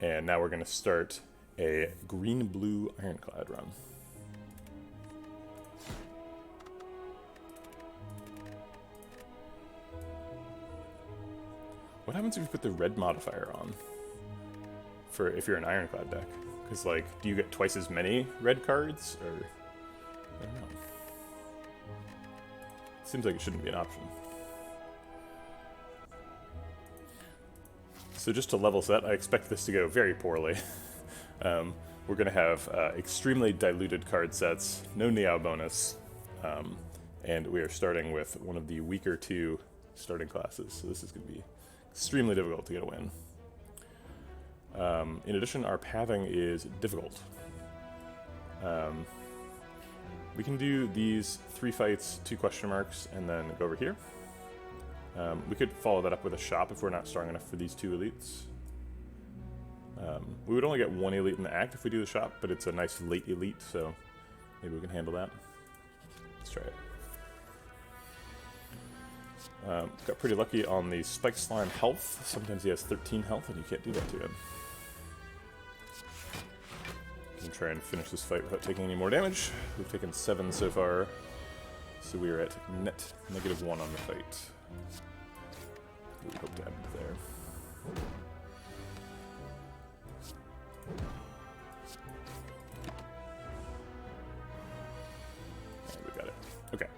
And now we're going to start a green-blue Ironclad run. What happens if you put the red modifier on for if you're an Ironclad deck? Because, like, do you get twice as many red cards, or I don't know. Seems like it shouldn't be an option. So just to level set, I expect this to go very poorly. We're going to have extremely diluted card sets, no Niao bonus, and we are starting with one of the weaker two starting classes, so this is going to be extremely difficult to get a win. In addition, our pathing is difficult. We can do these 3 fights, 2 question marks, and then go over here. We could follow that up with a shop if we're not strong enough for these 2 elites. We would only get 1 elite in the act if we do the shop, but it's a nice late elite, so maybe we can handle that. Let's try it. Got pretty lucky on the Spike Slime health. Sometimes he has 13 health and you can't do that to him. Can try and finish this fight without taking any more damage. We've taken 7 so far, so we are at net -1 on the fight. We hope to end there. And we got it. Okay.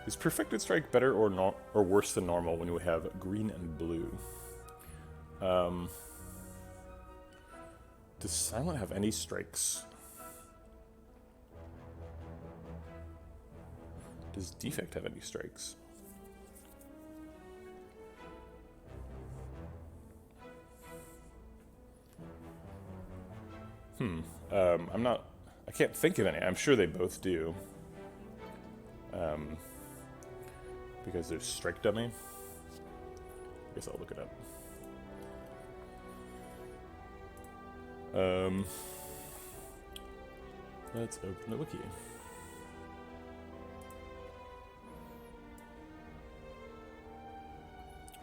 Is Perfected Strike better or worse than normal when we have green and blue? Does Silent have any strikes? Does Defect have any strikes? I can't think of any. I'm sure they both do. Because there's Strike Dummy. I guess I'll look it up. Let's open the wiki.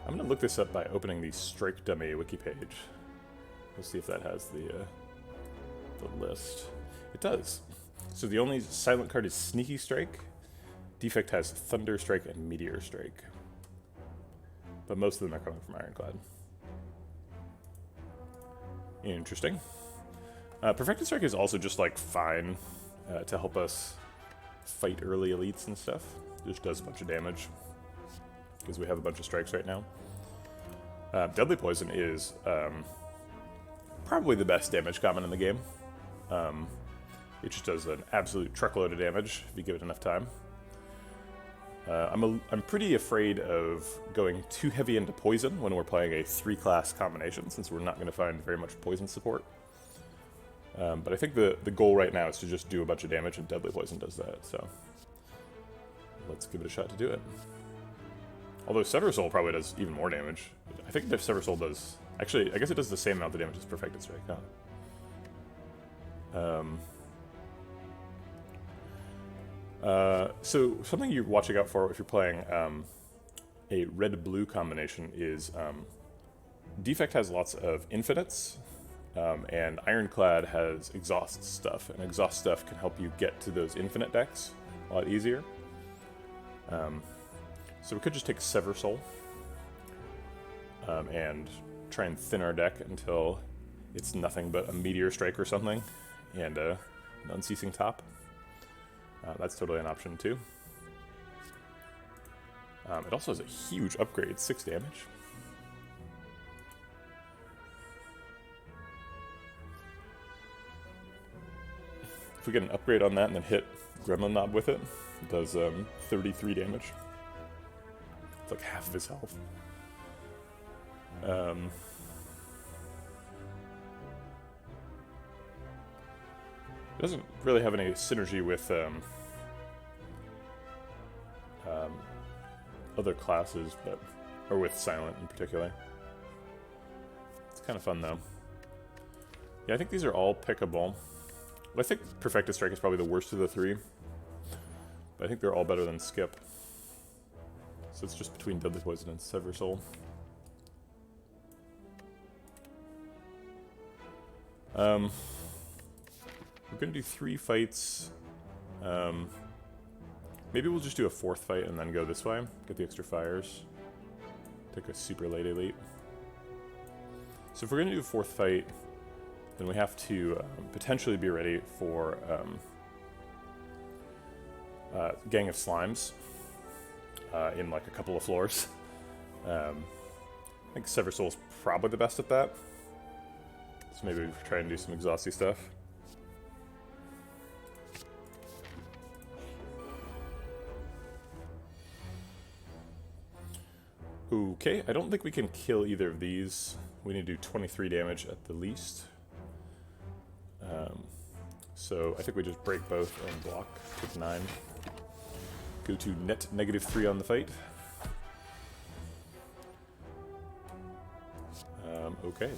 I'm going to look this up by opening the Strike Dummy wiki page. We'll see if that has the list. It does. So the only silent card is Sneaky Strike. Defect has Thunder Strike and Meteor Strike. But most of them are coming from Ironclad. Interesting. Perfected Strike is also just like fine to help us fight early elites and stuff. Just does a bunch of damage because we have a bunch of strikes right now. Deadly Poison is probably the best damage common in the game. It just does an absolute truckload of damage if you give it enough time. I'm pretty afraid of going too heavy into poison when we're playing a 3-class combination, since we're not going to find very much poison support. But I think the goal right now is to just do a bunch of damage, and Deadly Poison does that, so let's give it a shot to do it. Although Sever Soul probably does even more damage. I think if Sever Soul does... Actually, I guess it does the same amount of damage as Perfected Strike, huh? So something you're watching out for if you're playing a red-blue combination is Defect has lots of infinites, and Ironclad has exhaust stuff, and exhaust stuff can help you get to those infinite decks a lot easier. So we could just take Sever Soul and try and thin our deck until it's nothing but a Meteor Strike or something, and an Unceasing Top. That's totally an option too. It also has a huge upgrade, 6 damage. If we get an upgrade on that and then hit Gremlin Knob with it, it does 33 damage. It's like half of his health. It doesn't really have any synergy with other classes, or with Silent in particular. It's kind of fun though. Yeah, I think these are all pickable. I think Perfected Strike is probably the worst of the 3, but I think they're all better than Skip. So it's just between Deadly Poison and Sever Soul. We're gonna do 3 fights. Maybe we'll just do a 4th fight and then go this way. Get the extra fires. Take a super late elite. So if we're gonna do a 4th fight, then we have to potentially be ready for Gang of Slimes in like a couple of floors. I think Sever Soul's probably the best at that. So maybe we try and do some exhausty stuff. Okay, I don't think we can kill either of these. We need to do 23 damage at the least. So I think we just break both and block. Take 9. Go to net -3 on the fight. Okay.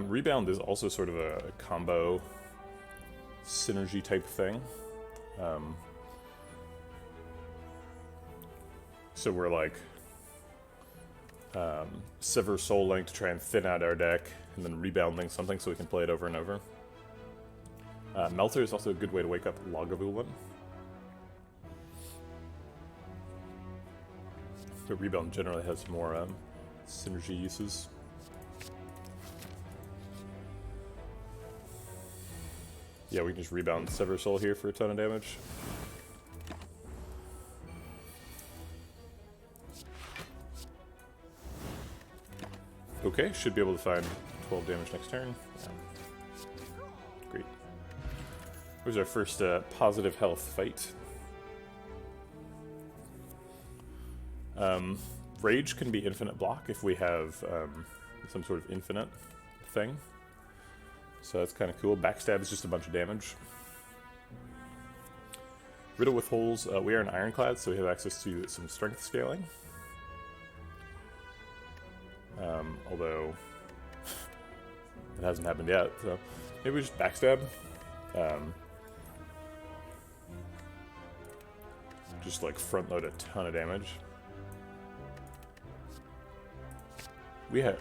Rebound is also sort of a combo synergy type thing. So we're like Sever Soul Link to try and thin out our deck, and then rebounding something so we can play it over and over. Melter is also a good way to wake up Lagavulin. But rebound generally has more synergy uses. Yeah, we can just rebound Sever Soul here for a ton of damage. Okay, should be able to find 12 damage next turn. Great. Here's our first positive health fight. Rage can be infinite block if we have some sort of infinite thing. So that's kind of cool. Backstab is just a bunch of damage. Riddle with holes. We are an Ironclad, so we have access to some strength scaling. Although it hasn't happened yet, so maybe we just backstab. Just like front load a ton of damage.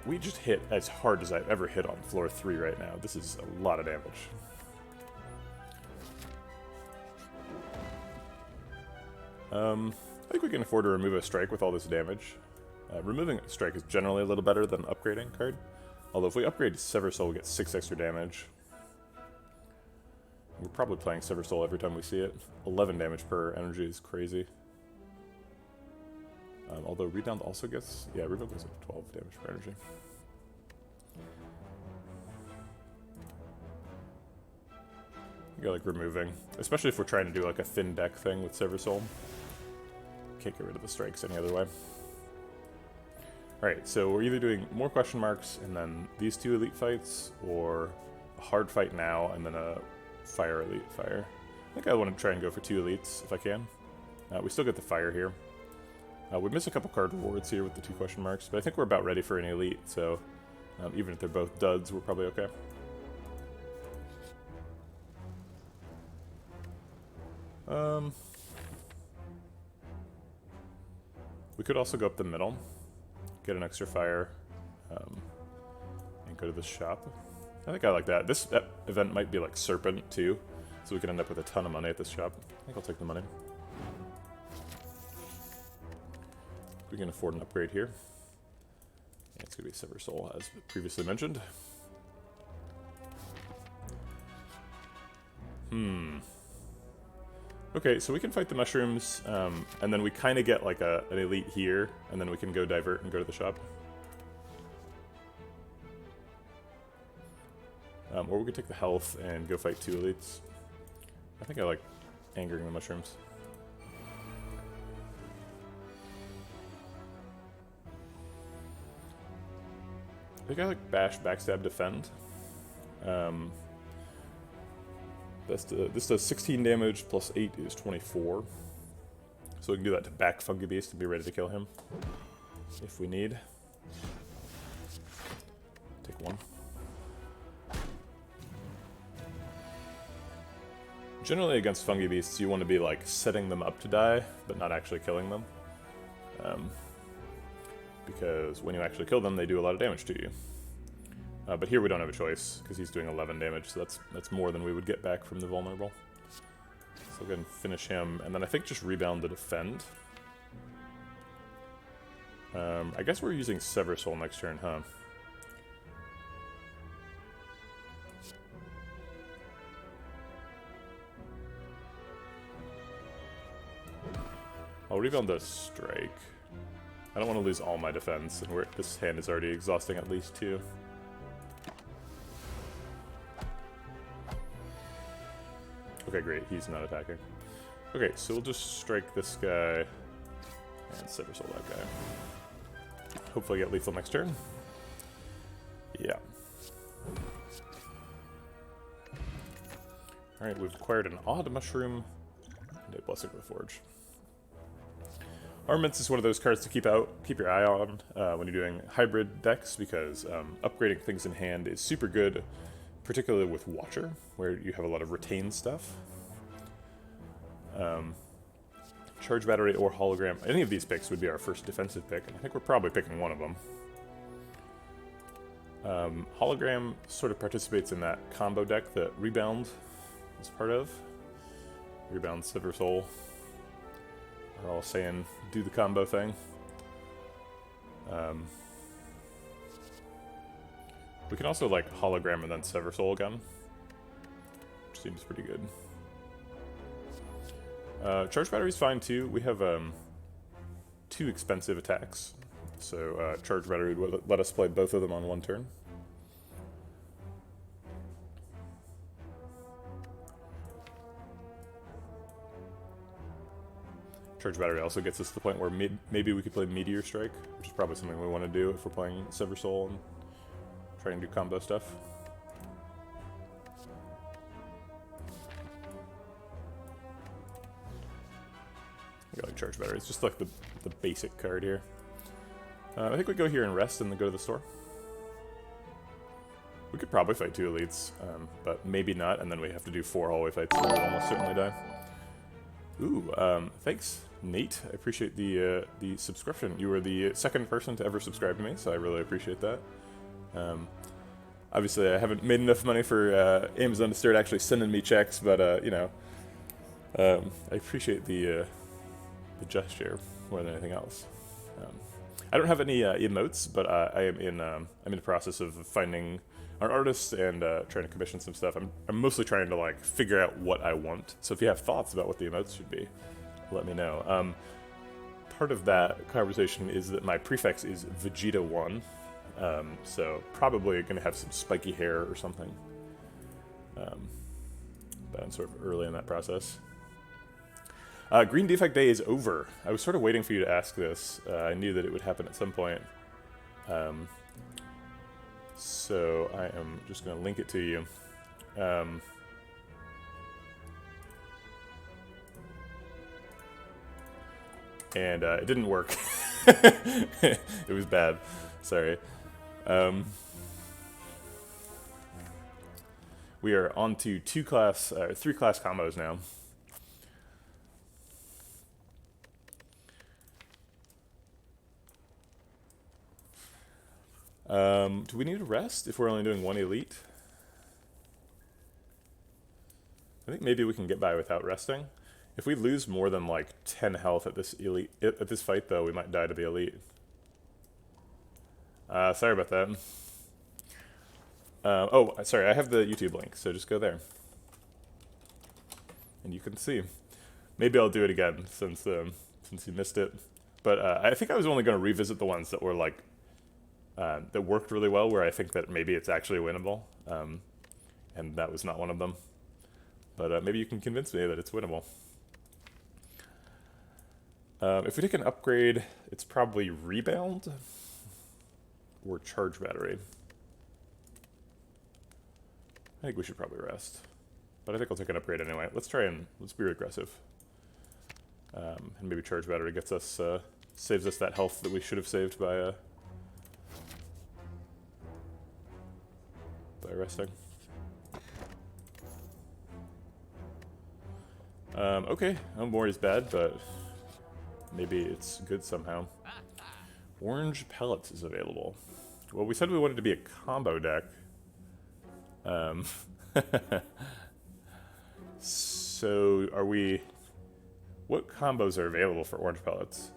We just hit as hard as I've ever hit on floor 3 right now. This is a lot of damage. I think we can afford to remove a strike with all this damage. Removing a strike is generally a little better than upgrading card. Although if we upgrade Sever Soul, we get 6 extra damage. We're probably playing Sever Soul every time we see it. 11 damage per energy is crazy. Although Rebound also gets... Yeah, Rebound goes up to 12 damage per energy. You got like removing. Especially if we're trying to do like a thin deck thing with Sever Soul. Can't get rid of the strikes any other way. Alright, so we're either doing more question marks and then these 2 elite fights, or a hard fight now and then a fire elite fire. I think I want to try and go for 2 elites if I can. We still get the fire here. We miss a couple card rewards here with the 2 question marks, but I think we're about ready for an elite, so even if they're both duds, we're probably okay. We could also go up the middle, get an extra fire, and go to the shop. I think I like that. This event might be like Serpent, too, so we can end up with a ton of money at this shop. I think I'll take the money. We can afford an upgrade here. Yeah, it's going to be Sever Soul, as previously mentioned. Okay, so we can fight the mushrooms, and then we kind of get like an elite here, and then we can go divert and go to the shop. Or we could take the health and go fight 2 elites. I think I like angering the mushrooms. I think I like bash, backstab, defend. This does 16 damage plus 8 is 24. So we can do that to back Fungi Beast and be ready to kill him if we need. Take 1. Generally against fungi beasts, you want to be like setting them up to die, but not actually killing them. Because when you actually kill them, they do a lot of damage to you. But here we don't have a choice, because he's doing 11 damage, so that's more than we would get back from the vulnerable. So we'll go ahead and finish him, and then I think just rebound the defend. I guess we're using Sever Soul next turn, huh? I'll rebound the strike. I don't want to lose all my defense, and this hand is already exhausting at least 2. Okay, great. He's not attacking. Okay, so we'll just strike this guy and Sever Soul that guy. Hopefully get lethal next turn. Yeah. Alright, we've acquired an Odd Mushroom and a Blessing of the Forge. Armaments is one of those cards to keep your eye on when you're doing hybrid decks, because upgrading things in hand is super good, particularly with Watcher, where you have a lot of retained stuff. Charge Battery or Hologram, any of these picks would be our first defensive pick, and I think we're probably picking one of them. Hologram sort of participates in that combo deck that Rebound is part of. Rebound, Sever Soul are all saying do the combo thing. We can also like Hologram and then Sever Soul again, which seems pretty good. Charge Battery's fine too. We have 2 expensive attacks, so Charge Battery would let us play both of them on one turn. Charge Battery also gets us to the point where maybe we could play Meteor Strike, which is probably something we want to do if we're playing Sever Soul and trying to do combo stuff. I got like Charge Battery. It's just like the basic card here. I think we go here and rest and then go to the store. We could probably fight 2 elites, but maybe not, and then we have to do 4 hallway fights, so we'll almost certainly die. Ooh, thanks, Nate. I appreciate the subscription. You were the second person to ever subscribe to me, so I really appreciate that. Obviously, I haven't made enough money for Amazon to start actually sending me checks, but you know, I appreciate the gesture more than anything else. I don't have any emotes, but I am in the process of finding our artists and trying to commission some stuff. I'm mostly trying to like figure out what I want. So if you have thoughts about what the emotes should be, let me know. Part of that conversation is that my prefix is Vegeta1, so probably going to have some spiky hair or something. But I'm sort of early in that process. Green Defect Day is over. I was sort of waiting for you to ask this. I knew that it would happen at some point. So I am just going to link it to you. And it didn't work. It was bad. Sorry. We are on to 3 class combos now. Do we need a rest if we're only doing 1 elite? I think maybe we can get by without resting. If we lose more than like 10 health at this elite at this fight, though, we might die to the elite. Sorry about that. Oh, sorry, I have the YouTube link, so just go there. And you can see. Maybe I'll do it again since you missed it. But I think I was only going to revisit the ones that were like that worked really well, where I think that maybe it's actually winnable, and that was not one of them. But maybe you can convince me that it's winnable. If we take an upgrade, it's probably Rebound or Charge Battery. I think we should probably rest, but I think I'll take an upgrade anyway. Let's be aggressive, and maybe Charge Battery gets us saves us that health that we should have saved by resting. Okay, more is bad, but maybe it's good somehow. Orange pellets is available. Well, we said we wanted to be a combo deck. So are we... What combos are available for orange pellets?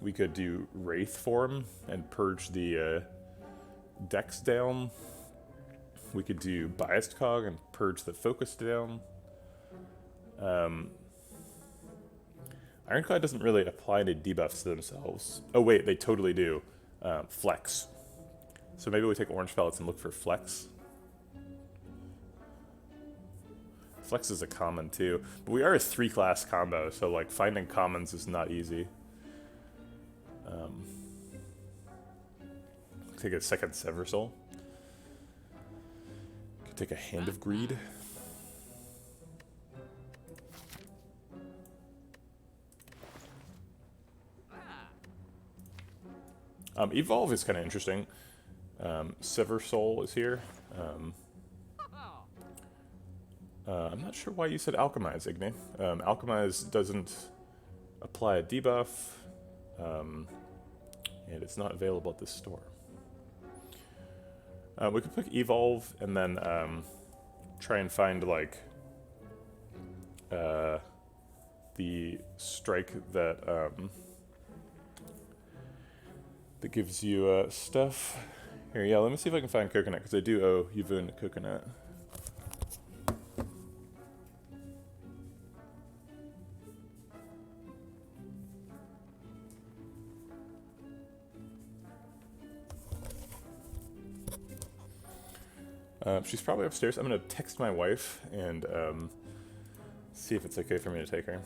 We could do Wraith form and purge the Dex down. We could do Biased Cog and purge the Focus down. Ironclad doesn't really apply any debuffs to themselves. Oh wait, they totally do. Flex. So maybe we take orange pellets and look for Flex. Flex is a common too, but we are a 3-class combo, so like finding commons is not easy. Take a second Sever Soul. Could take a Hand of Greed. Evolve is kind of interesting. Sever Soul is here. I'm not sure why you said Alchemize, Igni. Alchemize doesn't apply a debuff, and it's not available at this store. We could pick Evolve and then try and find like the strike that that gives you stuff. Here, yeah, let me see if I can find Coconut, because I do owe Yvonne Coconut. She's probably upstairs. I'm going to text my wife and see if it's okay for me to take her.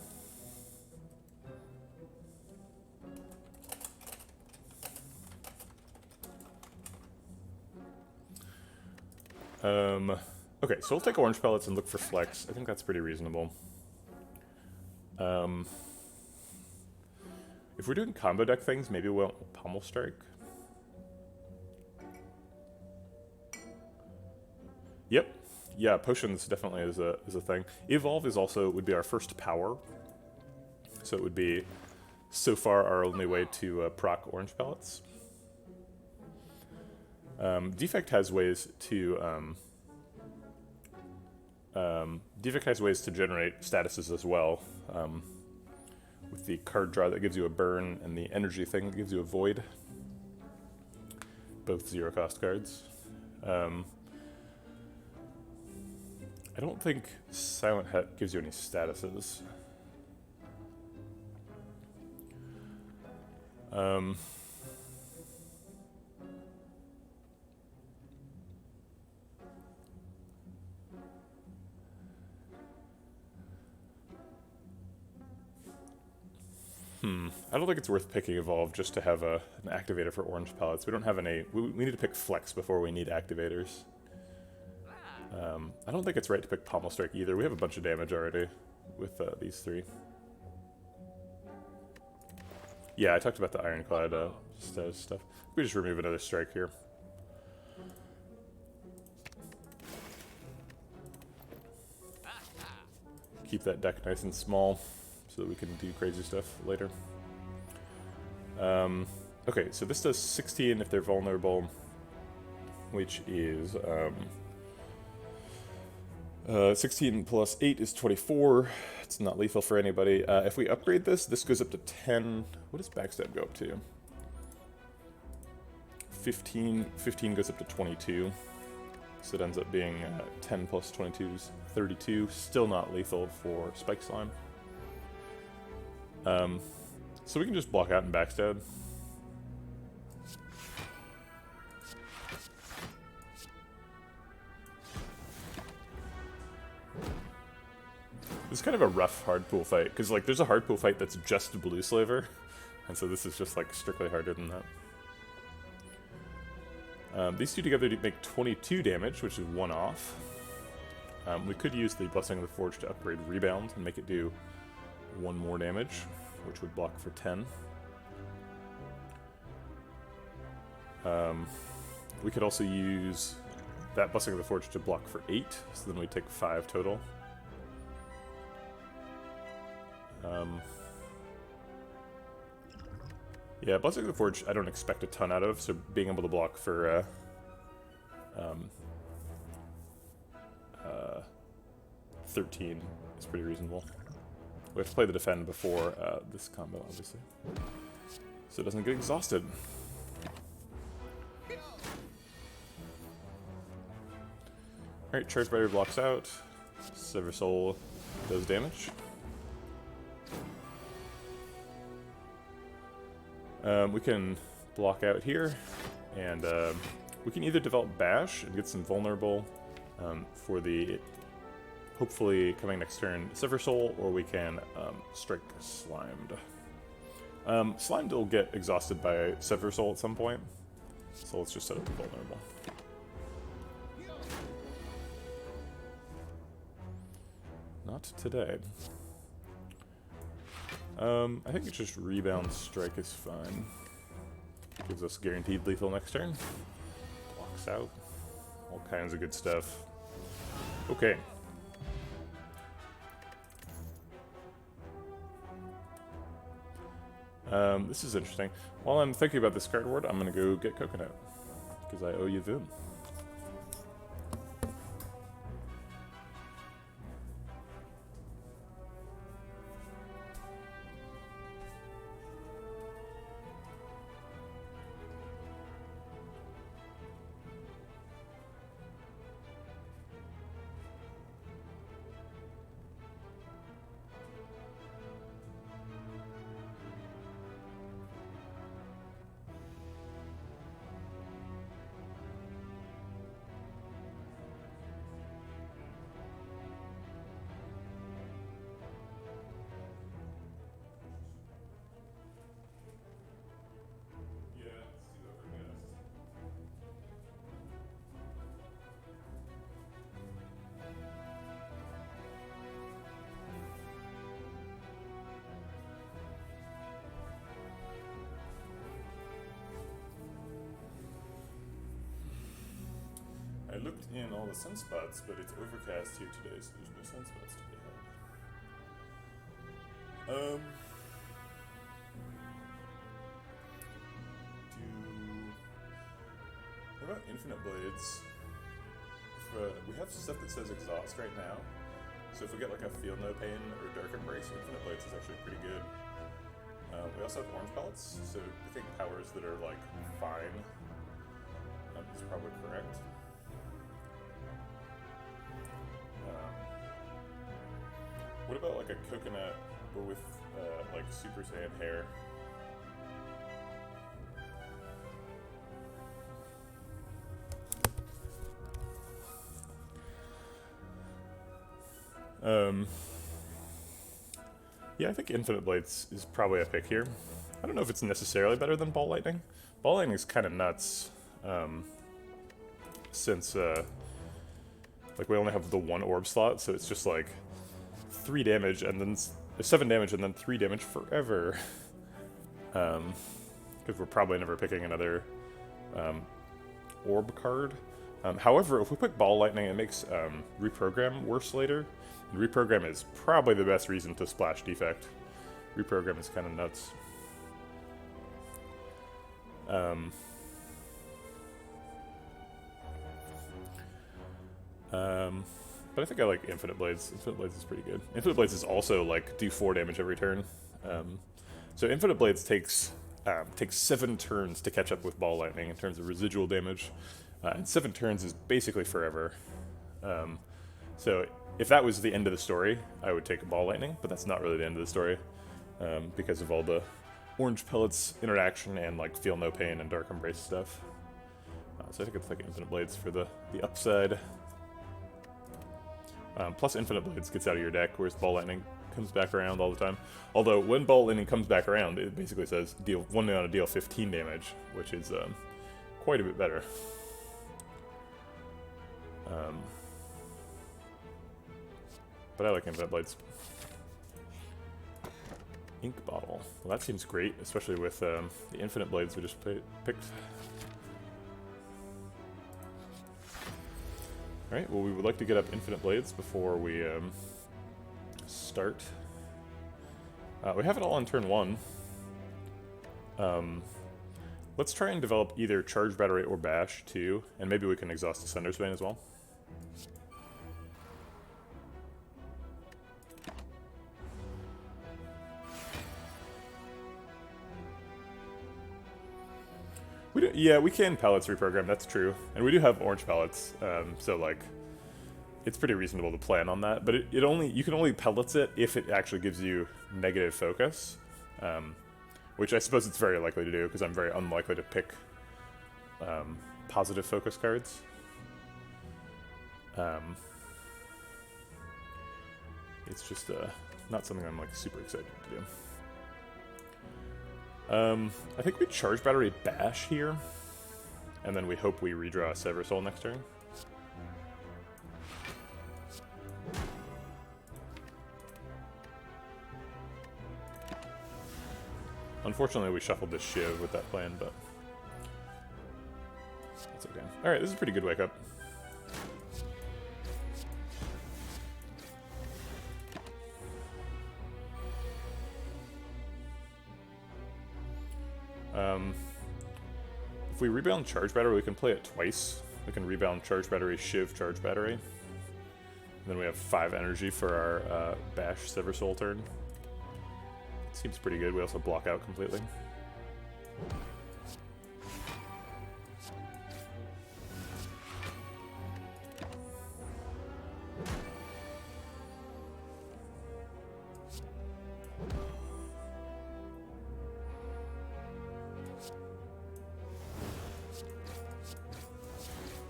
Okay, so we'll take orange pellets and look for Flex. I think that's pretty reasonable. If we're doing combo deck things, maybe we'll Pommel Strike. Yep. Yeah, potions definitely is a thing. Evolve is also would be our first power. So it would be so far our only way to proc orange pellets. Defect has ways to generate statuses as well. With the card draw that gives you a burn and the energy thing that gives you a void. Both 0-cost cards. I don't think Silent Het gives you any statuses. I don't think it's worth picking Evolve just to have an activator for orange pellets. We don't have any... We need to pick Flex before we need activators. I don't think it's right to pick Pommel Strike either. We have a bunch of damage already with these three. Yeah, I talked about the Ironclad stuff. We just remove another strike here. Keep that deck nice and small so that we can do crazy stuff later. Okay, so this does 16 if they're vulnerable, which is 16 plus 8 is 24. It's not lethal for anybody. If we upgrade this, this goes up to 10. What does backstab go up to? 15. 15 goes up to 22. So it ends up being 10 plus 22 is 32. Still not lethal for Spike Slime. So we can just block out and backstab. This is kind of a rough hard pool fight, because like there's a hard pool fight that's just Blue Slaver, and so this is just like strictly harder than that. These two together make 22 damage, which is 1 off. We could use the Blessing of the Forge to upgrade Rebound and make it do 1 more damage, which would block for 10. We could also use that Blessing of the Forge to block for 8, so then we take 5 total. Yeah, Blessing of the Forge I don't expect a ton out of, so being able to block for 13 is pretty reasonable. We have to play the defend before this combo, obviously, so it doesn't get exhausted. Alright, Charge Rider blocks out. Sever Soul does damage. We can block out here, and we can either develop Bash and get some vulnerable for the hopefully coming next turn Sever Soul, or we can strike Slimed. Slimed will get exhausted by Sever Soul at some point, so let's just set up the vulnerable. Not today. I think it's just Rebound Strike is fine. Gives us guaranteed lethal next turn. Blocks out. All kinds of good stuff. Okay. This is interesting. While I'm thinking about this card ward, I'm gonna go get Coconut, because I owe you Vim. I looked in all the sunspots, but it's overcast here today, so there's no sunspots to be had. What about Infinite Blades? We have stuff that says Exhaust right now, so if we get like a Feel No Pain or Dark Embrace, Infinite Blades is actually pretty good. We also have Orange Pellets, so I think powers that are like fine is probably correct. What about like a Coconut, but with like Super Saiyan hair? Yeah, I think Infinite Blades is probably a pick here. I don't know if it's necessarily better than Ball Lightning. Ball Lightning is kind of nuts, since like we only have the one orb slot, so it's just like 3 damage and then 7 damage and then 3 damage forever. Because we're probably never picking another orb card. However, if we pick Ball Lightning, it makes Reprogram worse later. And Reprogram is probably the best reason to splash Defect. Reprogram is kind of nuts. But I think I like Infinite Blades. Infinite Blades is pretty good. Infinite Blades is also like do 4 damage every turn. So Infinite Blades takes 7 turns to catch up with Ball Lightning in terms of residual damage. And 7 turns is basically forever. So if that was the end of the story, I would take a Ball Lightning, but that's not really the end of the story because of all the Orange Pellets interaction and like Feel No Pain and Dark Embrace stuff. So I think it's like Infinite Blades for the upside. Plus Infinite Blades gets out of your deck, whereas Ball Lightning comes back around all the time. Although when Ball Lightning comes back around, it basically says deal 1 mana, deal 15 damage, which is quite a bit better. But I like Infinite Blades. Ink Bottle. Well, that seems great, especially with the Infinite Blades we just picked. Alright, well, we would like to get up Infinite Blades before we start We have it all on turn 1. Let's try and develop either Charge Battery or Bash, too, and maybe we can exhaust Ascender's Bane as well. Yeah, we can pellets reprogram, that's true. And we do have orange pellets, so, like, it's pretty reasonable to plan on that. But you can only pellets it if it actually gives you negative focus. Which I suppose it's very likely to do, because I'm very unlikely to pick positive focus cards. It's just not something I'm like super excited to do. I think we Charge Battery Bash here, and then we hope we redraw Sever Soul next turn. Unfortunately, we shuffled this Shiv with that plan, but that's okay. Alright, this is a pretty good wake-up. If we rebound Charge Battery, we can play it twice. We can rebound Charge Battery, Shiv, Charge Battery. And then we have 5 energy for our Bash Sever Soul turn. Seems pretty good. We also block out completely.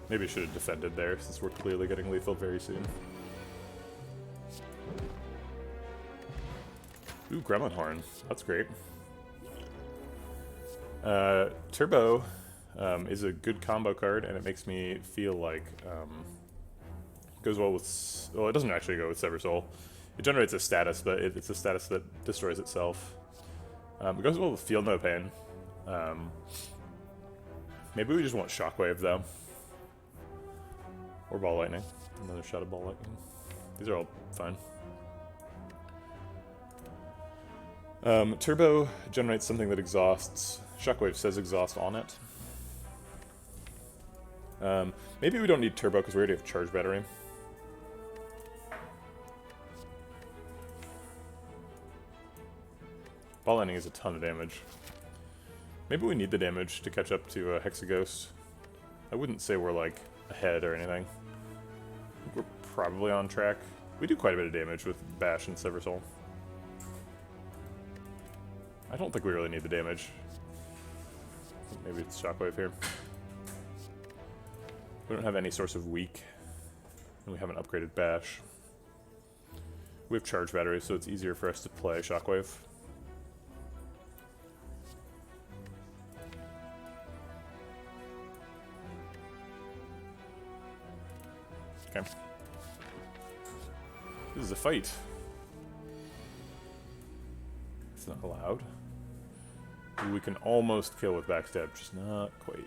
Maybe I should have defended there, since we're clearly getting lethal very soon. Ooh, Gremlin Horn. That's great. Turbo is a good combo card, and it makes me feel like goes well with... Well, it doesn't actually go with Sever Soul. It generates a status, but it's a status that destroys itself. It goes well with Feel No Pain. Maybe we just want Shockwave, though. Or Ball Lightning. Another shot of Ball Lightning. These are all fine. Turbo generates something that exhausts. Shockwave says exhaust on it. Maybe we don't need Turbo because we already have Charge Battery. Ball Lightning is a ton of damage. Maybe we need the damage to catch up to Hexaghost. I wouldn't say we're like ahead or anything. I think we're probably on track. We do quite a bit of damage with Bash and Sever Soul. I don't think we really need the damage. Maybe it's Shockwave here. We don't have any source of weak, and we haven't upgraded Bash. We have Charge Battery, so it's easier for us to play Shockwave. Okay. This is a fight. It's not allowed. We can almost kill with Backstab, just not quite.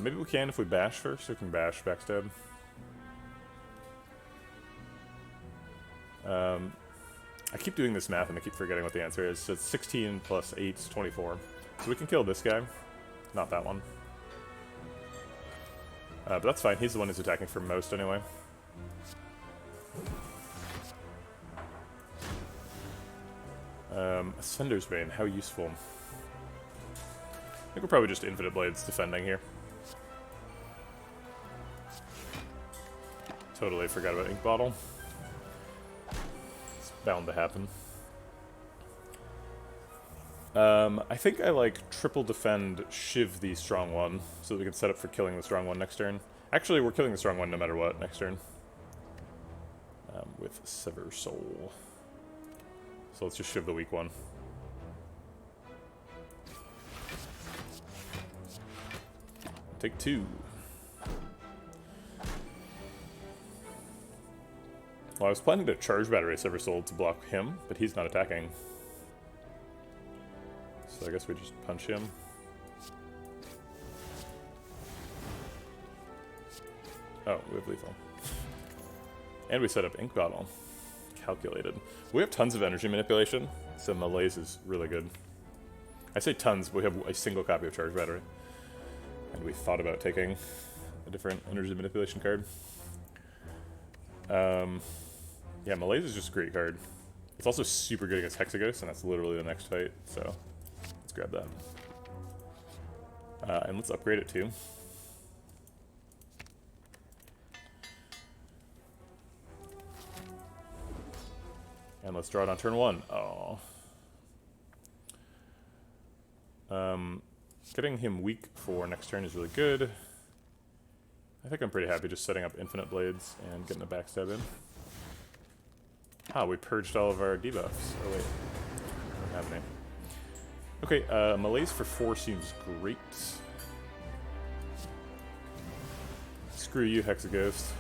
Maybe we can if we bash first, we can bash Backstab. I keep doing this math and I keep forgetting what the answer is. So it's 16 plus 8 is 24. So we can kill this guy, not that one. But that's fine, he's the one who's attacking for most anyway. Ascender's Bane, how useful. I think we're probably just Infinite Blades defending here. Totally forgot about Ink Bottle. It's bound to happen. I think I like triple defend Shiv the strong one, so that we can set up for killing the strong one next turn. Actually, we're killing the strong one no matter what next turn. With Sever Soul. So let's just Shiv the weak one. Take 2. Well, I was planning to Charge Battery Sever Soul to block him, but he's not attacking. So I guess we just punch him. Oh, we have lethal. And we set up Ink Bottle. calculated. We have tons of energy manipulation, so Malaise is really good. I say tons, but we have a single copy of Charge Battery. And we thought about taking a different energy manipulation card. Yeah, Malaise is just a great card. It's also super good against Hexaghost, and that's literally the next fight, so let's grab that. And let's upgrade it too. And let's draw it on turn 1. Oh. Getting him weak for next turn is really good. I think I'm pretty happy just setting up Infinite Blades and getting a backstab in. Ah, we purged all of our debuffs. Oh wait, I don't have any. Okay, Malaise for 4 seems great. Screw you, Hexaghost.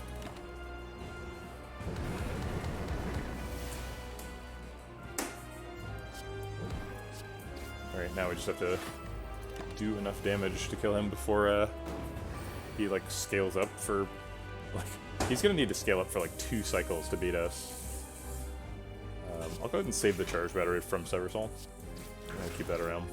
Alright, now we just have to do enough damage to kill him before he like scales up for like he's gonna need to scale up for like 2 cycles to beat us. I'll go ahead and save the Charge Battery from Sever Soul. I'll keep that around.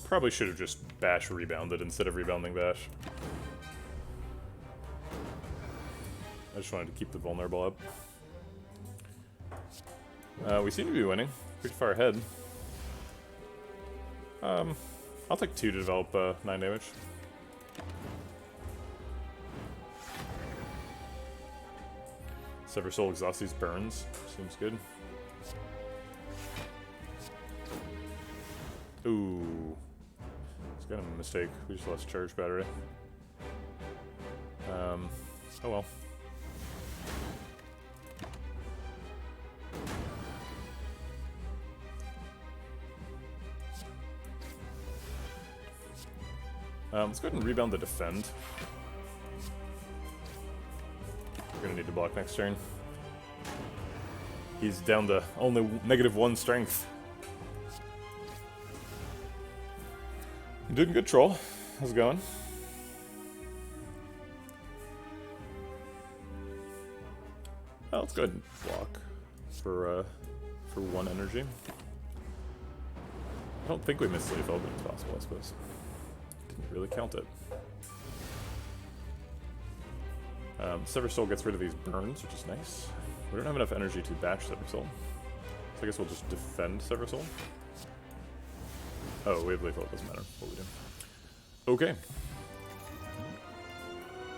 Probably should have just Bash rebounded instead of rebounding Bash. I just wanted to keep the vulnerable up. We seem to be winning. Pretty far ahead. I'll take 2 to develop 9 damage. Sever Soul exhausts these burns. Seems good. Ooh. It's kind of a mistake. We just lost Charge Battery. Oh well. Let's go ahead and rebound the defend. We're gonna need to block next turn. He's down to only -1 strength. You're doing good, Troll. How's it going? Oh, let's go ahead and block for 1 energy. I don't think we missed lethal, but it's possible, I suppose. Didn't really count it. Sever Soul gets rid of these burns, which is nice. We don't have enough energy to bash Sever Soul, so I guess we'll just defend Sever Soul. Oh, we have lethal, it doesn't matter what we do. Okay.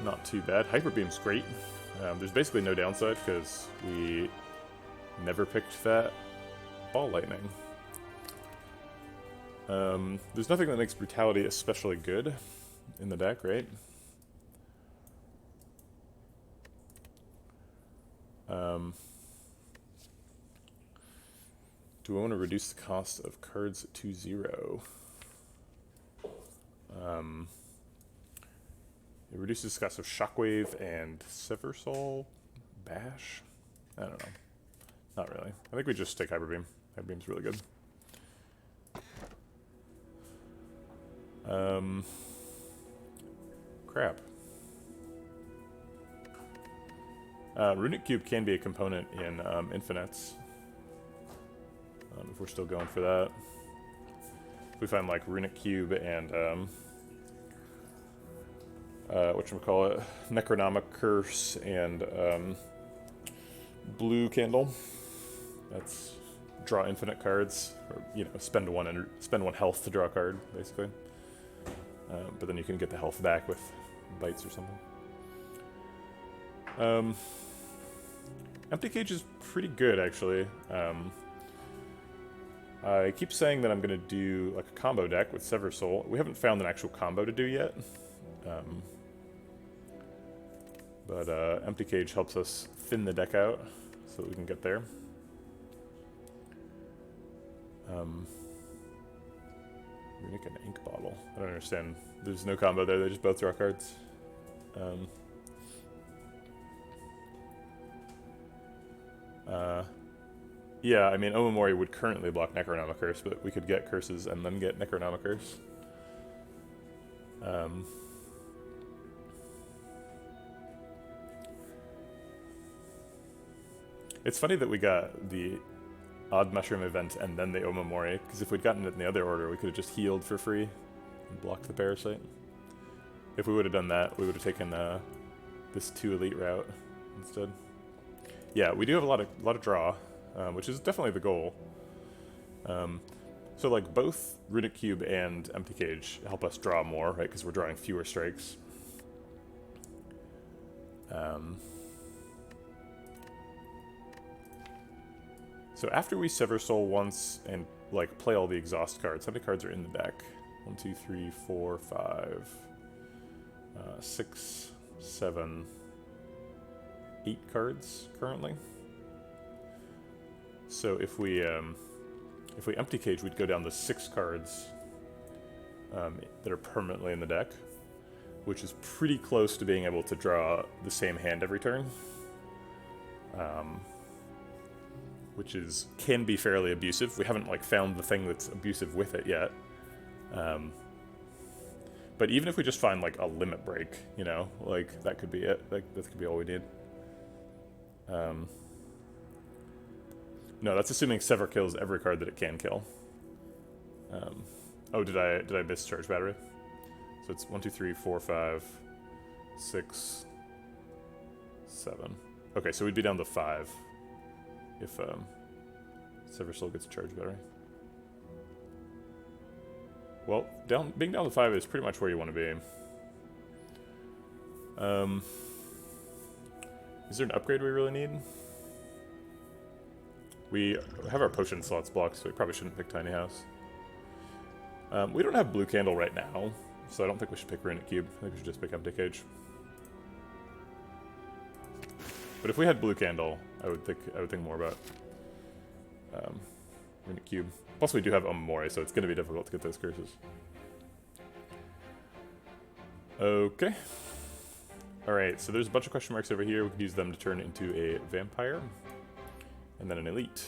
Not too bad. Hyper Beam's great. There's basically no downside because we never picked that Ball Lightning. There's nothing that makes Brutality especially good in the deck, right? Do I want to reduce the cost of cards to 0? It reduces the cost of Shockwave and Sever Soul. Bash? I don't know. Not really. I think we just take Hyper Beam. Hyper Beam's really good. Crap. Runic Cube can be a component in Infinites. If we're still going for that. If we find like Runic Cube and whatchamacallit, Necronomic Curse and Blue Candle. That's draw infinite cards, or you know, spend one health to draw a card, basically. But then you can get the health back with bites or something. Empty Cage is pretty good, actually. I keep saying that I'm going to do like a combo deck with Sever Soul. We haven't found an actual combo to do yet. But Empty Cage helps us thin the deck out so that we can get there. Runic and Ink Bottle. I don't understand. There's no combo there, they just both draw cards. Yeah, I mean, Omamori would currently block Necronomicon, but we could get curses and then get Necronomicon. It's funny that we got the Odd Mushroom event and then the Omamori, because if we'd gotten it in the other order, we could have just healed for free and blocked the Parasite. If we would have done that, we would have taken this 2 elite route instead. Yeah, we do have a lot of draw, which is definitely the goal. So like both Runic Cube and Empty Cage help us draw more, right? Because we're drawing fewer strikes. So after we Sever Soul once and like play all the exhaust cards, how many cards are in the deck? 1, 2, 3, 4, 5, 6, 7, 8 cards currently. So if we Empty Cage, we'd go down to 6 cards that are permanently in the deck, which is pretty close to being able to draw the same hand every turn. Which can be fairly abusive. We haven't like found the thing that's abusive with it yet. But even if we just find like a limit break, you know, like that could be it. Like that could be all we need. No, that's assuming Sever kills every card that it can kill. Oh, did I miss Charge Battery? So it's 1, 2, 3, 4, 5, 6, 7. Okay, so we'd be down to 5 if Sever Soul gets a Charge Battery. Well, being down to 5 is pretty much where you want to be. Is there an upgrade we really need? We have our potion slots blocked, so we probably shouldn't pick Tiny House. We don't have Blue Candle right now, so I don't think we should pick Runic Cube. I think we should just pick Empty Cage. But if we had Blue Candle, I would think more about Runic Cube. Plus, we do have Omamori, so it's going to be difficult to get those curses. Okay. Alright, so there's a bunch of question marks over here. We could use them to turn into a vampire. And then an elite.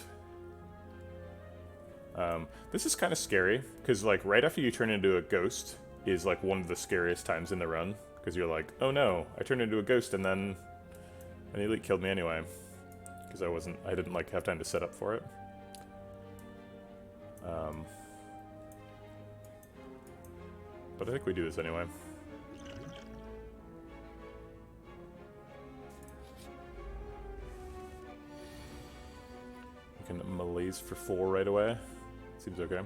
This is kind of scary, because like right after you turn into a ghost is like one of the scariest times in the run. Because you're like, oh no, I turned into a ghost and then an elite killed me anyway. Because I didn't like have time to set up for it. But I think we do this anyway. We can malaise for 4 right away. Seems okay.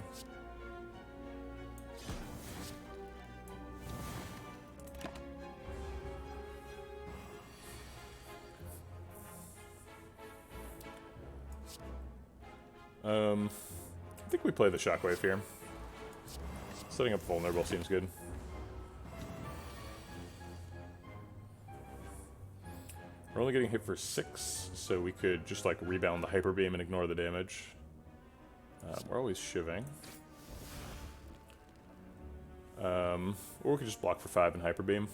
I think we play the Shockwave here. Setting up Vulnerable seems good. We're only getting hit for 6, so we could just like rebound the Hyper Beam and ignore the damage. We're always shivving. Or we could just block for 5 and Hyper Beam.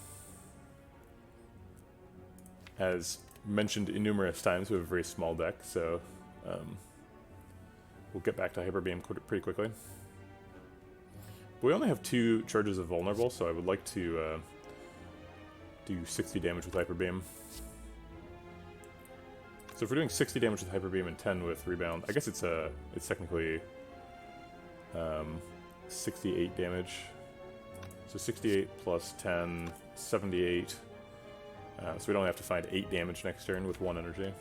As mentioned numerous times, we have a very small deck, so we'll get back to Hyper Beam pretty quickly. We only have 2 charges of Vulnerable, so I would like to do 60 damage with Hyper Beam. So if we're doing 60 damage with Hyper Beam and 10 with Rebound, I guess it's technically 68 damage. So 68 plus 10, 78. So we'd only have to find 8 damage next turn with 1 energy.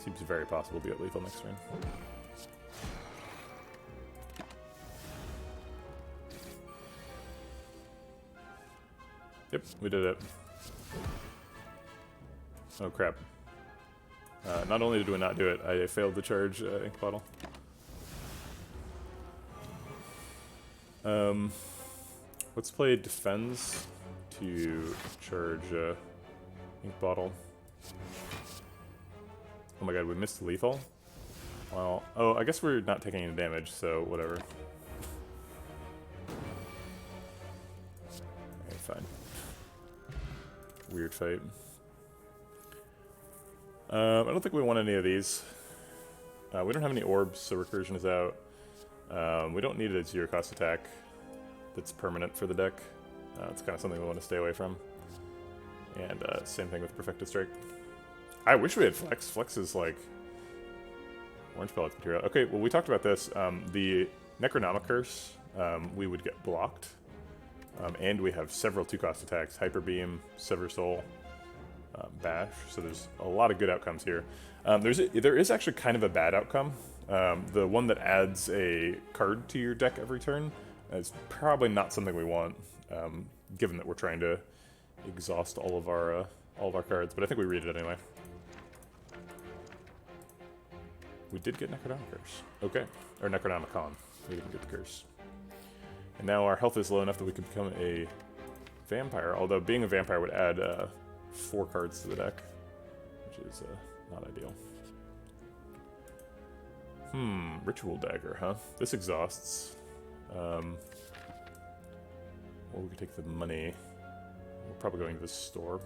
Seems very possible to get lethal next turn. Yep, we did it. Oh crap. Not only did we not do it, I failed to charge Ink Bottle. Let's play Defends to charge Ink Bottle. Oh my god, we missed lethal? Well, oh, I guess we're not taking any damage, so whatever. Okay, fine. Weird fight. I don't think we want any of these. We don't have any orbs, so recursion is out. We don't need a 0-cost attack that's permanent for the deck. It's kind of something we want to stay away from. And same thing with Perfected Strike. I wish we had Flex. Flex is like orange pellets material. Okay, well we talked about this. The Necronomicon, we would get blocked. And we have several 2-cost attacks. Hyper Beam, Sever Soul, Bash. So there's a lot of good outcomes here. There is actually kind of a bad outcome. The one that adds a card to your deck every turn is probably not something we want, given that we're trying to exhaust all of our cards. But I think we read it anyway. We did get Necronomicon. Okay, or Necronomicon. We didn't get the curse. And now our health is low enough that we can become a vampire. Although being a vampire would add 4 cards to the deck, which is not ideal. Ritual Dagger, huh? This exhausts. Or we could take the money. We're probably going to the store.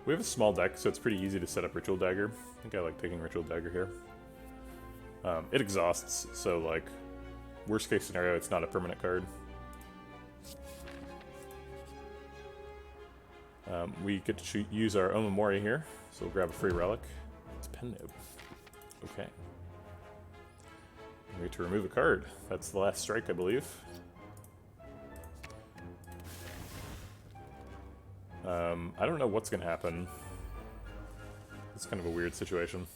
We have a small deck, so it's pretty easy to set up Ritual Dagger. I think I like taking Ritual Dagger here. It exhausts, so like, worst case scenario, it's not a permanent card. We get to use our Omamori here, so we'll grab a free relic. It's Pen Nib. Okay. We get to remove a card. That's the last strike, I believe. I don't know what's going to happen. It's kind of a weird situation.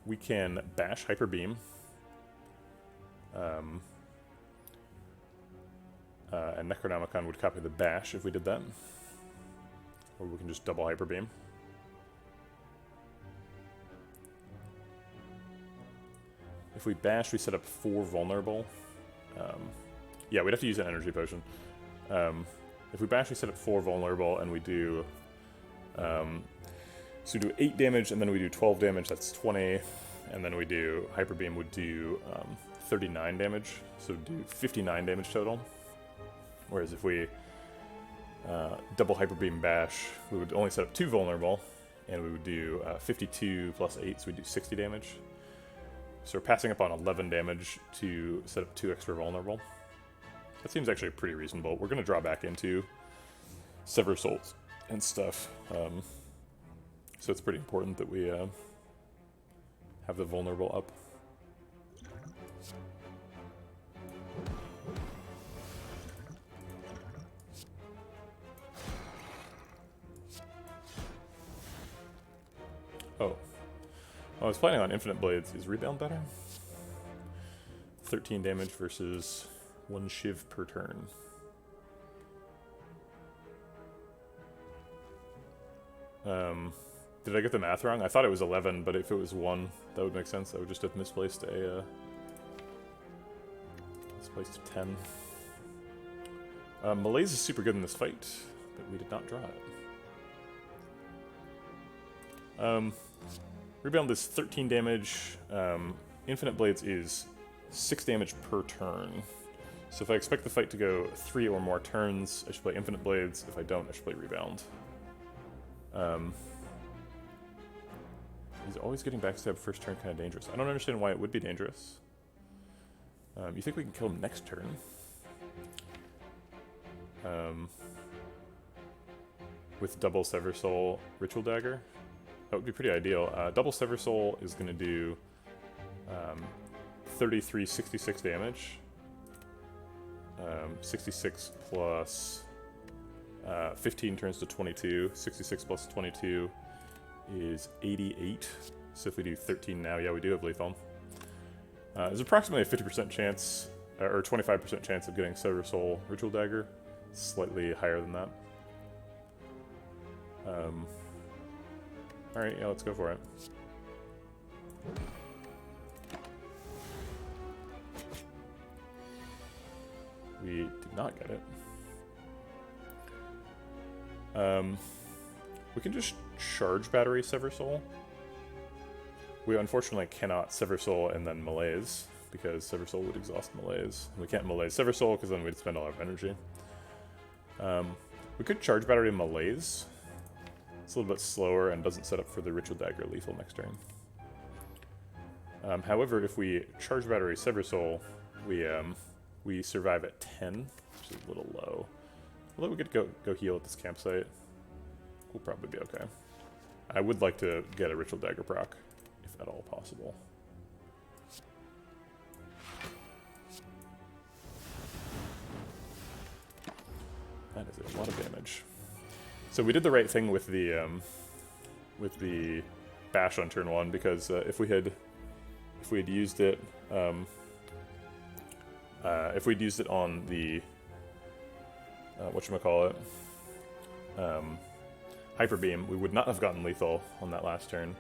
We can bash Hyper Beam. And Necronomicon would copy the bash if we did that. Or we can just double Hyper Beam. If we bash, we set up 4 vulnerable. Yeah, we'd have to use an energy potion. If we bash, we set up 4 vulnerable, and we do... so we do 8 damage, and then we do 12 damage, that's 20. And then we do... Hyper Beam would do 39 damage, so do 59 damage total. Whereas if we double Hyper Beam bash, we would only set up 2 vulnerable, and we would do 52 plus 8, so we do 60 damage. So we're passing up on 11 damage to set up 2 extra vulnerable. That seems actually pretty reasonable. We're going to draw back into Sever Souls and stuff. So it's pretty important that we have the vulnerable up. Oh. I was planning on Infinite Blades. Is Rebound better? 13 damage versus 1 shiv per turn. Did I get the math wrong? I thought it was 11, but if it was 1, that would make sense. I would just have misplaced a... misplaced a 10. Malaise is super good in this fight, but we did not draw it. Rebound is 13 damage. Infinite Blades is 6 damage per turn. So if I expect the fight to go 3 or more turns, I should play Infinite Blades. If I don't, I should play Rebound. He's always getting backstab first turn, kind of dangerous. I don't understand why it would be dangerous. You think we can kill him next turn? With double Sever Soul Ritual Dagger? That would be pretty ideal. Double Sever Soul is going to do 33, 66 damage. 66 plus 15 turns to 22. 66 plus 22 is 88. So if we do 13 now, yeah, we do have lethal. There's approximately a 50% chance, or 25% chance of getting Sever Soul Ritual Dagger. Slightly higher than that. Alright, yeah, let's go for it. We did not get it. We can just charge Battery Sever Soul. We unfortunately cannot Sever Soul and then Malaise, because Sever Soul would exhaust Malaise. We can't Malaise Sever Soul, because then we'd spend all our energy. We could Charge Battery Malaise. It's a little bit slower and doesn't set up for the Ritual Dagger lethal next turn. However, if we Charge Battery Sever Soul, we survive at 10, which is a little low. Although we could go heal at this campsite. We'll probably be okay. I would like to get a Ritual Dagger proc, if at all possible. That is a lot of damage. So we did the right thing with the bash on turn 1, because if we had used it, if we'd used it on the whatchamacallit, Hyper Beam, we would not have gotten lethal on that last turn,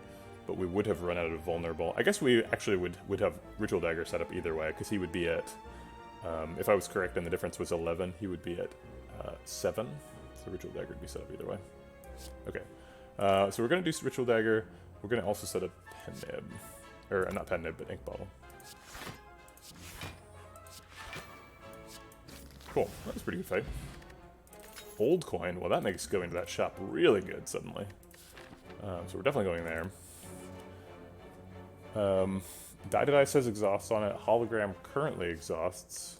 but we would have run out of vulnerable. I guess we actually would have Ritual Dagger set up either way, because he would be at, if I was correct and the difference was 11, he would be at 7. So Ritual Dagger would be set up either way. Okay, so we're going to do Ritual Dagger. We're going to also set up Pen Nib. Or, not Pen Nib, but Ink Bottle. Cool, that was a pretty good fight. Old coin, well that makes going to that shop really good suddenly. So we're definitely going there. Die says exhausts on it. Hologram currently exhausts.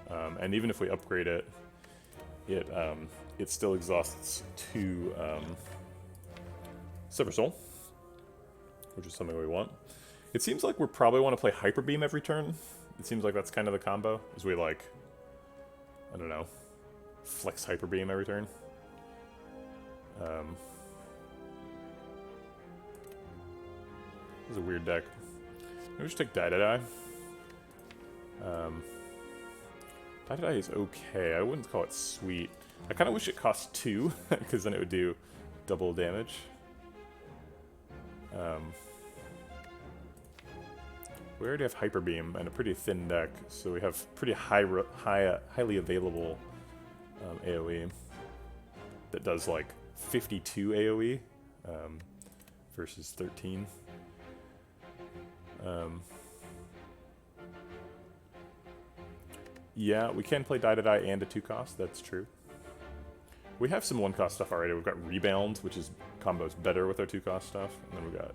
And even if we upgrade it, it still exhausts to Sever Soul, which is something we want. It seems like we probably want to play Hyper Beam every turn. It seems like that's kind of the combo, is we like, I don't know, flex Hyper Beam every turn. This is a weird deck. Maybe we just take Die. Die is okay. I wouldn't call it sweet. I kind of wish it cost 2, because then it would do double damage. We already have Hyper Beam and a pretty thin deck, so we have pretty highly available AoE that does like 52 AoE versus 13. Yeah, we can play Die and a 2-cost, that's true. We have some 1-cost stuff already. We've got Rebound, which is combos better with our 2-cost stuff, and then we've got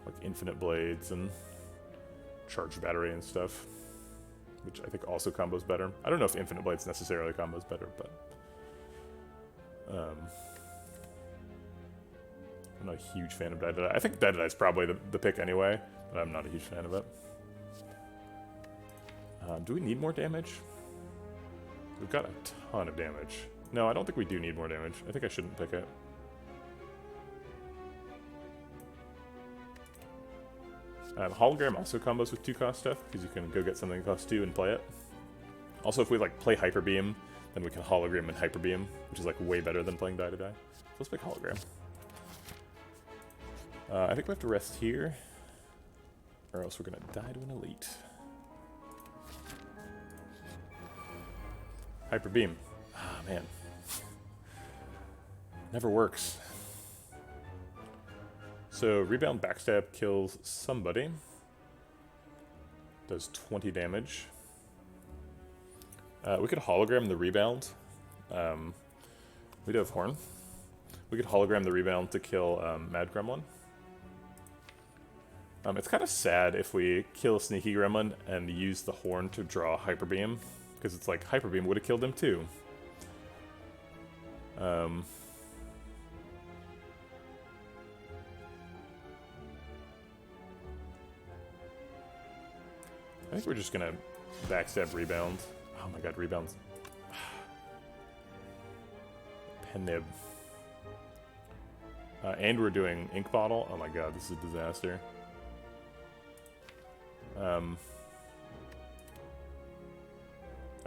like Infinite Blades and Charged Battery and stuff, which I think also combos better. I don't know if Infinite Blades necessarily combos better, but I'm not a huge fan of Die. I think Die is probably the pick anyway, but I'm not a huge fan of it. Do we need more damage? We've got a ton of damage. No, I don't think we do need more damage. I think I shouldn't pick it. Hologram also combos with 2-cost stuff, because you can go get something that costs 2 and play it. Also, if we like play Hyper Beam, then we can Hologram and Hyper Beam, which is like way better than playing Die. So let's pick Hologram. I think we have to rest here, or else we're gonna die to an elite. Hyper Beam. Ah, man. Never works. So, Rebound Backstab kills somebody. Does 20 damage. We could Hologram the Rebound. We do have Horn. We could Hologram the Rebound to kill Mad Gremlin. It's kind of sad if we kill Sneaky Gremlin and use the Horn to draw Hyper Beam, because it's like Hyper Beam would have killed him too. I think we're just gonna backstab Rebound. Oh my god, Rebound's... Pen Nib. And we're doing Ink Bottle. Oh my god, this is a disaster. Alright,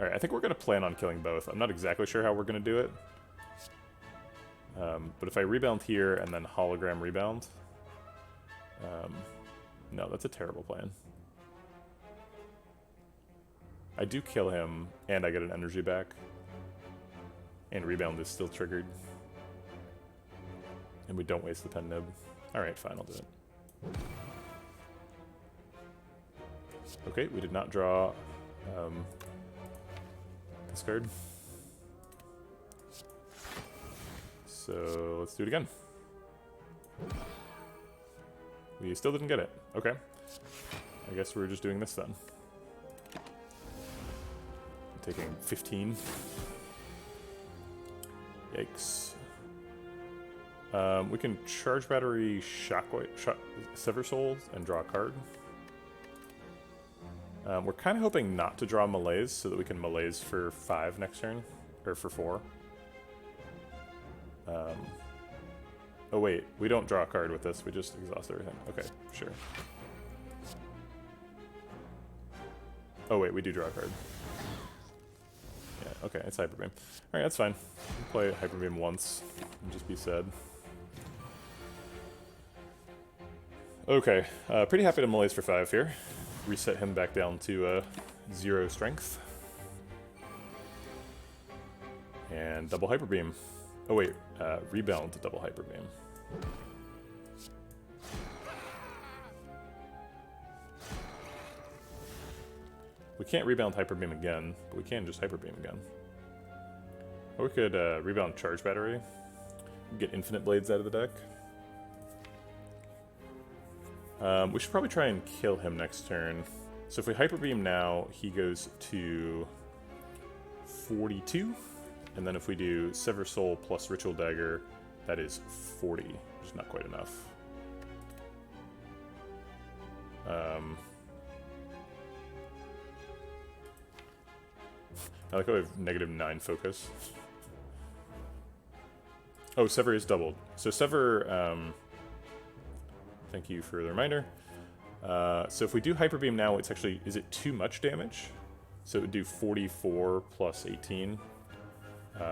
I think we're gonna plan on killing both. I'm not exactly sure how we're gonna do it. But if I Rebound here and then Hologram Rebound... no, that's a terrible plan. I do kill him, and I get an energy back. And Rebound is still triggered. And we don't waste the Pen Nib. Alright, fine, I'll do it. Okay, we did not draw this card. So let's do it again. We still didn't get it. Okay. I guess we're just doing this then. I'm taking 15. Yikes. We can charge battery Sever Souls and draw a card. We're kind of hoping not to draw Malaise so that we can Malaise for 5 next turn, or for 4. Oh wait, we don't draw a card with this, we just exhaust everything. Okay, sure. Oh wait, we do draw a card. Yeah, okay, it's Hyper Beam. Alright, that's fine. We'll play Hyper Beam once and just be sad. Okay, pretty happy to Malaise for 5 here. Reset him back down to 0 strength. And double Hyper Beam. Oh wait, rebound to double Hyper Beam. We can't rebound Hyper Beam again, but we can just Hyper Beam again. Or we could rebound Charge Battery. Get Infinite Blades out of the deck. We should probably try and kill him next turn. So if we Hyper Beam now, he goes to 42. And then if we do Sever Soul plus Ritual Dagger, that is 40, which is not quite enough. I like how we have -9 focus. Oh, Sever is doubled. So Sever, thank you for the reminder. So if we do Hyper Beam now, it's actually, is it too much damage? So it would do 44 plus 18.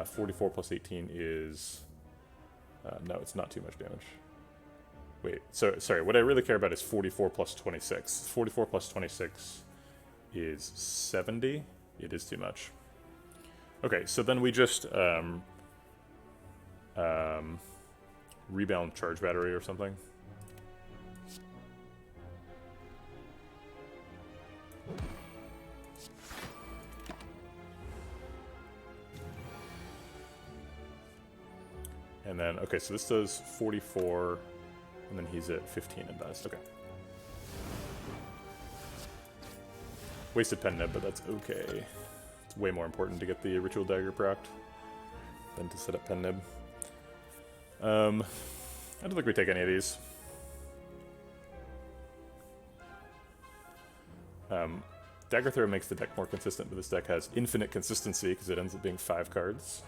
44 plus 18 is... no, it's not too much damage. Wait, so sorry, what I really care about is 44 plus 26. 44 plus 26 is 70. It is too much. Okay, so then we just rebound Charge Battery or something. And then, okay, so this does 44, and then he's at 15 and dies. Okay. Wasted Pen Nib, but that's okay. It's way more important to get the Ritual Dagger procced than to set up Pen Nib. I don't think we take any of these. Dagger Throw makes the deck more consistent, but this deck has infinite consistency because it ends up being 5 cards.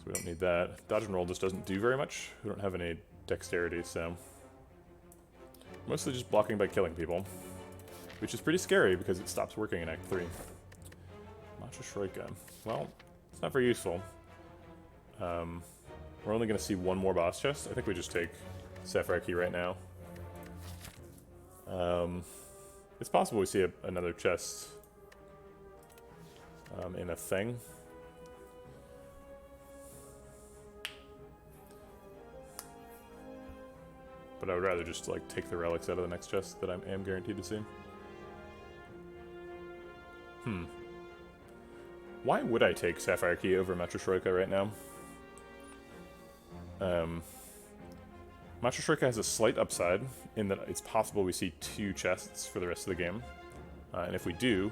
We don't need that. Dodge and roll just doesn't do very much. We don't have any dexterity, so... Mostly just blocking by killing people. Which is pretty scary because it stops working in Act 3. Macha Shroika. Well, it's not very useful. We're only going to see one more boss chest. I think we just take Sapphire Key right now. It's possible we see another chest in a thing. But I would rather just like take the relics out of the next chest that I am guaranteed to see. Why would I take Sapphire Key over Matryoshka right now? Matryoshka has a slight upside in that it's possible we see 2 chests for the rest of the game. And if we do,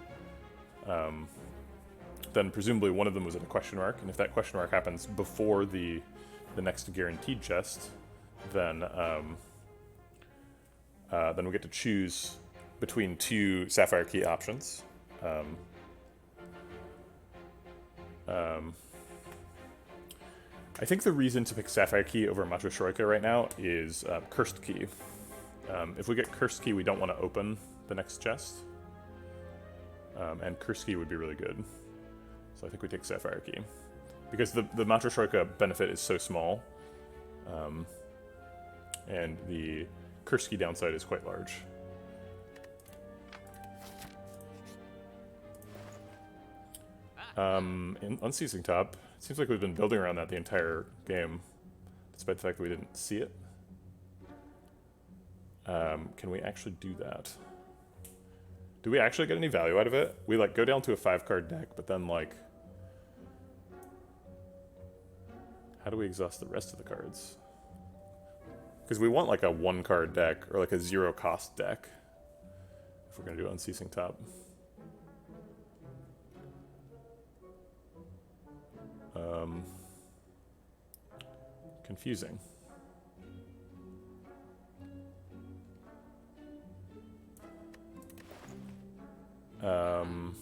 then presumably one of them was in a question mark. And if that question mark happens before the next guaranteed chest, then we get to choose between 2 Sapphire Key options. I think the reason to pick Sapphire Key over Matryoshka right now is Cursed Key. If we get Cursed Key, we don't want to open the next chest. And Cursed Key would be really good. So I think we take Sapphire Key. Because the Matryoshka benefit is so small. And the Cursed Key downside is quite large. In Unceasing Top, it seems like we've been building around that the entire game, despite the fact that we didn't see it. Can we actually do that? Do we actually get any value out of it? We like go down to a 5-card deck, but then like, how do we exhaust the rest of the cards? Because we want like a 1-card deck or like a 0-cost deck if we're gonna do Unceasing Top. Confusing. None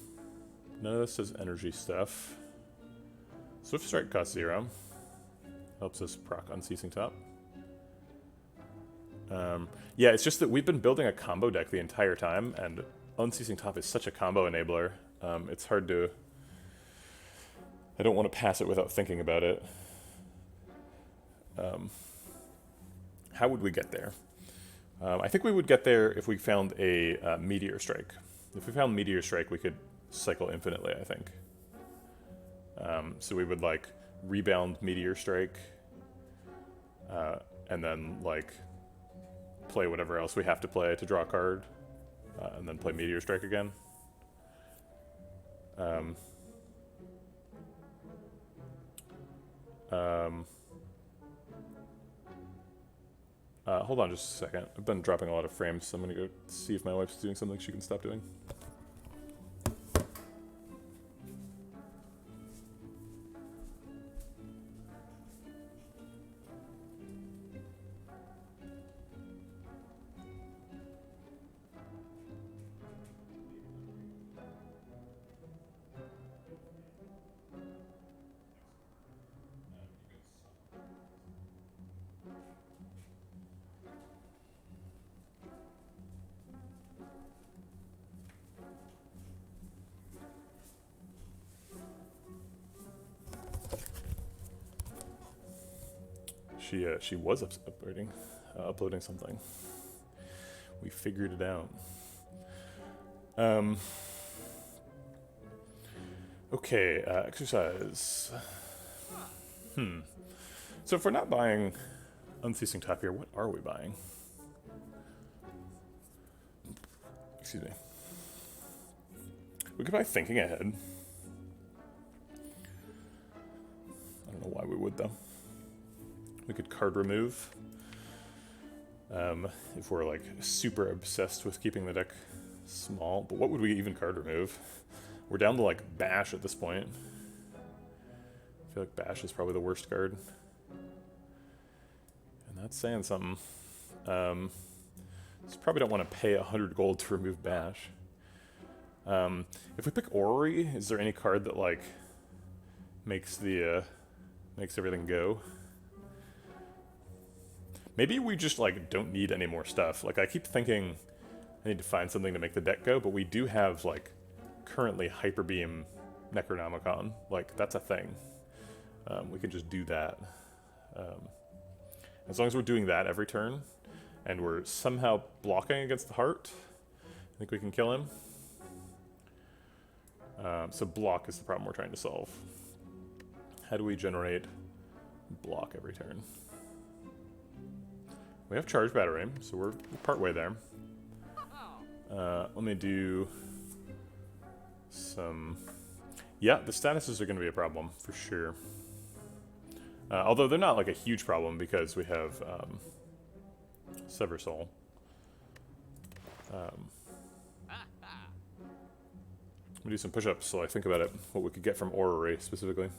of this is energy stuff. Swift Strike costs 0. Helps us proc Unceasing Top. Yeah, it's just that we've been building a combo deck the entire time, and Unceasing Top is such a combo enabler. It's hard to... I don't want to pass it without thinking about it. How would we get there? I think we would get there if we found a Meteor Strike. If we found Meteor Strike, we could cycle infinitely, I think. So we would, like, rebound Meteor Strike, and then, like, play whatever else we have to play to draw a card, and then play Meteor Strike again. Hold on just a second. I've been dropping a lot of frames, so I'm gonna go see if my wife's doing something she can stop doing. She was uploading something. We figured it out. Okay, exercise. So if we're not buying Unceasing Top here, what are we buying? Excuse me. We could buy Thinking Ahead. I don't know why we would, though. We could card remove. If we're like super obsessed with keeping the deck small. But what would we even card remove? We're down to like Bash at this point. I feel like Bash is probably the worst card. And that's saying something. So probably don't want to pay 100 gold to remove Bash. If we pick Orrery, is there any card that like makes everything go? Maybe we just, like, don't need any more stuff. Like, I keep thinking I need to find something to make the deck go, but we do have, like, currently Hyper Beam Necronomicon. Like, that's a thing. We could just do that. As long as we're doing that every turn, and we're somehow blocking against the heart, I think we can kill him. So block is the problem we're trying to solve. How do we generate block every turn? We have Charge Battery, so we're partway there. Let me do some... Yeah, the statuses are going to be a problem, for sure. Although they're not like a huge problem because we have Sever Soul. Let me do some push-ups so I think about it, what we could get from Orrery specifically.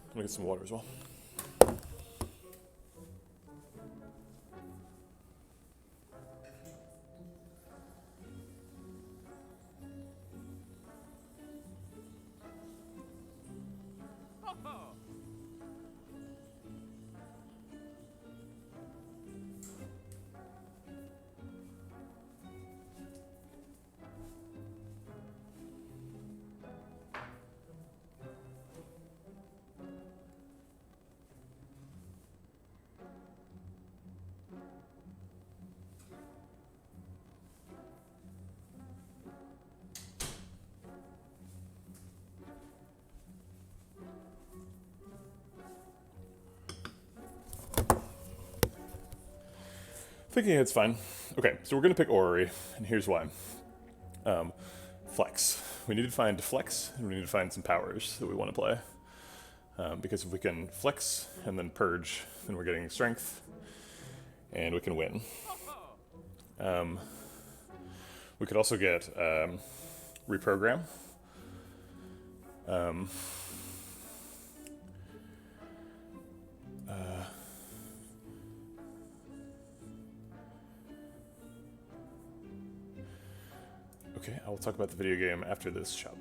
Let me get some water as well. Thinking it's fine. Okay, so we're going to pick Orrery, and here's why. Flex. We need to find flex, and we need to find some powers that we want to play. Because if we can flex and then purge, then we're getting strength, and we can win. We could also get reprogram. Okay, I will talk about the video game after this shop.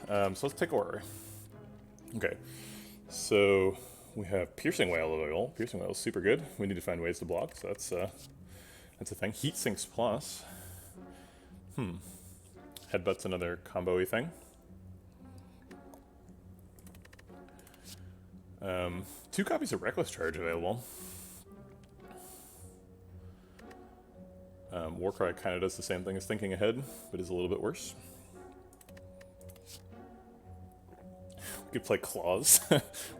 So let's take Orrery. Okay, so we have Piercing Whale available. Piercing Whale is super good. We need to find ways to block, so that's a thing. Heat Sinks Plus. Headbutt's another combo-y thing. 2 copies of Reckless Charge available. Warcry kind of does the same thing as Thinking Ahead, but is a little bit worse. We could play Claws.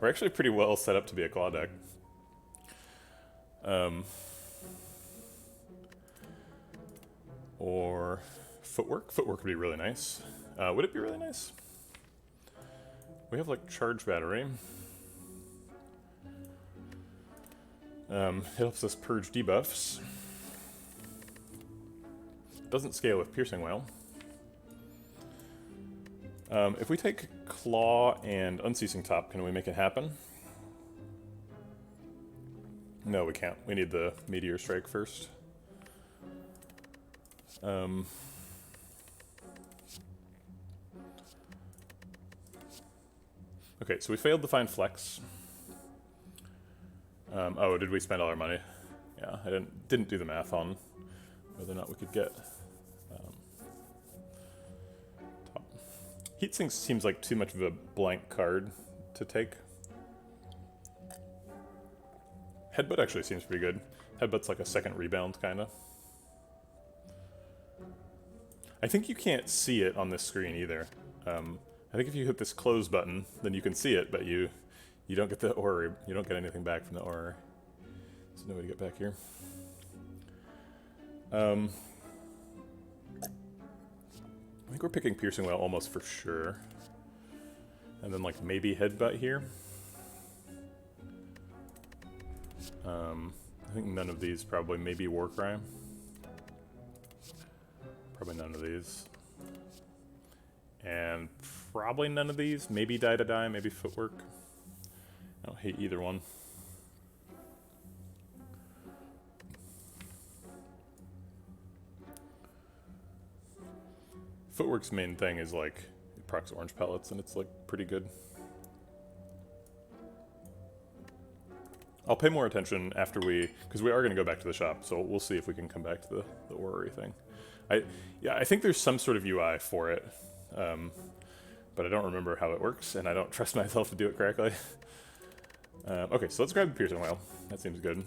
We're actually pretty well set up to be a Claw deck. Or Footwork. Footwork would be really nice. Would it be really nice? We have like Charge Battery. It helps us purge debuffs. Doesn't scale with Piercing Whale. If we take Claw and Unceasing Top, can we make it happen? No, we can't. We need the Meteor Strike first. Okay, so we failed to find flex. Oh, did we spend all our money? Yeah, I didn't do the math on whether or not we could get top. Heatsink seems like too much of a blank card to take. Headbutt actually seems pretty good. Headbutt's like a second rebound, kinda. I think you can't see it on this screen either. I think if you hit this close button, then you can see it, but you don't get the aura. You don't get anything back from the aura. There's no way to get back here. I think we're picking Piercing Whale almost for sure. And then like maybe Headbutt here. I think none of these, probably maybe Warcry. Probably none of these. And probably none of these. Maybe Die to Die, maybe Footwork. I don't hate either one. Footwork's main thing is like it procs orange pellets, and it's like pretty good. I'll pay more attention after because we are going to go back to the shop, so we'll see if we can come back to the Orrery thing. I think there's some sort of UI for it, but I don't remember how it works, and I don't trust myself to do it correctly. Okay, so let's grab the Piercing Whale. That seems good.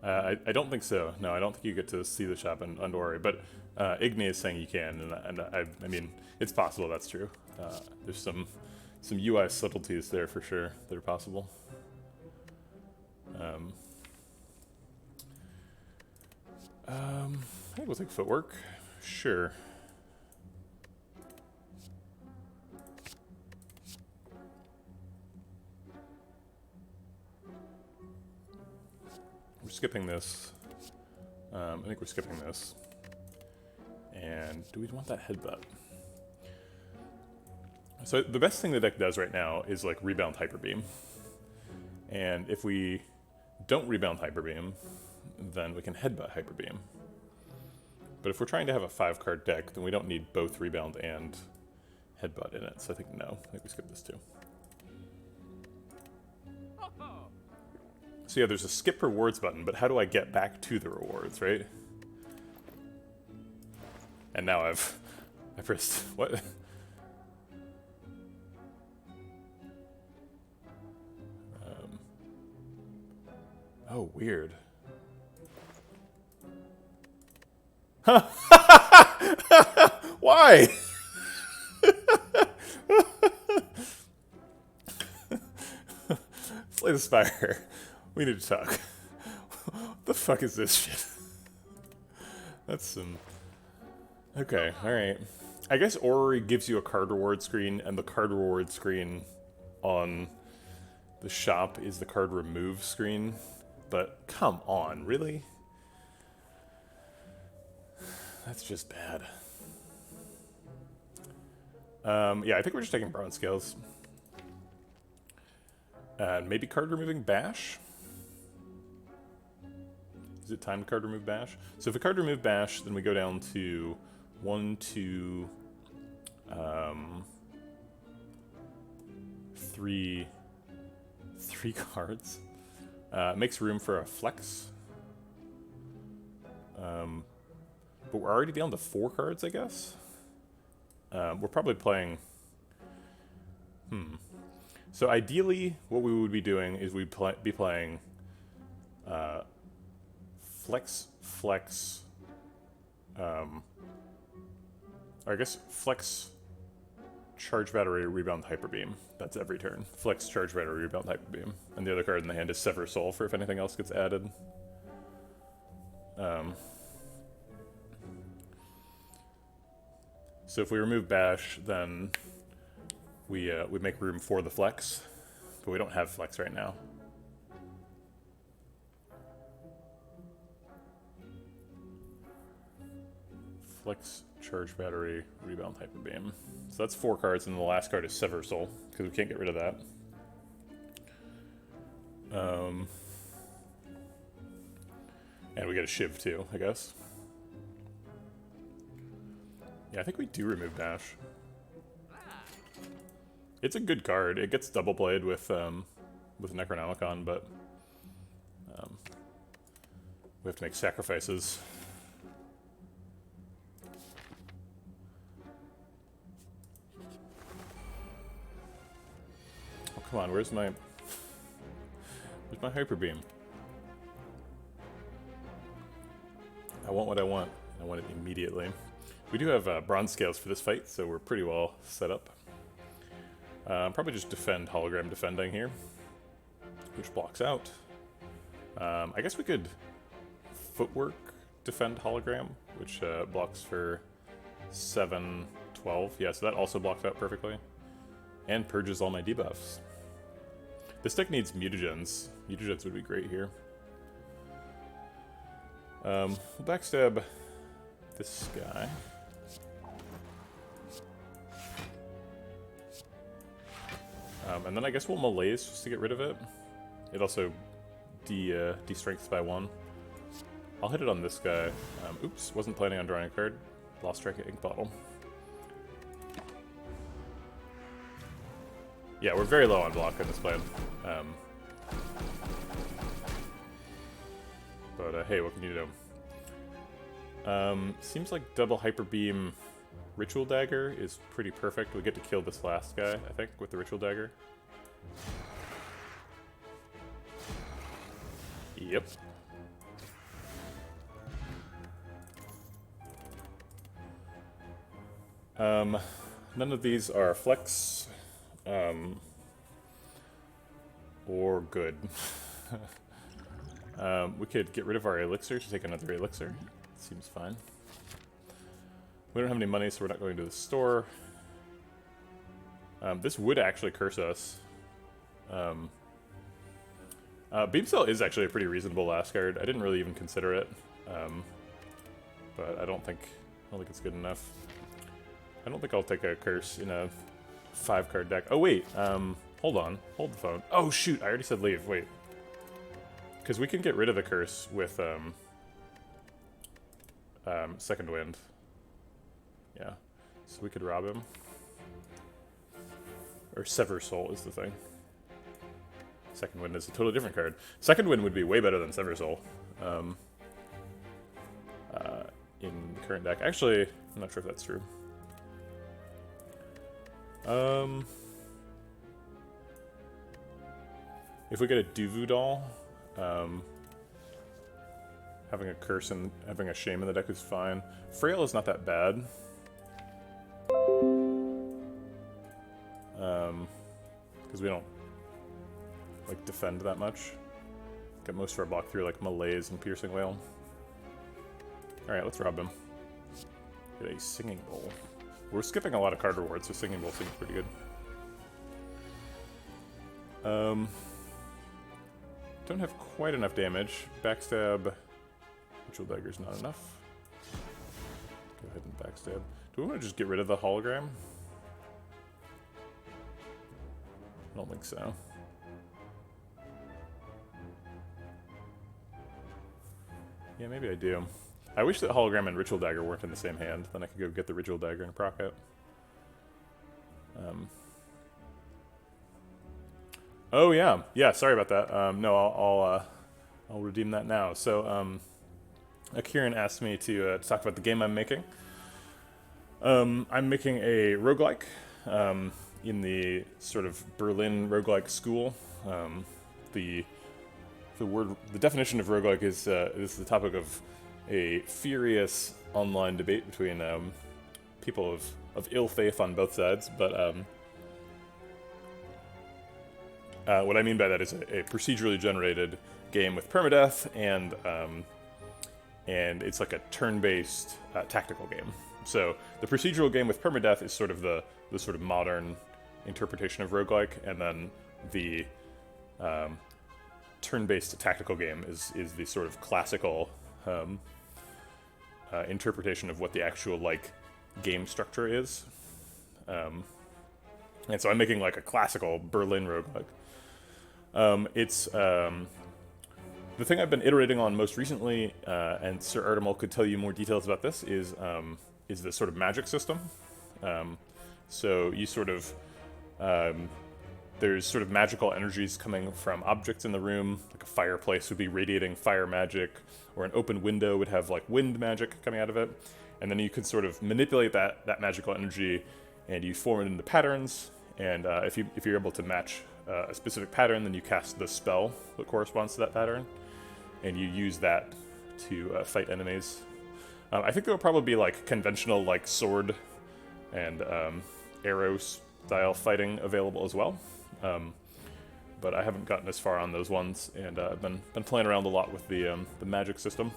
I don't think so. No, I don't think you get to see the shop in Orrery, but Igni is saying you can, and I mean, it's possible that's true. There's some UI subtleties there for sure that are possible. I think we'll take Footwork. Sure. We're skipping this. I think we're skipping this. And do we want that Headbutt? So the best thing the deck does right now is like rebound Hyper Beam. And if we don't rebound Hyper Beam, then we can Headbutt Hyper Beam. But if we're trying to have a 5-card deck, then we don't need both rebound and Headbutt in it. So I think no. I think we skip this too. So yeah, there's a skip rewards button, but how do I get back to the rewards, right? And now I pressed, what? Oh, weird. Why? Slay the Spire. We need to talk. What the fuck is this shit? That's some... Okay, alright. I guess Orrery gives you a card reward screen, and the card reward screen on the shop is the card remove screen. But come on, really? That's just bad. Yeah, I think we're just taking bronze scales. Maybe card removing Bash? Is it time to card remove Bash? So if we card remove Bash, then we go down to 1, 2, 3 cards. Makes room for a flex. But we're already down to 4 cards, I guess. We're probably playing... So ideally, what we would be doing is we'd be playing flex, or I guess flex, charge battery, rebound, hyper beam. That's every turn. Flex, charge battery, rebound, hyper beam. And the other card in the hand is Sever Soul for if anything else gets added. So if we remove Bash, then we make room for the flex, but we don't have flex right now. Flex, charge battery, rebound, hyper beam. So that's 4 cards, and the last card is Sever Soul, because we can't get rid of that. And we get a Shiv too, I guess. Yeah, I think we do remove Bash. It's a good card. It gets double played with Necronomicon, but we have to make sacrifices. Oh, come on, where's my hyper beam? I want what I want. I want it immediately. We do have bronze scales for this fight, so we're pretty well set up. Probably just defend hologram defending here, which blocks out. I guess we could footwork defend hologram, which blocks for 7, 12. Yeah, so that also blocks out perfectly. And purges all my debuffs. This deck needs mutagens. Mutagens would be great here. We'll backstab this guy. And then I guess we'll Malaise just to get rid of it. It also de-strengths by 1. I'll hit it on this guy. Oops, wasn't planning on drawing a card. Lost track of Ink Bottle. Yeah, we're very low on block in this plan. But hey, what can you do? Seems like double Hyper Beam Ritual Dagger is pretty perfect. We get to kill this last guy, I think, with the Ritual Dagger. Yep. None of these are flex, or good. We could get rid of our elixir to take another elixir. Seems fine. We don't have any money, so we're not going to the store. This would actually curse us. Beam Cell is actually a pretty reasonable last card. I didn't really even consider it, but I don't think it's good enough. I don't think I'll take a curse in a 5-card deck. Oh wait, hold on, hold the phone. Oh shoot, I already said leave. Wait, because we can get rid of the curse with Second Wind. Yeah, so we could rob him. Or Sever Soul is the thing. Second Wind is a totally different card. Second Wind would be way better than Sever Soul in the current deck. Actually, I'm not sure if that's true. If we get a Duvu doll, having a curse and having a shame in the deck is fine. Frail is not that bad. Because we don't like defend that much. Get most of our block through like Malaise and Piercing Wail. Alright, let's rob him. Get a Singing Bowl. We're skipping a lot of card rewards, so Singing Bowl seems pretty good. Don't have quite enough damage. Backstab. Ritual Dagger's not enough. Go ahead and backstab. Do we want to just get rid of the hologram? I don't think so. Yeah, maybe I do. I wish that hologram and Ritual Dagger weren't in the same hand. Then I could go get the Ritual Dagger and proc it. Oh yeah, yeah. Sorry about that. No, I'll redeem that now. So, Akiran asked me to talk about the game I'm making. I'm making a roguelike in the sort of Berlin roguelike school. The definition of roguelike is the topic of a furious online debate between people of ill faith on both sides. But what I mean by that is a procedurally generated game with permadeath, and it's like a turn-based tactical game. So the procedural game with permadeath is sort of the sort of modern interpretation of roguelike, and then the turn-based tactical game is the sort of classical interpretation of what the actual like game structure is. And so I'm making like a classical Berlin roguelike. It's the thing I've been iterating on most recently, and Sir Artemal could tell you more details about this, is the sort of magic system. So you sort of there's sort of magical energies coming from objects in the room. Like a fireplace would be radiating fire magic, or an open window would have like wind magic coming out of it. And then you could sort of manipulate that magical energy, and you form it into patterns. And if you're able to match a specific pattern, then you cast the spell that corresponds to that pattern, and you use that to fight enemies. I think there will probably be like conventional like sword and arrow style fighting available as well, but I haven't gotten as far on those ones, and I've been playing around a lot with the magic system.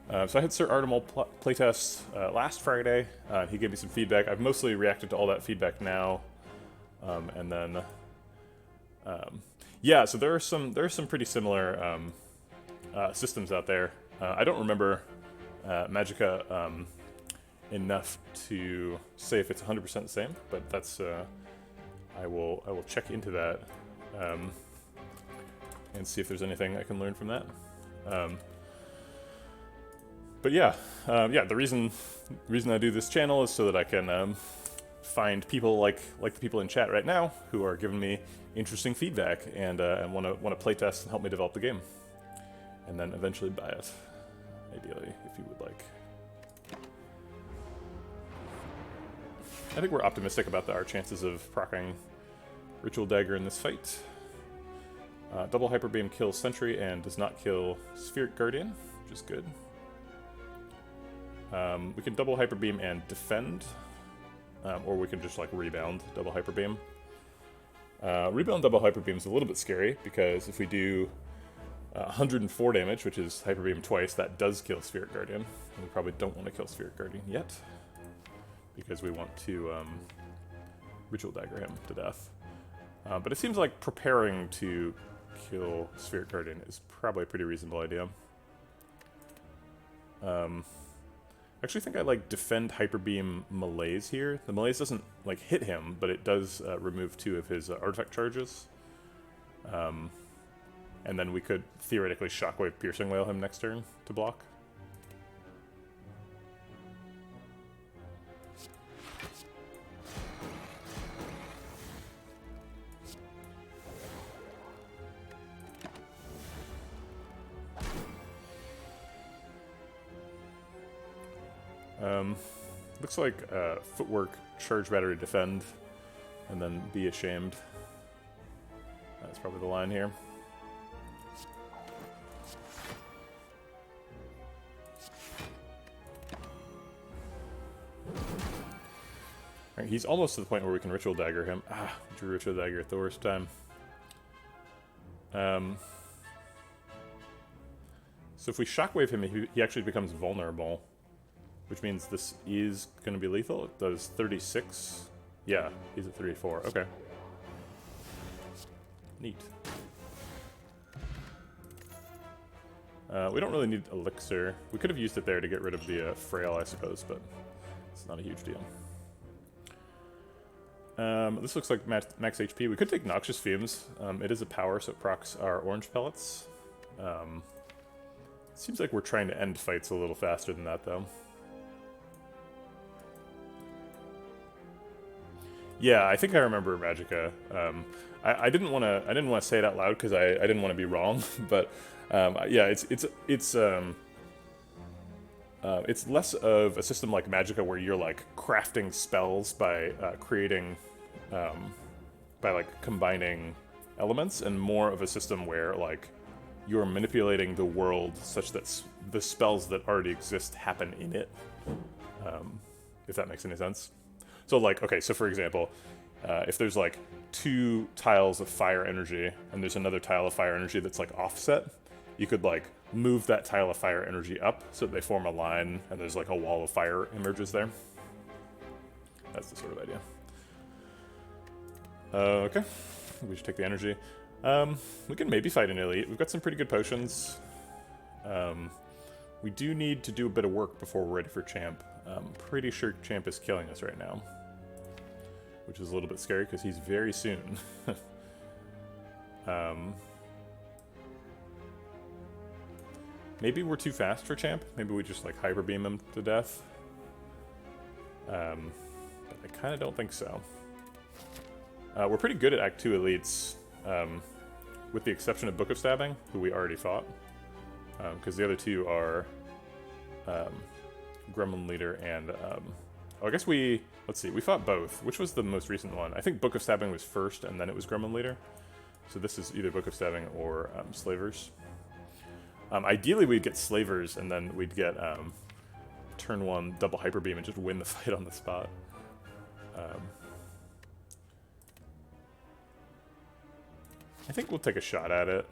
So I had Sir Artemal playtest last Friday. He gave me some feedback. I've mostly reacted to all that feedback now, and then yeah. So there are some pretty similar systems out there. I don't remember Magicka enough to say if it's 100% the same, but that's I will check into that and see if there's anything I can learn from that. But yeah, the reason I do this channel is so that I can find people like the people in chat right now who are giving me interesting feedback and want to playtest and help me develop the game, and then eventually buy it, ideally, if you would like. I think we're optimistic about our chances of proccing Ritual Dagger in this fight. Double Hyper Beam kills Sentry and does not kill Spheric Guardian, which is good. We can double Hyper Beam and defend, or we can just like rebound double Hyper Beam. Rebound double Hyper Beam is a little bit scary, because if we do 104 damage, which is Hyper Beam twice, that does kill Spheric Guardian. And we probably don't want to kill Spheric Guardian yet, because we want to Ritual Dagger him to death. But it seems like preparing to kill Spheric Guardian is probably a pretty reasonable idea. I actually think I like defend Hyper Beam Malaise here. The Malaise doesn't like hit him, but it does remove 2 of his artifact charges. And then we could theoretically Shockwave Piercing Wail him next turn to block. Looks like Footwork, Charge Battery, Defend, and then Be Ashamed. That's probably the line here. Alright, he's almost to the point where we can Ritual Dagger him. Drew Ritual Dagger at the worst time. So if we shockwave him, he actually becomes vulnerable, which means this is going to be lethal. It does 36. Yeah, he's at 34. Okay. Neat. We don't really need elixir. We could have used it there to get rid of the frail, I suppose, but it's not a huge deal. This looks like max HP. We could take Noxious Fumes. It is a power, so it procs our orange pellets. Seems like we're trying to end fights a little faster than that, though. Yeah, I think I remember Magicka. I didn't want to say it out loud because I didn't want to be wrong, but yeah, it's less of a system like Magicka where you're like crafting spells by creating by like combining elements, and more of a system where like you're manipulating the world such that the spells that already exist happen in it. If that makes any sense. So like, okay, so for example, if there's like 2 tiles of fire energy and there's another tile of fire energy that's like offset, you could like move that tile of fire energy up so that they form a line and there's like a wall of fire emerges there. That's the sort of idea. Okay, we should take the energy. We can maybe fight an elite. We've got some pretty good potions. We do need to do a bit of work before we're ready for Champ. I'm pretty sure Champ is killing us right now, which is a little bit scary because he's very soon. Maybe we're too fast for Champ. Maybe we just like hyper beam him to death. But I kind of don't think so. We're pretty good at Act 2 elites, with the exception of Book of Stabbing, who we already fought, because the other two are Gremlin Leader and oh, I guess let's see, we fought both. Which was the most recent one? I think Book of Stabbing was first, and then it was Gremlin Leader. So this is either Book of Stabbing or Slavers. Ideally, we'd get Slavers, and then we'd get turn 1 double hyper beam and just win the fight on the spot. I think we'll take a shot at it.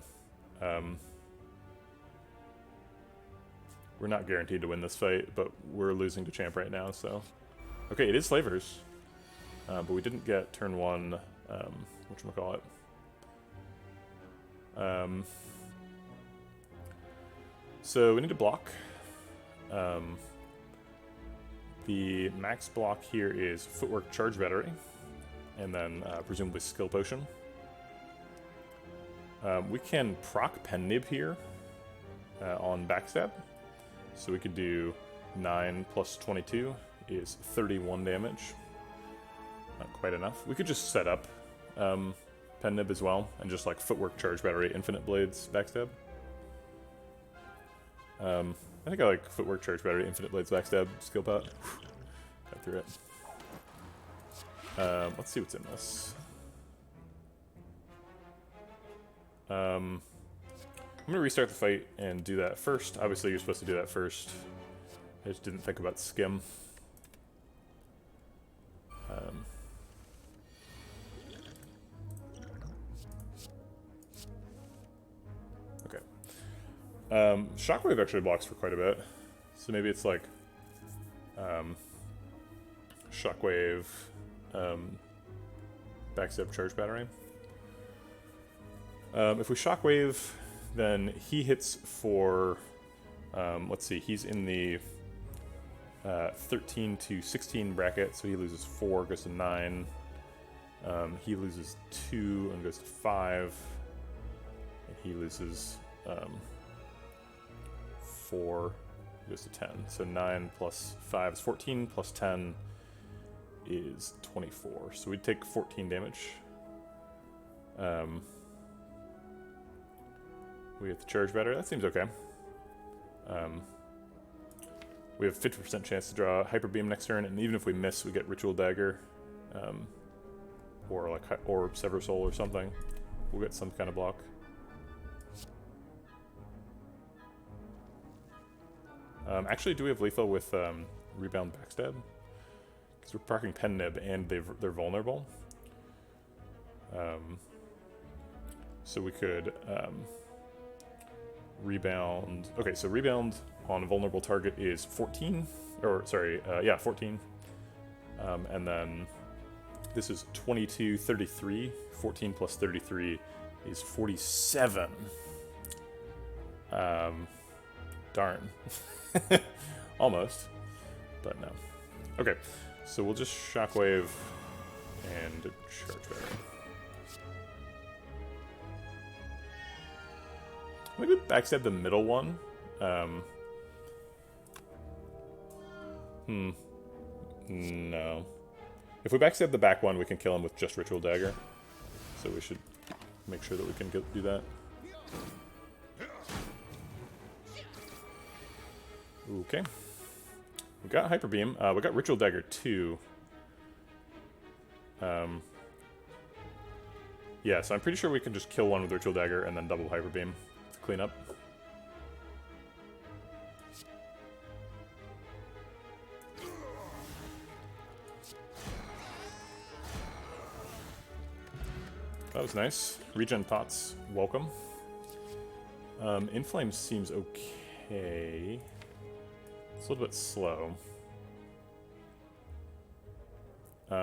We're not guaranteed to win this fight, but we're losing to Champ right now, so... Okay, it is Slavers. But we didn't get turn 1, whatchamacallit. So we need to block. The max block here is Footwork Charge Battery, and then presumably Skill Potion. We can proc Pen Nib here on Backstab. So we could do 9 plus 22 is 31 damage. Not quite enough. We could just set up Pen Nib as well, and just like Footwork Charge Battery, Infinite Blades, Backstab. I think I like Footwork Charge Battery, Infinite Blades, Backstab, Skill Pot. Got through it. Let's see what's in this. I'm gonna restart the fight and do that first. Obviously, you're supposed to do that first. I just didn't think about Skim. Okay. Shockwave actually blocks for quite a bit, so maybe it's like Shockwave, Backstab Charge Battery. If we Shockwave, then he hits for, let's see, he's in the 13 to 16 bracket, so he loses 4, goes to 9. He loses 2 and goes to 5. And he loses 4, goes to 10. So 9 plus 5 is 14, plus 10 is 24. So we'd take 14 damage. We have the Charge Battery. That seems okay. We have 50% chance to draw Hyper Beam next turn, and even if we miss, we get Ritual Dagger, or like Orb, Sever Soul, or something. We'll get some kind of block. Actually, do we have lethal with Rebound Backstab? Because we're parking Pen Nib and they're vulnerable. So we could rebound. Okay, so rebound on a vulnerable target is 14, or sorry, yeah, 14. And then this is 22, 33. 14 plus 33 is 47. Darn. Almost, but no. Okay, so we'll just shockwave and charge battery. Maybe backstab the middle one. No. If we backstab the back one, we can kill him with just Ritual Dagger. So we should make sure that we can do that. Okay. We got Hyper Beam. We got Ritual Dagger 2. Yeah, so I'm pretty sure we can just kill one with Ritual Dagger and then double Hyper Beam to clean up. That was nice. Regen pots, welcome. Inflame seems okay. It's a little bit slow.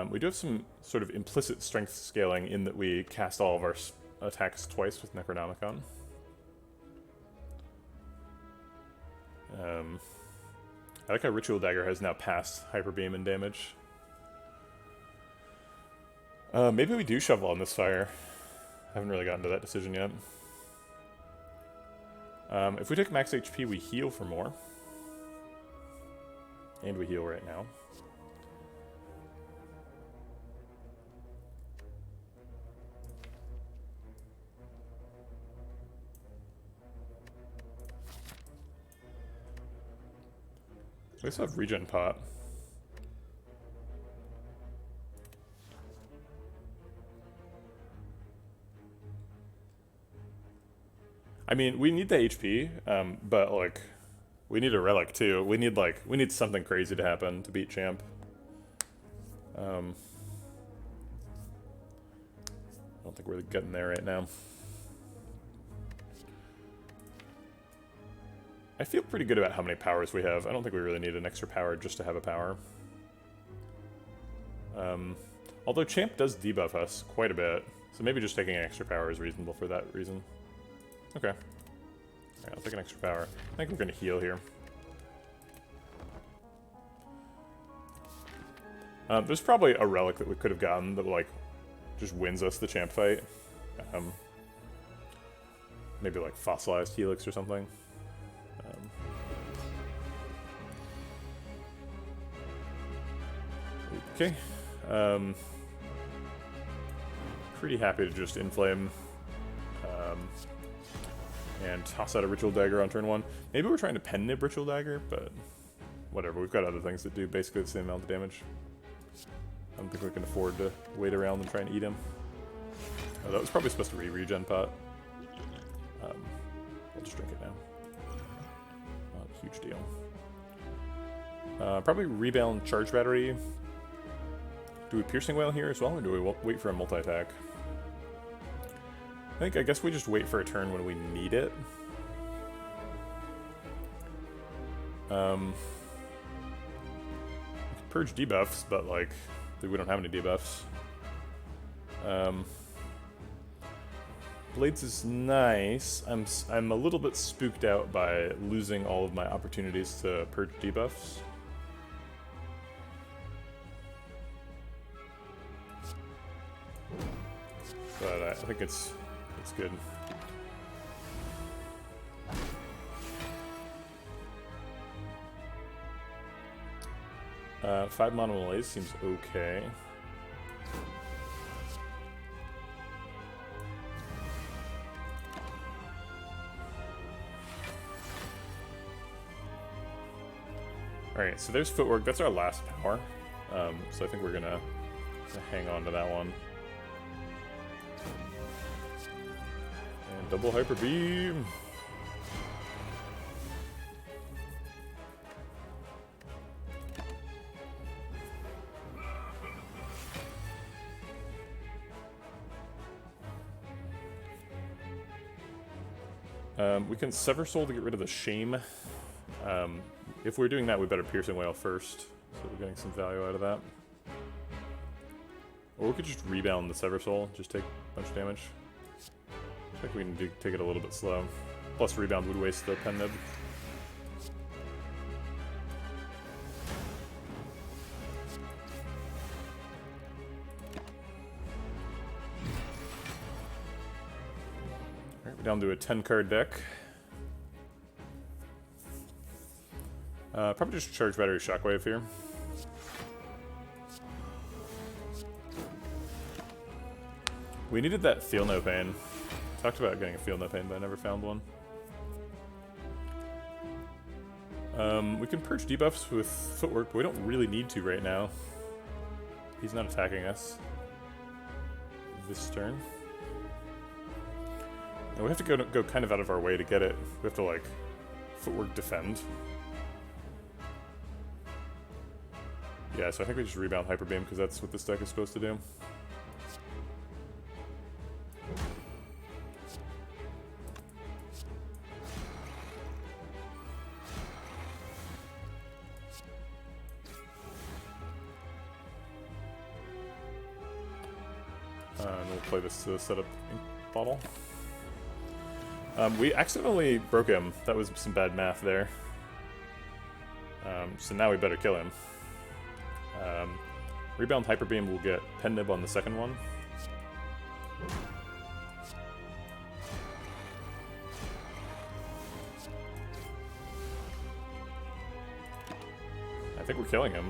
We do have some sort of implicit strength scaling in that we cast all of our attacks twice with Necronomicon. I like how Ritual Dagger has now passed Hyper Beam in damage. Maybe we do shovel on this fire. I haven't really gotten to that decision yet. If we take max HP, we heal for more. And we heal right now. We also have regen pot. I mean, we need the HP, but like, we need a relic too. We need something crazy to happen to beat Champ. I don't think we're getting there right now. I feel pretty good about how many powers we have. I don't think we really need an extra power just to have a power. Although Champ does debuff us quite a bit, so maybe just taking an extra power is reasonable for that reason. Okay. Alright, I'll take an extra power. I think we're going to heal here. There's probably a relic that we could have gotten that, like, just wins us the Champ fight. Maybe, like, Fossilized Helix or something. Okay. Pretty happy to just Inflame. And toss out a Ritual Dagger on turn 1. Maybe we're trying to pen nib Ritual Dagger, but whatever. We've got other things that do basically the same amount of damage. I don't think we can afford to wait around and try and eat him. Oh, that was probably supposed to regen pot. I'll just drink it now. Not a huge deal. Probably rebound Charge Battery. Do we Piercing Wail here as well, or do we wait for a multi-attack? I guess we just wait for a turn when we need it. We can purge debuffs, but like we don't have any debuffs. Blades is nice. I'm a little bit spooked out by losing all of my opportunities to purge debuffs. But I think it's good. Five mana malaise seems okay. Alright, so there's Footwork. That's our last power. So I think we're gonna hang on to that one. And double Hyper Beam! We can Sever Soul to get rid of the Shame. If we're doing that, we better Piercing Wail first, so we're getting some value out of that. Or we could just rebound the Sever Soul, just take a bunch of damage. I think we can take it a little bit slow. Plus rebound would waste the pen nib. Alright, we're down to a 10-card deck. Probably just charge battery shockwave here. We needed that Feel No Pain. Talked about getting a Feel No Pain, but I never found one. We can purge debuffs with Footwork, but we don't really need to right now. He's not attacking us this turn. And we have to go kind of out of our way to get it. We have to, like, Footwork defend. Yeah, so I think we just rebound Hyper Beam because that's what this deck is supposed to do. And we'll play this to set up Ink Bottle. We accidentally broke him. That was some bad math there. So now we better kill him. Rebound Hyper Beam will get Pen Nib on the second one. I think we're killing him.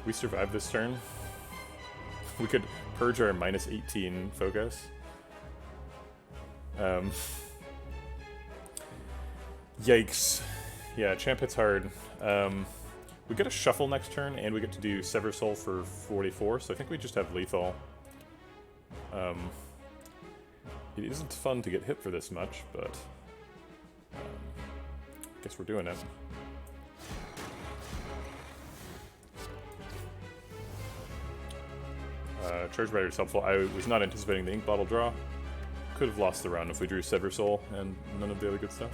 We survived this turn. We could purge our minus 18 focus. Yikes. Yeah, champ hits hard. We get a shuffle next turn, and we get to do Sever Soul for 44, so I think we just have lethal. It isn't fun to get hit for this much, but I guess we're doing it. Charge Rider is helpful. I was not anticipating the Ink Bottle draw. Could have lost the round if we drew Sever Soul and none of the other good stuff.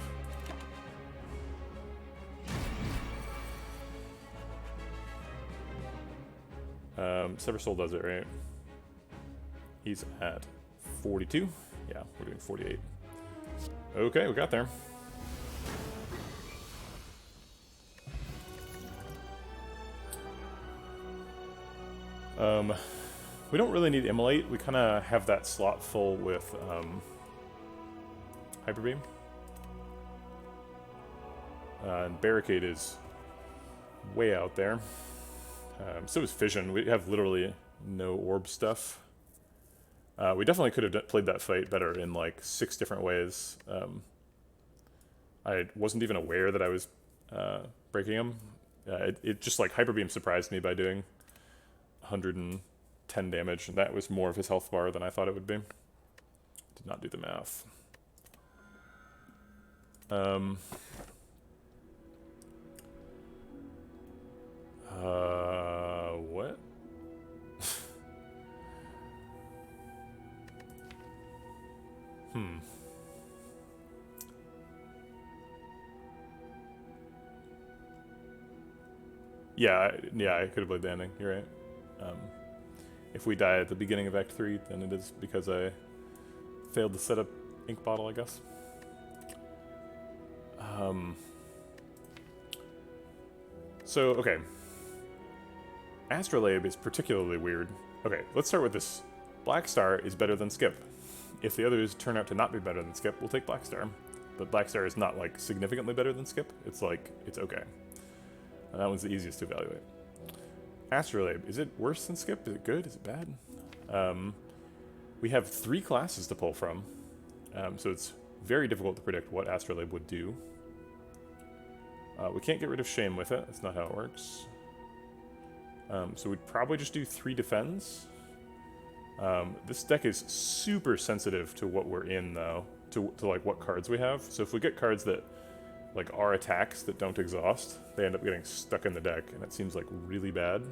Sever Soul does it, right? He's at 42. Yeah, we're doing 48. Okay, we got there. We don't really need Immolate. We kind of have that slot full with Hyper Beam. And Barricade is way out there. So is Fission. We have literally no orb stuff. We definitely could have played that fight better in like 6 different ways. I wasn't even aware that I was breaking him. It just like Hyper Beam surprised me by doing 110 damage, and that was more of his health bar than I thought it would be. Did not do the math. What? Yeah, I could have played the ending. You're right. If we die at the beginning of Act 3, then it is because I failed to set up Ink Bottle, I guess. So, okay. Astrolabe is particularly weird. Okay, let's start with this. Black Star is better than Skip. If the others turn out to not be better than Skip, we'll take Black Star. But Black Star is not, like, significantly better than Skip. It's like, it's okay. And that one's the easiest to evaluate. Astrolabe, is it worse than Skip? Is it good? Is it bad? We have 3 classes to pull from, so it's very difficult to predict what Astrolabe would do. We can't get rid of Shame with it. That's not how it works. So we'd probably just do 3 defends. This deck is super sensitive to what we're in, though, to like what cards we have. So if we get cards that like are attacks that don't exhaust, they end up getting stuck in the deck, and it seems like really bad.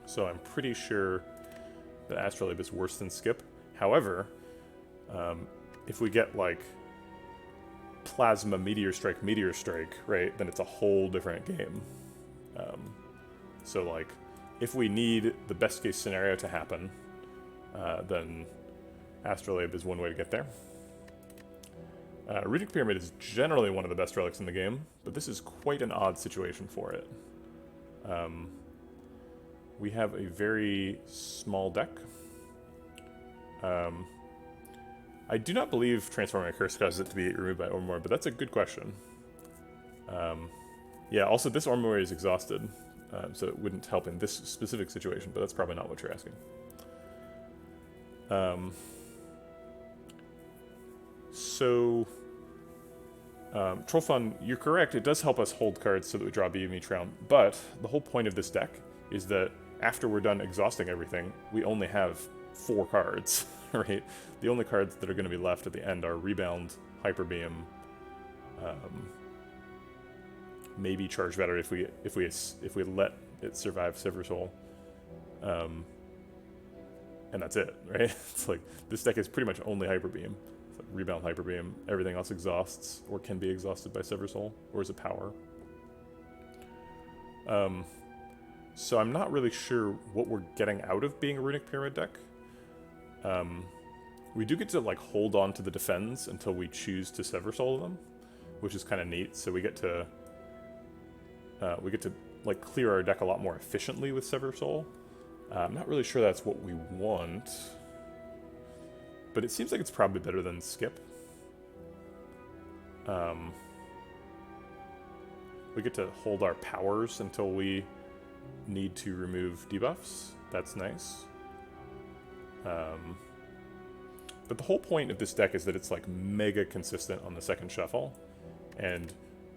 So I'm pretty sure that Astrolabe is worse than Skip. However, if we get like Plasma Meteor Strike, right, then it's a whole different game. So like, if we need the best case scenario to happen, then Astrolabe is one way to get there. Runic Pyramid is generally one of the best relics in the game, but this is quite an odd situation for it. We have a very small deck. I do not believe Transforming Curse causes it to be removed by Ormore, but that's a good question. Yeah, also this Ormore is exhausted, so it wouldn't help in this specific situation, but that's probably not what you're asking. Trollfun, you're correct, it does help us hold cards so that we draw BME Troun, but the whole point of this deck is that after we're done exhausting everything, we only have 4 cards, right? The only cards that are going to be left at the end are Rebound, Hyper Beam, maybe Charge Battery if we let it survive Sever Soul, and that's it, right? It's like this deck is pretty much only Hyper Beam. It's like Rebound, Hyper Beam. Everything else exhausts or can be exhausted by Sever Soul or is a power. So I'm not really sure what we're getting out of being a Runic Pyramid deck. We do get to like hold on to the defends until we choose to Sever Soul them, which is kind of neat. So we get to like clear our deck a lot more efficiently with Sever Soul. I'm not really sure that's what we want, but it seems like it's probably better than Skip. We get to hold our powers until we need to remove debuffs. That's nice. But the whole point of this deck is that it's like mega consistent on the second shuffle, and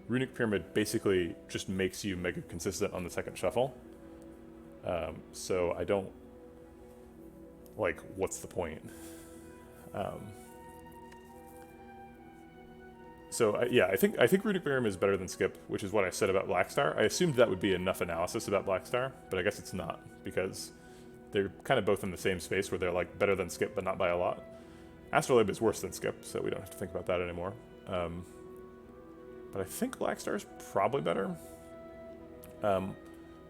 Runic Pyramid basically just makes you mega consistent on the second shuffle. So I don't like, what's the point? Yeah, I think Runic Pyramid is better than Skip, which is what I said about Blackstar. I assumed that would be enough analysis about Blackstar, but I guess it's not, because they're kind of both in the same space where they're like better than Skip, but not by a lot. Astrolabe is worse than Skip, so we don't have to think about that anymore. But I think Blackstar is probably better.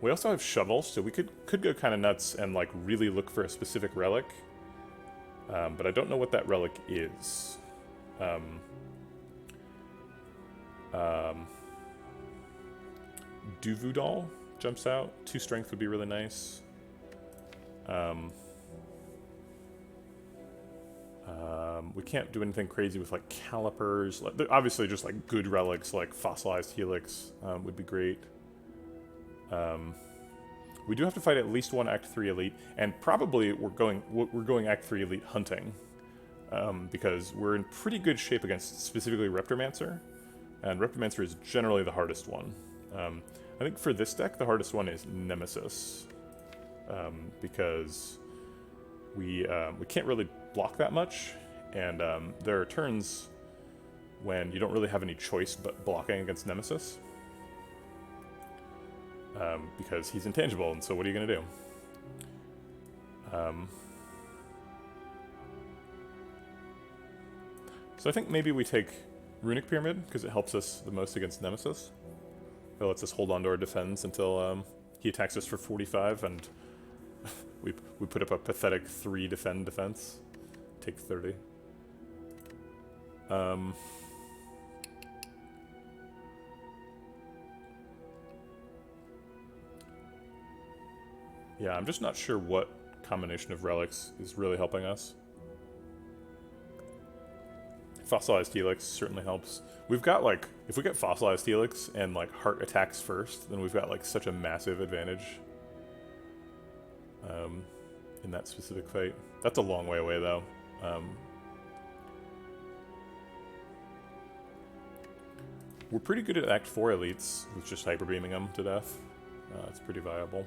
We also have Shovels, so we could go kind of nuts and like really look for a specific relic. But I don't know what that relic is. Duvudal jumps out. 2 strength would be really nice. We can't do anything crazy with like calipers. Obviously, just like good relics like Fossilized Helix would be great. We do have to fight at least one Act 3 Elite, and probably we're going Act 3 Elite hunting, because we're in pretty good shape against specifically Reptomancer, and Reptomancer is generally the hardest one. I think for this deck, the hardest one is Nemesis, because we can't really block that much, and there are turns when you don't really have any choice but blocking against Nemesis. Because he's intangible, and so what are you going to do? So I think maybe we take Runic Pyramid, because it helps us the most against Nemesis. It lets us hold on to our defense until he attacks us for 45, and we put up a pathetic 3 defense. Take 30. Yeah, I'm just not sure what combination of relics is really helping us. Fossilized Helix certainly helps. We've got like, if we get Fossilized Helix and like Heart attacks first, then we've got like such a massive advantage in that specific fight. That's a long way away though. We're pretty good at Act 4 elites with just Hyper Beaming them to death. It's pretty viable.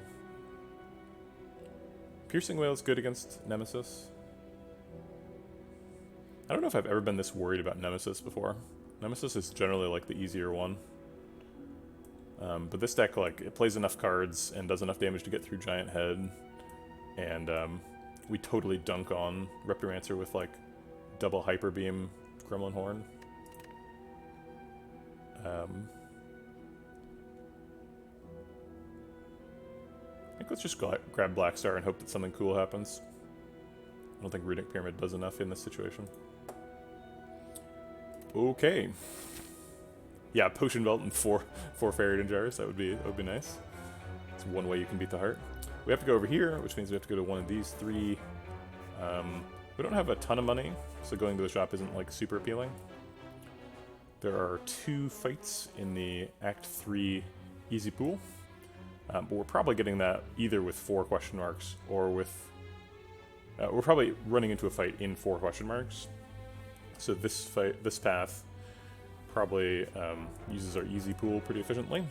Piercing Wail is good against Nemesis. I don't know if I've ever been this worried about Nemesis before. Nemesis is generally like the easier one. But this deck, like, it plays enough cards and does enough damage to get through Giant Head. And we totally dunk on Reptomancer with like double hyper beam Gremlin Horn. I think let's just grab Black Star and hope that something cool happens. I don't think Runic Pyramid does enough in this situation. Okay. Yeah, Potion Belt and four Fairy Jars. That would be nice. It's one way you can beat the heart. We have to go over here, which means we have to go to one of these three. We don't have a ton of money, so going to the shop isn't like super appealing. There are 2 fights in the Act 3 easy pool, but we're probably getting that either with 4 question marks or with... we're probably running into a fight in 4 question marks. So this path probably uses our easy pool pretty efficiently.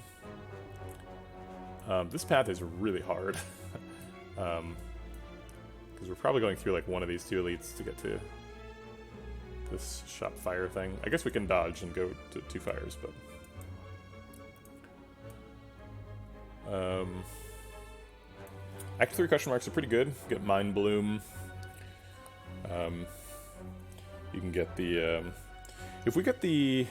This path is really hard, because we're probably going through like one of these 2 elites to get to this shop fire thing. I guess we can dodge and go to 2 fires, but Act 3 question marks are pretty good. You get Mind Bloom. You can get the if we get the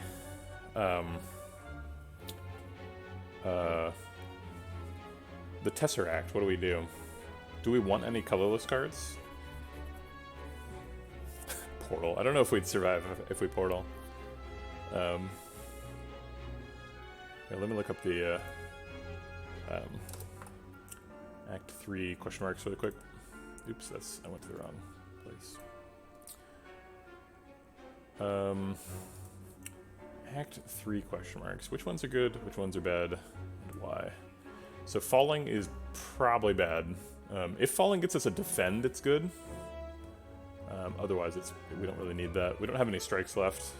Tesseract, what do we do? Do we want any colorless cards? Portal. I don't know if we'd survive if we portal. Yeah, let me look up the Act 3 question marks really quick. Oops, I went to the wrong place. Act 3 question marks. Which ones are good? Which ones are bad? And why? So falling is probably bad. If falling gets us a defend, it's good. Otherwise, we don't really need that. We don't have any strikes left.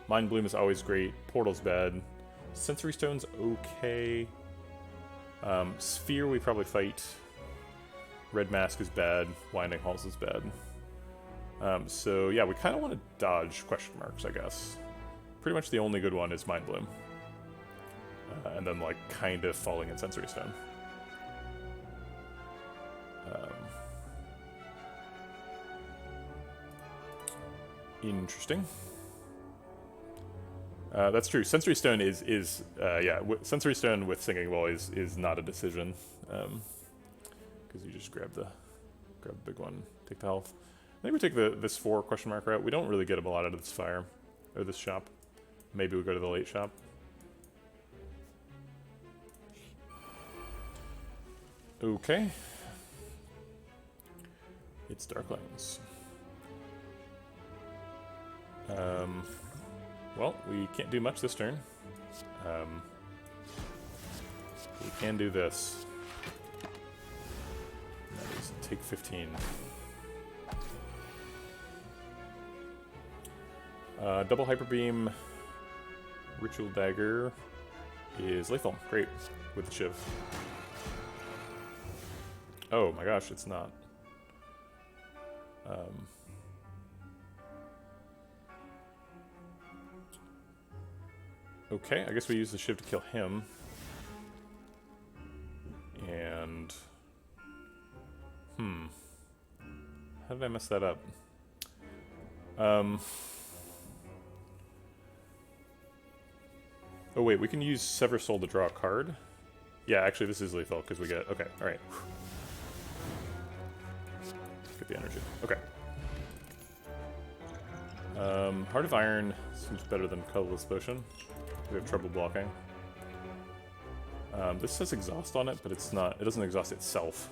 Mind Bloom is always great. Portal's bad. Sensory Stone's okay. Sphere we probably fight. Red Mask is bad. Winding Halls is bad. So yeah, we kind of want to dodge question marks, I guess. Pretty much the only good one is Mind Bloom. And then like kind of falling in Sensory Stone. Interesting. That's true. Sensory Stone is yeah. Sensory Stone with Singing Bowl is not a decision, because you just grab the big one, take the health. I think we take this 4 question mark route. We don't really get a lot out of this fire or this shop. Maybe we go to the late shop. Okay. It's Darklings. Well, we can't do much this turn. We can do this. That is take 15. Double Hyper Beam, Ritual Dagger is lethal. Great. With the Shiv. Oh my gosh, it's not. Okay, I guess we use the Shiv to kill him. And... how did I mess that up? Oh wait, we can use Sever Soul to draw a card? Yeah, actually this is lethal, because we get... Okay, alright. Get the energy. Okay. Heart of Iron seems better than Colorless Potion. We have trouble blocking. This says exhaust on it, but it's not. It doesn't exhaust itself.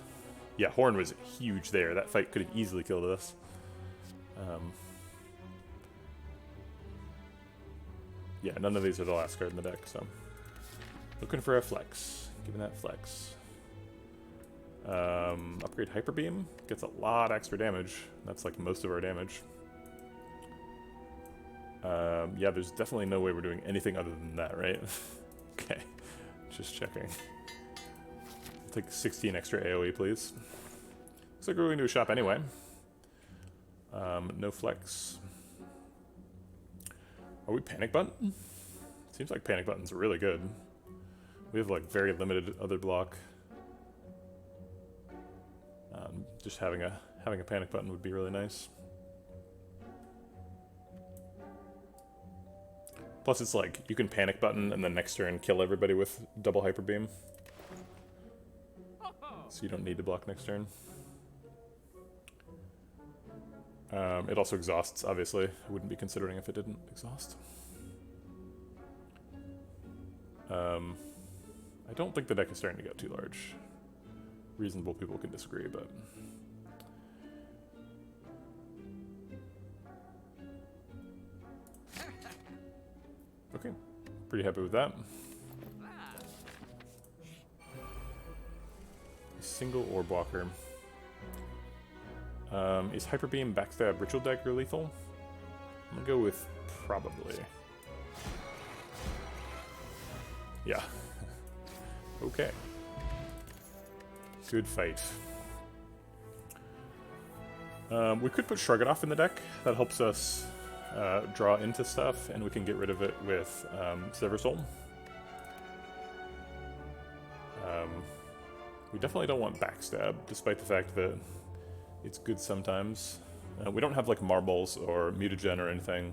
Yeah, Horn was huge there. That fight could have easily killed us. Yeah, none of these are the last card in the deck, so... Looking for a flex. Give me that flex. Upgrade Hyper Beam. Gets a lot extra damage. That's like most of our damage. Yeah, there's definitely no way we're doing anything other than that, right? Okay, just checking. I'll take 16 extra AoE, please. Looks like we're going to a shop anyway. No flex. Are we Panic Button? Seems like Panic Button's really good. We have like very limited other block. Just having a panic button would be really nice. Plus, it's like you can panic button and then next turn kill everybody with double hyper beam, so you don't need to block next turn. It also exhausts, obviously. I wouldn't be considering if it didn't exhaust. I don't think the deck is starting to get too large. Reasonable people can disagree, but... Okay, pretty happy with that. A single orb walker. Is Hyper Beam, Backstab, Ritual Dagger lethal? I'm gonna go with probably. Yeah. Okay. Good fight. We could put Shrug It Off in the deck. That helps us draw into stuff, and we can get rid of it with Sever Soul. We definitely don't want Backstab, despite the fact that it's good sometimes. We don't have like Marbles or Mutagen or anything,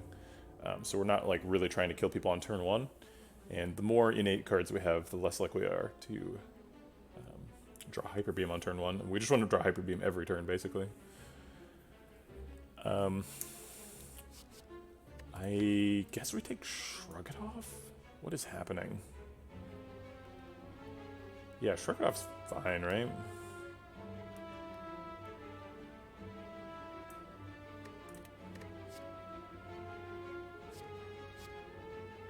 so we're not like really trying to kill people on turn one. And the more innate cards we have, the less likely we are to draw Hyper Beam on turn one. We just want to draw Hyper Beam every turn, basically. I guess we take Shrug It Off? What is happening? Yeah, Shrug It Off's fine, right?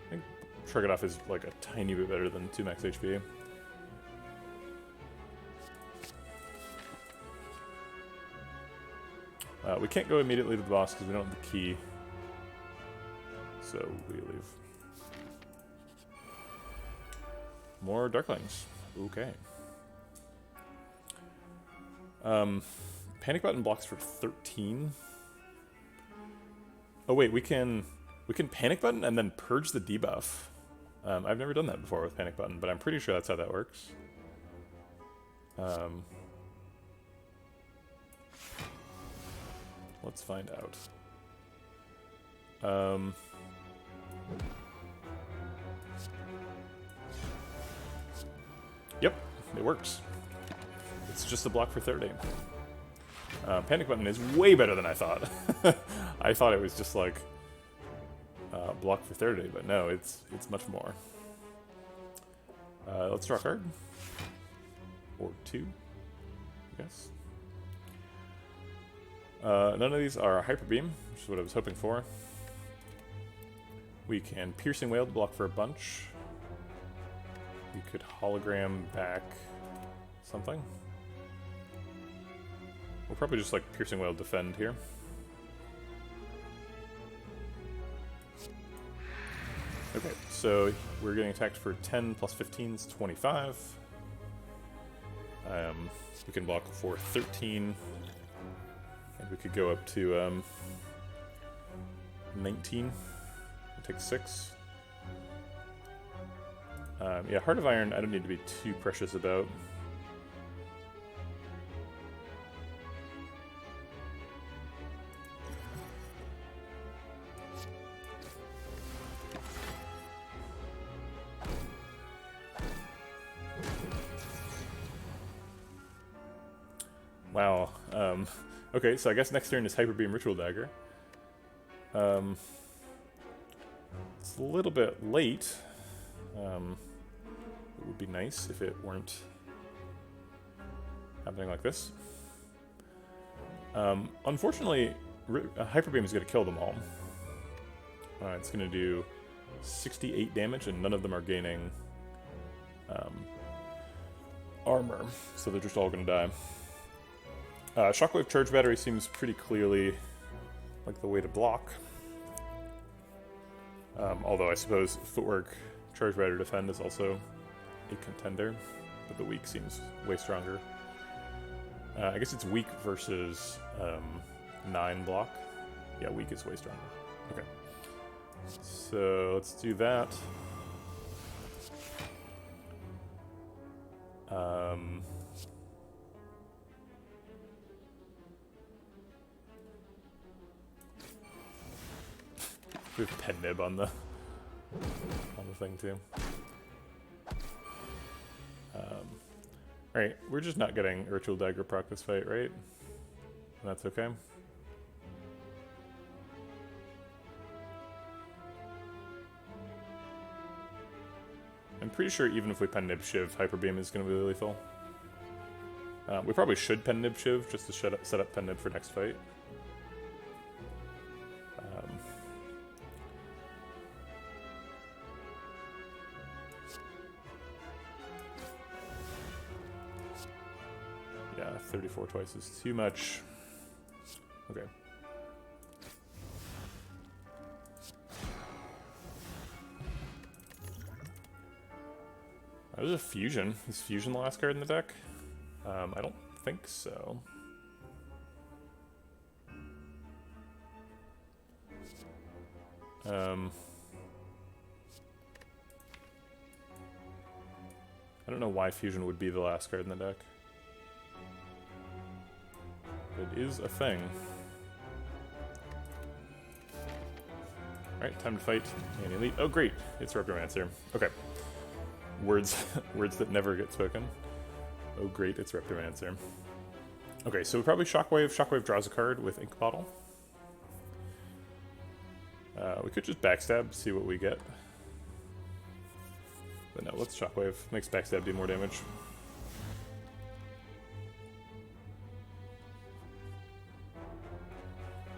I think Shrug It Off is like a tiny bit better than 2 max HP. We can't go immediately to the boss because we don't have the key. So we leave. More Darklings. Okay. Panic Button blocks for 13. Oh wait, we can Panic Button and then purge the debuff. I've never done that before with Panic Button, but I'm pretty sure that's how that works. Let's find out. Yep, it works. It's just a block for 30. Panic Button is way better than I thought. I thought it was just like block for 30, but no, it's much more. Let's draw a card. Or 2, I guess. None of these are Hyper Beam, which is what I was hoping for. We can Piercing Wail to block for a bunch. We could hologram back something. We'll probably just like Piercing Wail defend here. Okay, so we're getting attacked for 10 plus 15 is 25. We can block for 13. And we could go up to 19. We'll take 6. Yeah, Heart of Iron, I don't need to be too precious about. Wow. Okay, so I guess next turn is Hyper Beam Ritual Dagger. It's a little bit late. It would be nice if it weren't happening like this. Unfortunately, Hyper Beam is going to kill them all. It's going to do 68 damage, and none of them are gaining armor, so they're just all going to die. Shockwave Charge Battery seems pretty clearly like the way to block. Although I suppose Footwork, Charge Battery Defend is also a contender, but the weak seems way stronger. I guess it's weak versus 9 block. Yeah, weak is way stronger. Okay. So let's do that. We have pen nib on the thing too. Alright, we're just not getting Ritual Dagger proc this fight, right? That's okay. I'm pretty sure even if we pen nib Shiv, Hyper Beam is going to be lethal. We probably should pen nib Shiv just to set up pen nib for next fight. Yeah, 34 twice is too much. Okay. There's a fusion. Is fusion the last card in the deck? I don't think so. I don't know why fusion would be the last card in the deck. It is a thing. Alright, time to fight an elite. Oh great, it's Reptomancer. Okay. Words that never get spoken. Oh great, it's Reptomancer. Okay, so we probably Shockwave. Shockwave draws a card with Ink Bottle. We could just Backstab, see what we get. But no, let's Shockwave. Makes Backstab do more damage.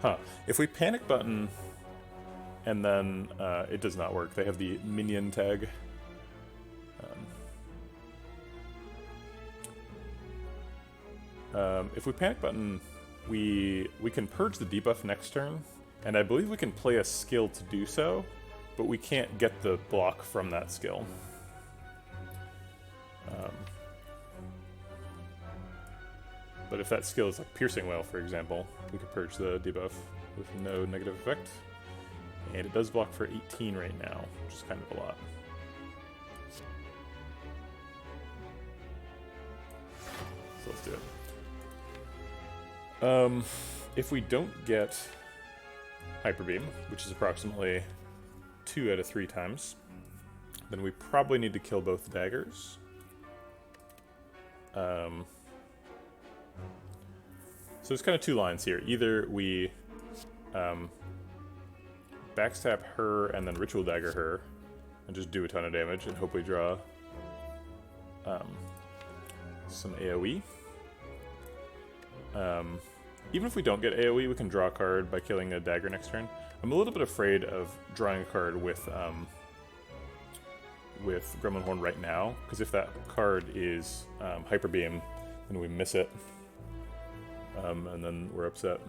Huh. If we Panic Button and then it does not work. They have the minion tag. If we Panic Button, we can purge the debuff next turn, and I believe we can play a skill to do so, but we can't get the block from that skill. But if that skill is like Piercing Wail, for example, we could purge the debuff with no negative effect. And it does block for 18 right now, which is kind of a lot. So let's do it. If we don't get Hyper Beam, which is approximately 2 out of 3 times, then we probably need to kill both daggers. So there's kind of 2 lines here. Either we backstab her and then Ritual Dagger her and just do a ton of damage and hope we draw some AoE. Even if we don't get AoE, we can draw a card by killing a dagger next turn. I'm a little bit afraid of drawing a card with Gremlin Horn right now, because if that card is Hyper Beam, then we miss it, and then we're upset.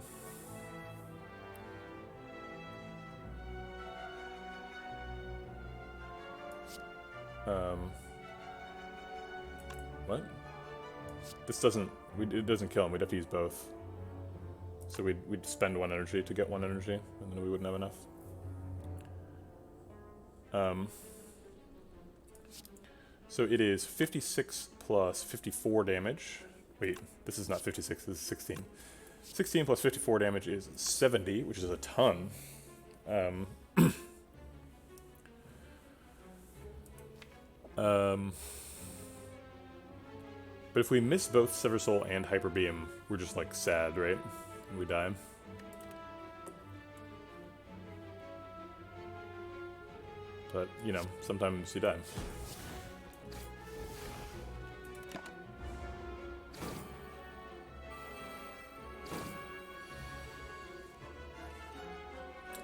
What? This doesn't... it doesn't kill him. We'd have to use both. So we'd spend 1 energy to get 1 energy, and then we wouldn't have enough. So it is 56 plus 54 damage. Wait, this is not 56, this is 16. 16 plus 54 damage is 70, which is a ton. But if we miss both Sever Soul and Hyper Beam, we're just like sad, right? And we die. But, you know, sometimes you die.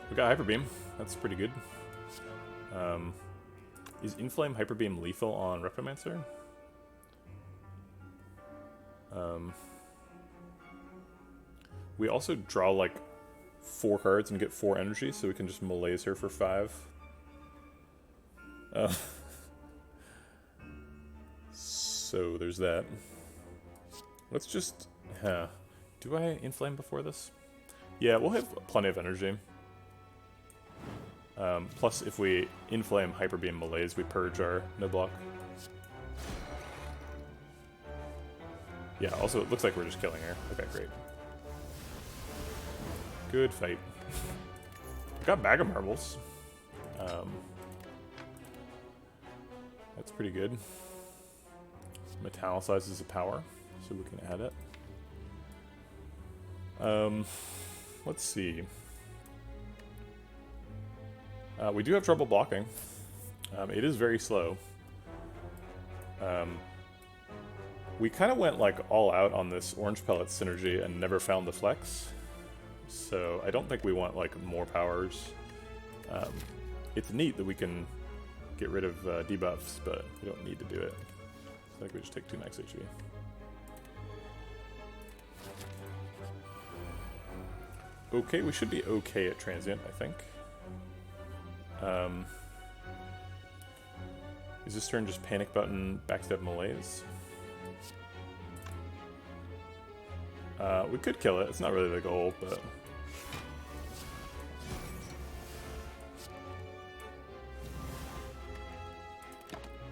We got Hyper Beam. That's pretty good. Is Inflame Hyper Beam lethal on Reptomancer? We also draw like 4 cards and get 4 energy, so we can just malaise her for 5. So there's that. Let's just... do I Inflame before this? Yeah, we'll have plenty of energy. Plus, if we Inflame Hyper Beam Malaise, we purge our no block. Yeah, also it looks like we're just killing her. Okay, great. Good fight. got bag of marbles. That's pretty good. Metallicizes the power, so we can add it. Let's see. We do have trouble blocking. It is very slow. We kind of went like all out on this orange pellet synergy and never found the flex. So I don't think we want like more powers. It's neat that we can get rid of debuffs, but we don't need to do it. So I think we just take 2 max HP. Okay, we should be okay at transient, I think. Is this turn just panic button, backstab malaise? We could kill it. It's not really the goal, but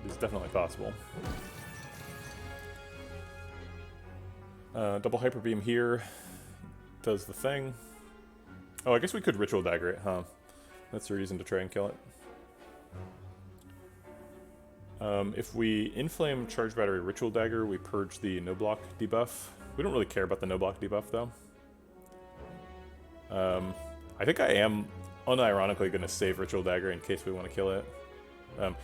it's definitely possible. Double hyper beam here does the thing. Oh, I guess we could ritual dagger it, huh? That's the reason to try and kill it. If we inflame charge battery ritual dagger, we purge the no block debuff. We don't really care about the no block debuff though. I think I am unironically going to save ritual dagger in case we want to kill it.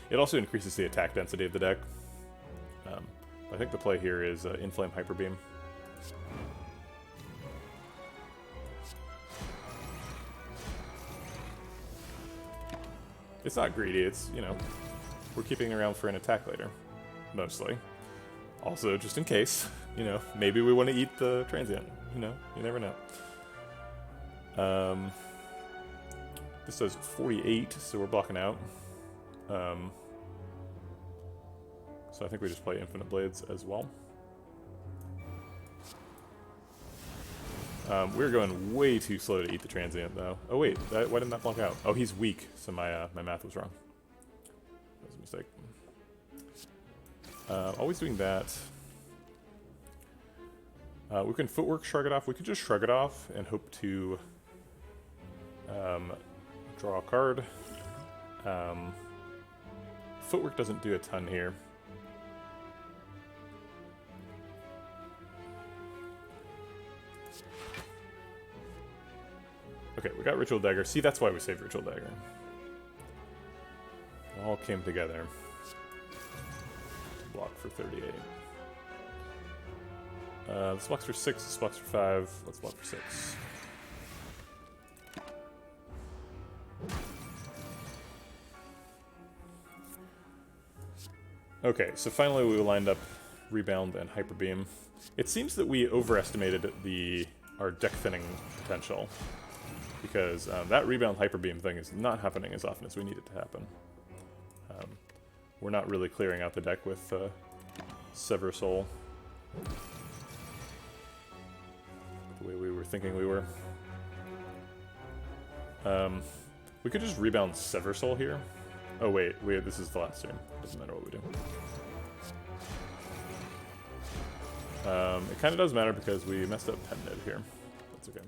It also increases the attack density of the deck. I think the play here is inflame hyper beam. It's not greedy, it's, you know, we're keeping it around for an attack later, mostly. Also, just in case, you know, maybe we want to eat the transient, you know, you never know. This does 48, so we're blocking out. So I think we just play Infinite Blades as well. We're going way too slow to eat the transient, though. Oh wait, why didn't that block out? Oh, he's weak, so my math was wrong. That was a mistake. Always doing that. We can footwork shrug it off. We could just shrug it off and hope to draw a card. Footwork doesn't do a ton here. Okay, we got Ritual Dagger. See, that's why we saved Ritual Dagger. It all came together to block for 38. This blocks for 6, this blocks for 5. Let's block for 6. Okay, so finally we lined up Rebound and Hyper Beam. It seems that we overestimated our deck thinning potential, because that Rebound Hyper Beam thing is not happening as often as we need it to happen. We're not really clearing out the deck with Sever Soul the way we were thinking we were. We could just Rebound Sever Soul here. Oh wait, this is the last turn. Doesn't matter what we do. It kind of does matter because we messed up Pen Nib here. That's okay.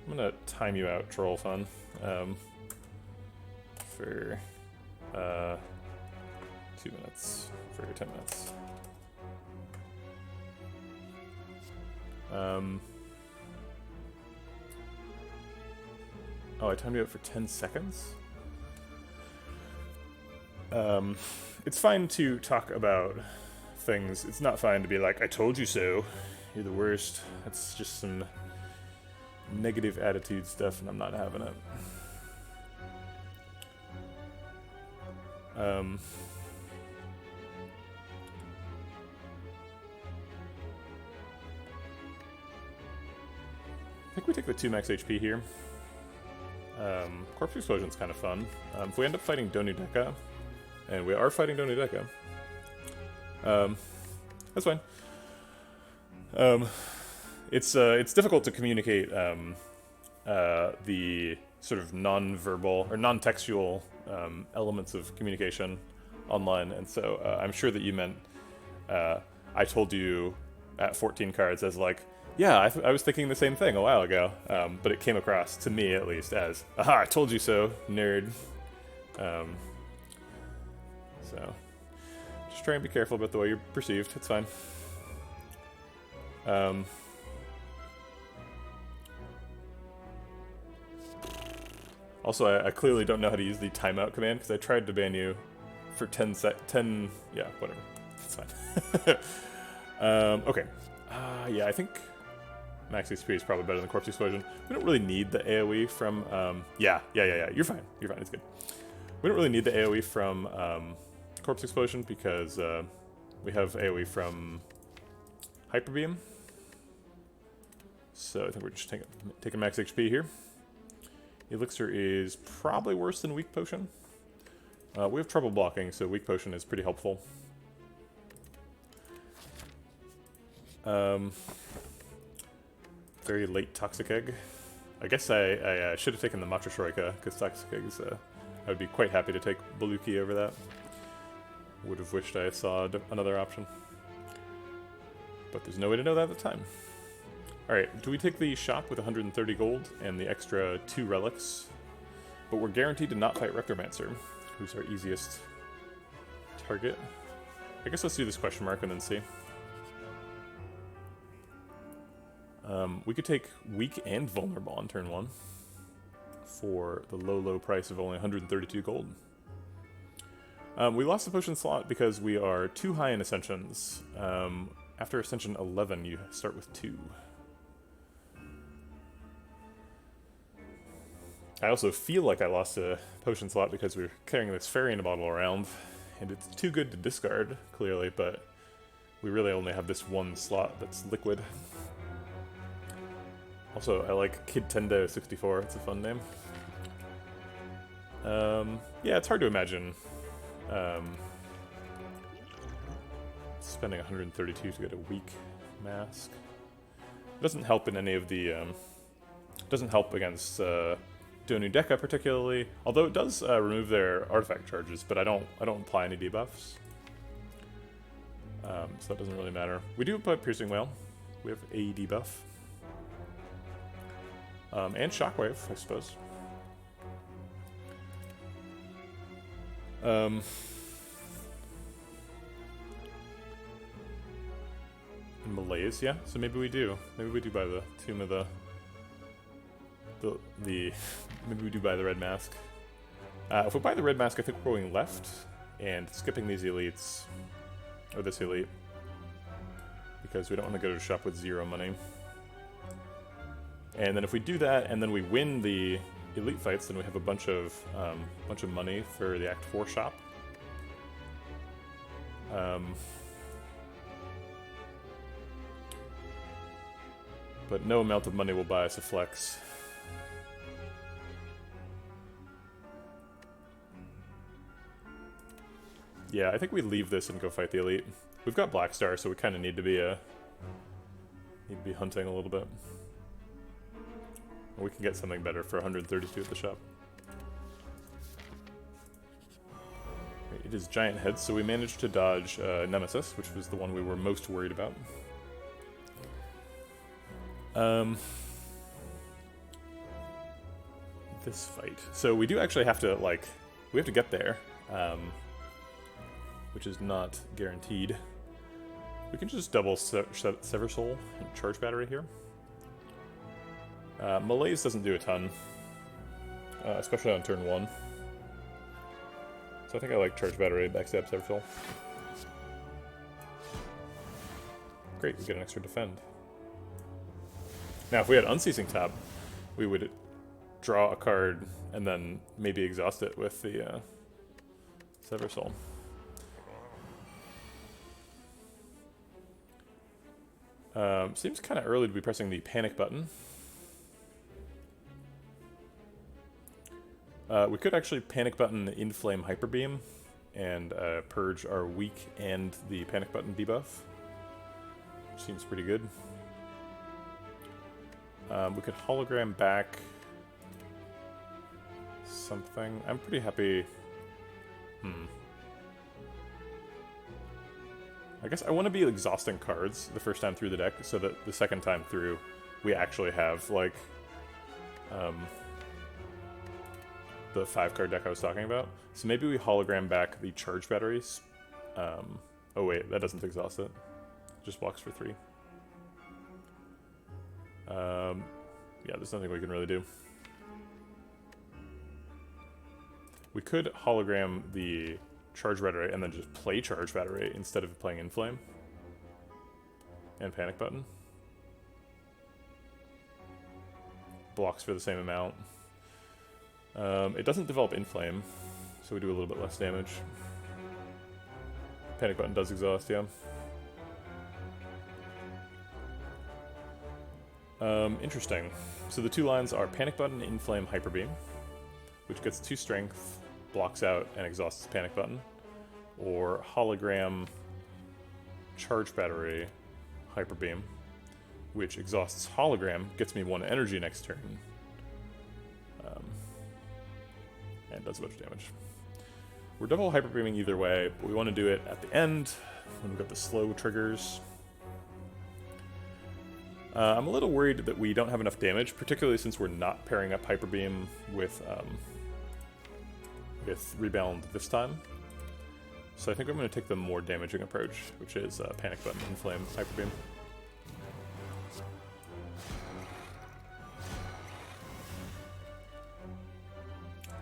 I'm gonna time you out, Troll Fun, for 2 minutes, for 10 minutes. Oh, I timed you out for 10 seconds? It's fine to talk about things. It's not fine to be like, I told you so. You're the worst. That's just some negative attitude stuff, and I'm not having it. I think we take the 2 max HP here. Corpse Explosion's kind of fun. If we end up fighting Donudeka, and we are fighting Donudeka, that's fine. It's difficult to communicate the sort of non-verbal or non-textual elements of communication online, and so I'm sure that you meant I told you at 14 cards as like, yeah, I was thinking the same thing a while ago, but it came across, to me at least, as, aha, I told you so, nerd. So, just try and be careful about the way you're perceived, it's fine. Also, I clearly don't know how to use the timeout command, because I tried to ban you for 10, yeah, whatever, it's fine. Okay, yeah, I think max XP is probably better than Corpse Explosion. We don't really need the AoE from, yeah, you're fine, it's good. We don't really need the AoE from Corpse Explosion because we have AoE from Hyper Beam. So I think we're just taking max HP here. Elixir is probably worse than Weak Potion. We have trouble blocking, so Weak Potion is pretty helpful. Very late Toxic Egg. I guess I should have taken the Matcha Shroika, because Toxic Egg is, I would be quite happy to take Baluki over that. Would have wished I saw another option. But there's no way to know that at the time. Alright, do we take the shop with 130 gold and the extra 2 relics? But we're guaranteed to not fight Rectomancer, who's our easiest target. I guess let's do this question mark and then see. We could take weak and vulnerable on turn 1 for the low price of only 132 gold. We lost the potion slot because we are too high in Ascensions. After Ascension 11, you start with 2. I also feel like I lost a potion slot because we're carrying this fairy in a bottle around, and it's too good to discard, clearly, but we really only have this one slot that's liquid. Also, I like Kid Tendo 64, it's a fun name. Yeah, it's hard to imagine spending 132 to get a weak mask. It doesn't help in any of the, doesn't help against Donu Deka particularly, although it does remove their artifact charges, but I don't apply any debuffs. So that doesn't really matter. We do apply Piercing Wail. We have a debuff. And Shockwave, I suppose. And Malaise, yeah. So maybe we do. Maybe we do buy the Tomb of the maybe we do buy the red mask. If we buy the red mask, I think we're going left and skipping these elites, or this elite, because we don't want to go to a shop with 0 money. And then if we do that, and then we win the elite fights, then we have a bunch of money for the Act 4 shop. But no amount of money will buy us a flex. Yeah, I think we leave this and go fight the elite. We've got Black Star, so we kind of need to be hunting a little bit. We can get something better for 132 at the shop. It is giant heads, so we managed to dodge Nemesis, which was the one we were most worried about. This fight. So we do actually have to, like, we have to get there, which is not guaranteed. We can just double Sever Soul and Charge Battery here. Malaise doesn't do a ton, especially on turn 1. So I think I like Charge Battery, backstab Sever Soul. Great, we get an extra defend. Now if we had Unceasing Tap, we would draw a card and then maybe exhaust it with the Sever Soul. Seems kind of early to be pressing the panic button. We could actually panic button the Inflame Hyper Beam and purge our weak and the panic button debuff, which seems pretty good. We could hologram back something. I'm pretty happy. I guess I want to be exhausting cards the first time through the deck, so that the second time through, we actually have, like, the 5-card deck I was talking about. So maybe we hologram back the charge batteries. Oh wait, that doesn't exhaust it. Just blocks for 3. Yeah, there's nothing we can really do. We could hologram the charge battery and then just play charge battery instead of playing Inflame. And panic button. Blocks for the same amount. It doesn't develop Inflame, so we do a little bit less damage. Panic button does exhaust, yeah. Interesting. So the 2 lines are Panic Button, Inflame, Hyper Beam, which gets 2 strength, blocks out, and exhausts Panic Button. Or Hologram, Charge Battery, Hyper Beam, which exhausts Hologram, gets me 1 energy next turn, and does a bunch of damage. We're double Hyper Beaming either way, but we want to do it at the end, when we've got the slow triggers. I'm a little worried that we don't have enough damage, particularly since we're not pairing up Hyper Beam with Rebound this time. So I think I'm going to take the more damaging approach, which is Panic Button, Inflame, Hyper Beam.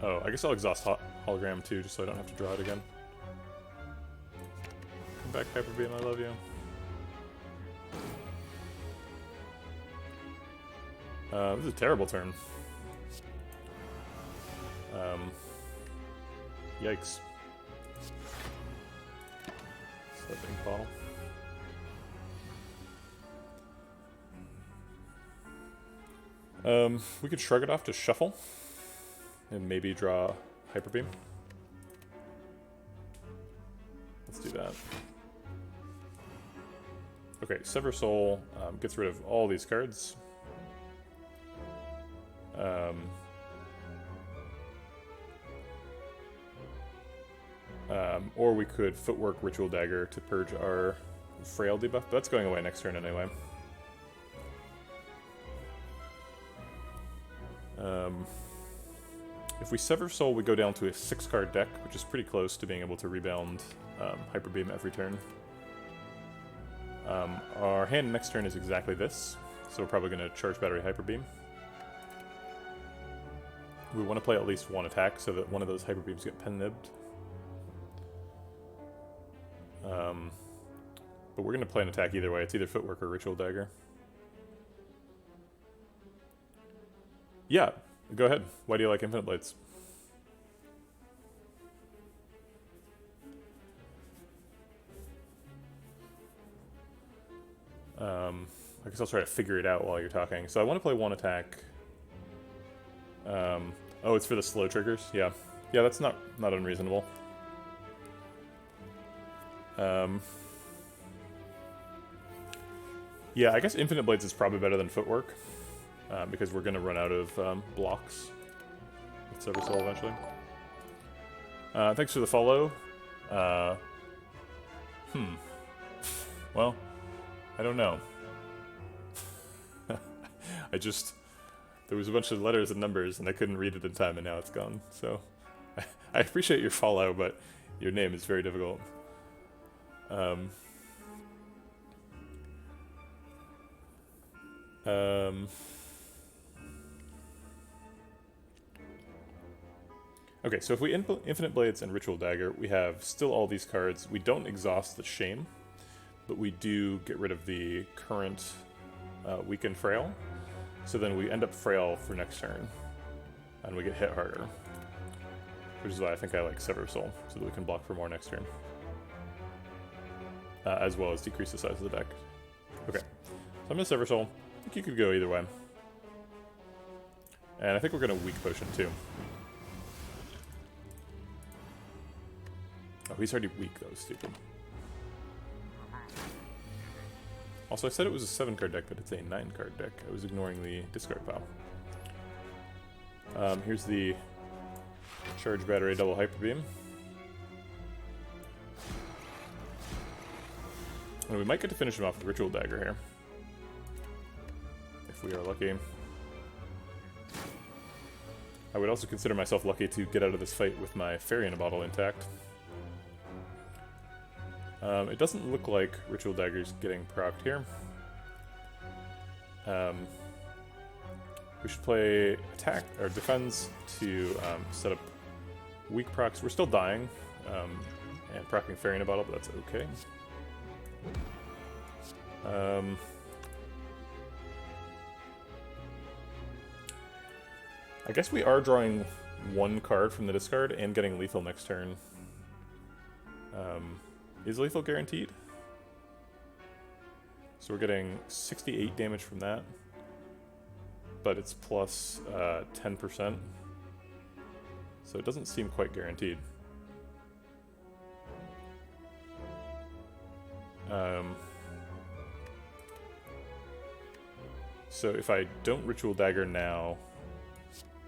Oh, I guess I'll exhaust Hologram too, just so I don't have to draw it again. Come back, Hyper Beam, I love you. This is a terrible turn. Yikes. Slipping bottle. We could shrug it off to shuffle. And maybe draw Hyper Beam. Let's do that. Okay, Sever Soul gets rid of all these cards. Or we could Footwork Ritual Dagger to purge our Frail debuff, but that's going away next turn anyway. If we Sever Soul, we go down to a 6-card deck, which is pretty close to being able to rebound Hyper Beam every turn. Our hand next turn is exactly this, so we're probably going to Charge Battery Hyper Beam. We want to play at least 1 attack so that one of those Hyper Beams get pen-nibbed. But we're going to play an attack either way. It's either Footwork or Ritual Dagger. Yeah, go ahead. Why do you like Infinite Blades? I guess I'll try to figure it out while you're talking. So I want to play 1 attack. Oh, it's for the slow triggers? Yeah. Yeah, that's not unreasonable. Yeah, I guess Infinite Blades is probably better than Footwork. Because we're going to run out of blocks with Sever Soul eventually. Thanks for the follow. Well, I don't know. There was a bunch of letters and numbers, and I couldn't read it in time, and now it's gone. So, I appreciate your follow, but your name is very difficult. Okay, so if we Infinite Blades and Ritual Dagger, we have still all these cards. We don't exhaust the Shame, but we do get rid of the current Weaken Frail. So then we end up Frail for next turn, and we get hit harder. Which is why I think I like Sever Soul, so that we can block for more next turn. As well as decrease the size of the deck. Okay, so I'm going to Sever Soul. I think you could go either way. And I think we're going to Weak Potion too. Oh, he's already weak though, stupid. Also, I said it was a 7-card deck, but it's a 9-card deck. I was ignoring the discard pile. Here's the Charge Battery Double Hyper Beam. And we might get to finish him off with Ritual Dagger here. If we are lucky. I would also consider myself lucky to get out of this fight with my Fairy in a Bottle intact. It doesn't look like Ritual Dagger's getting procced here. We should play attack or defends to set up weak procs. We're still dying and proccing Fairy in a Bottle, but that's okay. I guess we are drawing one card from the discard and getting lethal next turn. Is lethal guaranteed? So we're getting 68 damage from that, but it's plus 10%, so it doesn't seem quite guaranteed. So if I don't Ritual Dagger now,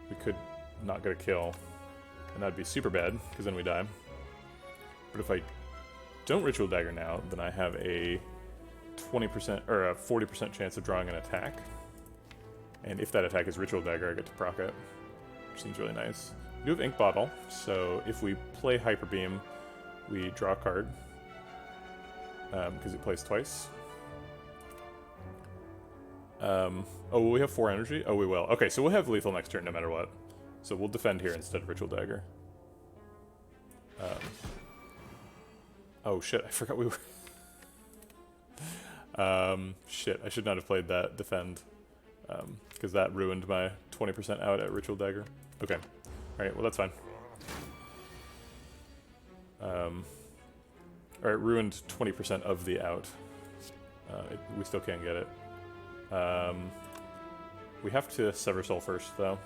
we could not get a kill, and that'd be super bad, because then we die. But if I don't Ritual Dagger now, then I have a 20% or a 40% chance of drawing an attack. And if that attack is Ritual Dagger, I get to proc it, which seems really nice. We do have Ink Bottle, so if we play Hyper Beam, we draw a card, because it plays twice. Oh, will we have 4 energy? Oh, we will. Okay, so we'll have lethal next turn no matter what. So we'll defend here instead of Ritual Dagger. Oh shit, I forgot we were... shit, I should not have played that defend. Because that ruined my 20% out at Ritual Dagger. Okay. Alright, well that's fine. Or it ruined 20% of the out. We still can't get it. We have to Sever Soul first, though.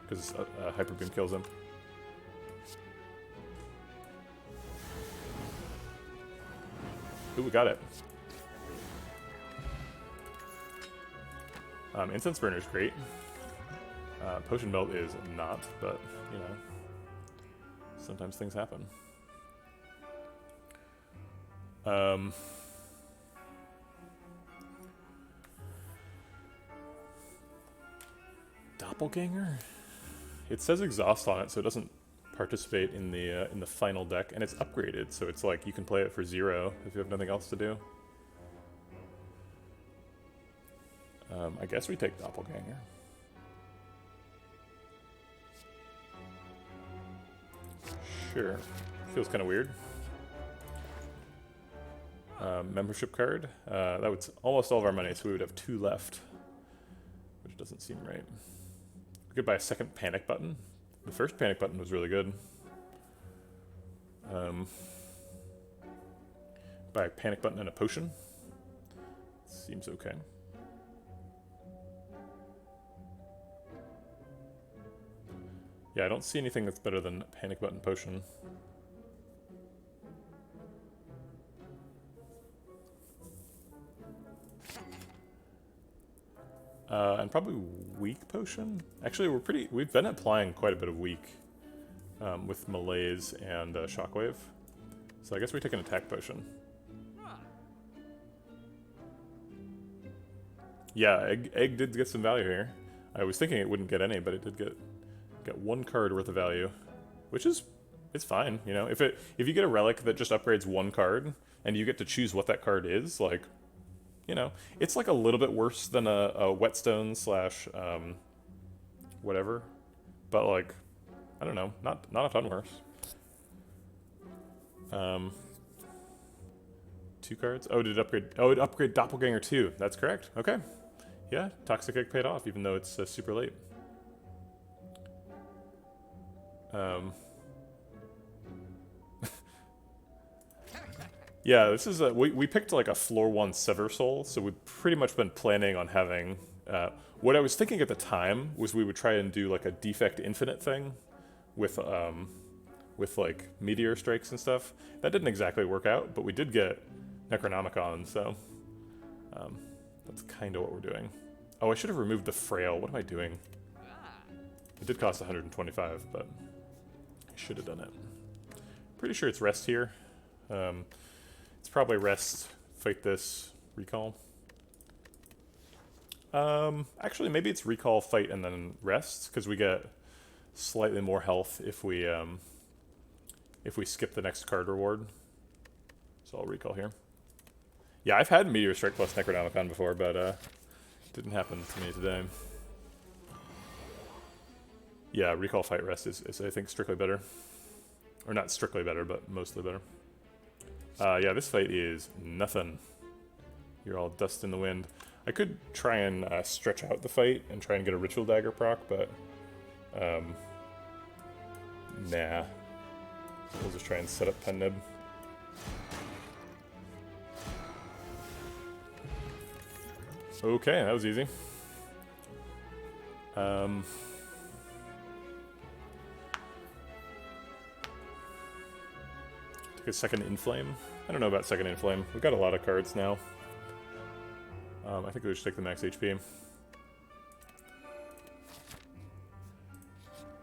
Because Hyper Beam kills him. Ooh, we got it. Incense Burner is great. Potion Melt is not, but, you know, sometimes things happen. Doppelganger? It says exhaust on it, so it doesn't participate in the final deck, and it's upgraded, so it's like you can play it for 0 if you have nothing else to do. I guess we take Doppelganger. Sure. Feels kind of weird. Membership card. That was almost all of our money, so we would have 2 left, which doesn't seem right. We could buy a second panic button. The first panic button was really good. Buy a panic button and a potion. Seems okay. Yeah, I don't see anything that's better than panic button potion. And probably weak potion. Actually, we've been applying quite a bit of weak with Malaise and Shockwave. So I guess we take an attack potion. Yeah, egg did get some value here. I was thinking it wouldn't get any, but it did get 1 card worth of value, which is, it's fine, you know. If you get a relic that just upgrades 1 card and you get to choose what that card is, like, you know, it's like a little bit worse than a whetstone slash whatever, but like, I don't know, not a ton worse. 2 cards. Oh, did it upgrade? Oh, it upgraded Doppelganger too. That's correct. Okay, yeah, Toxic Egg paid off, even though it's super late. Yeah, this is we picked like a floor 1 Sever Soul, so we've pretty much been planning on having. What I was thinking at the time was we would try and do like a defect infinite thing, with like meteor strikes and stuff. That didn't exactly work out, but we did get Necronomicon, so that's kind of what we're doing. Oh, I should have removed the Frail. What am I doing? It did cost 125, but I should have done it. Pretty sure it's rest here. It's probably rest, fight this, recall. Actually, maybe it's recall, fight, and then rest, because we get slightly more health if we skip the next card reward. So I'll recall here. Yeah, I've had Meteor Strike plus Necronomicon before, but it didn't happen to me today. Yeah, recall, fight, rest is I think strictly better. Or not strictly better, but mostly better. Yeah, this fight is nothing. You're all dust in the wind. I could try and stretch out the fight and try and get a Ritual Dagger proc, but nah. We'll just try and set up Pen Nib. Okay, that was easy. Take a second Inflame. I don't know about second Inflame. We've got a lot of cards now. I think we should take the max HP.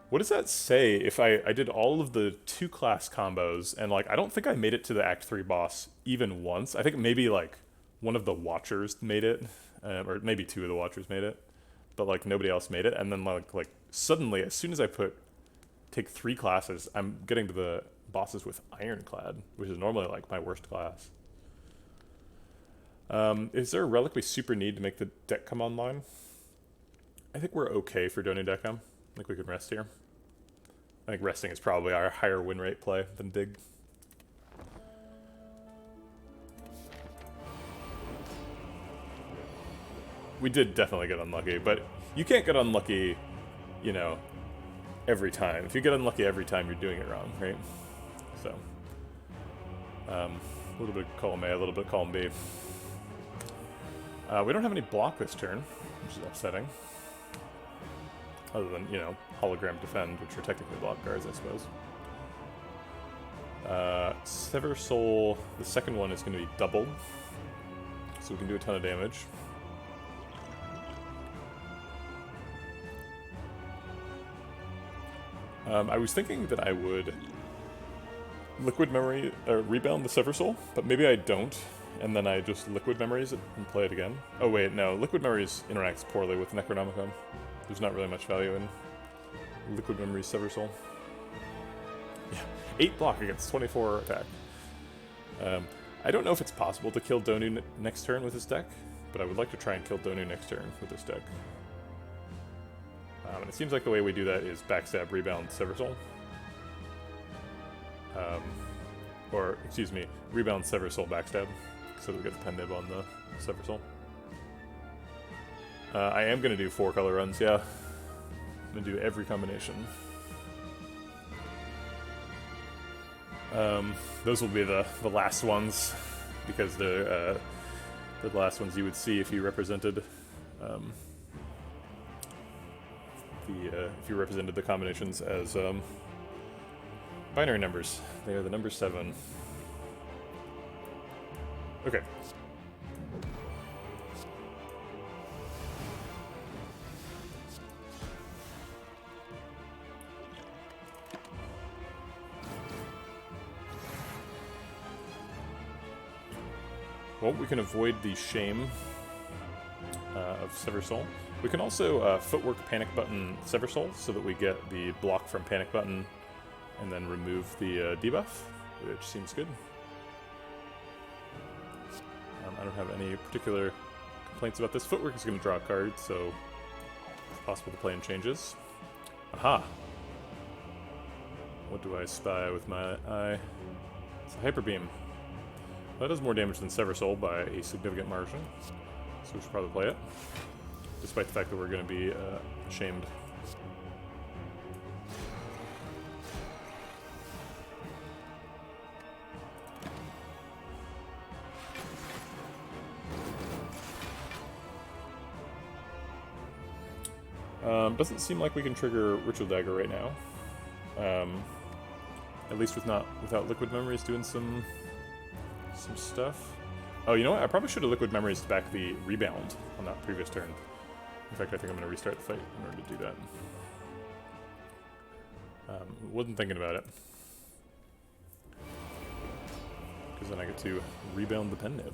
What does that say if I did all of the 2-class combos and, like, I don't think I made it to the Act 3 boss even once. I think maybe, like, one of the Watchers made it, or maybe 2 of the Watchers made it, but, like, nobody else made it. And then, like suddenly, as soon as I take 3 classes, I'm getting to the bosses with Ironclad, which is normally, like, my worst class. Is there a relic we super need to make the deck come online? I think we're okay for Donu Deckham. I think we can rest here. I think resting is probably our higher win rate play than dig. We did definitely get unlucky, but you can't get unlucky, you know, every time. If you get unlucky every time, you're doing it wrong, right? So, a little bit column A, a little bit column B. We don't have any block this turn, which is upsetting. Other than, you know, Hologram Defend, which are technically block cards, I suppose. Sever Soul, the second one is going to be doubled, so we can do a ton of damage. I was thinking that I would Liquid Memory, rebound the Sever Soul, but maybe I don't, and then I just Liquid Memories it and play it again. Oh wait, no, Liquid Memories interacts poorly with Necronomicon. There's not really much value in Liquid Memories Sever Soul. Yeah, 8 block against 24 attack. I don't know if it's possible to kill Donu next turn with this deck, but I would like to try and kill Donu next turn with this deck. And it seems like the way we do that is backstab, rebound, Sever Soul. Or, excuse me, rebound, Sever Soul, backstab, so that we get the Pen Nib on the Sever Soul. I am going to do 4 color runs, yeah. I'm going to do every combination. Those will be the last ones, because they're the last ones you would see if you represented the combinations as binary numbers. They are the number 7. Okay. Well, we can avoid the shame of Sever Soul. We can also footwork Panic Button Sever Soul so that we get the block from Panic Button and then remove the debuff, which seems good. I don't have any particular complaints about this. Footwork is going to draw a card, so it's possible to play in changes. Aha! What do I spy with my eye? It's a Hyper Beam. That does more damage than Sever Soul by a significant margin, so we should probably play it, despite the fact that we're going to be shamed. Doesn't seem like we can trigger Ritual Dagger right now. At least without Liquid Memories doing some stuff. Oh, you know what? I probably should have Liquid Memories to back the rebound on that previous turn. In fact, I think I'm going to restart the fight in order to do that. Wasn't thinking about it. because then I get to rebound the pen nib.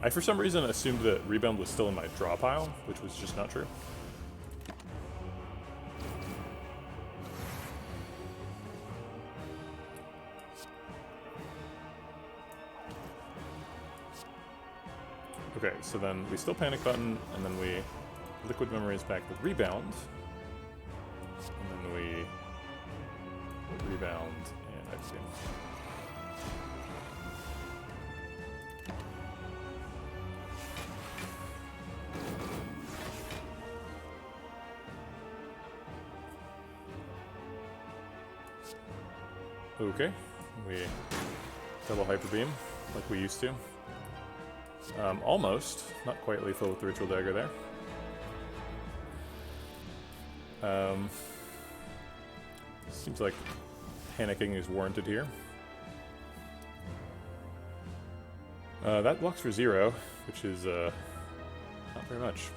I, for some reason, assumed that rebound was still in my draw pile, which was just not true. Okay, so then we still panic button, and then we liquid memories back with rebound, and then we rebound and ice beam. Okay, we double hyper beam like we used to. Almost, not quite lethal with the ritual dagger there. Seems like panicking is warranted here. That blocks for 0, which is not very much.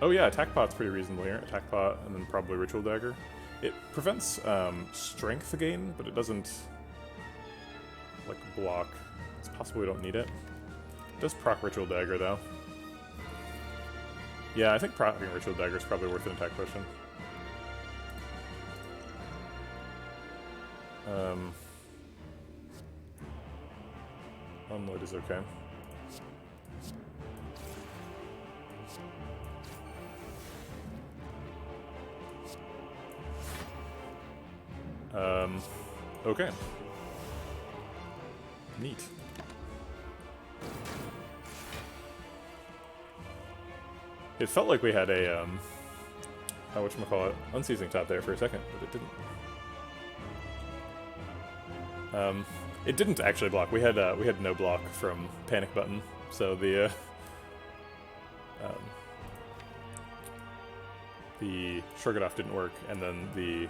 Oh yeah, attack pot's pretty reasonable here. Attack pot and then probably ritual dagger. It prevents strength gain, but it doesn't like block. It's possible we don't need it. It does proc ritual dagger though. Yeah, I think proccing ritual dagger is probably worth an attack potion. Unload is okay. Okay. Neat. It felt like we had a, whatchamacallit, unseizing top there for a second, but it didn't. It didn't actually block. We had no block from panic button, so the Shurgadoff didn't work, and then the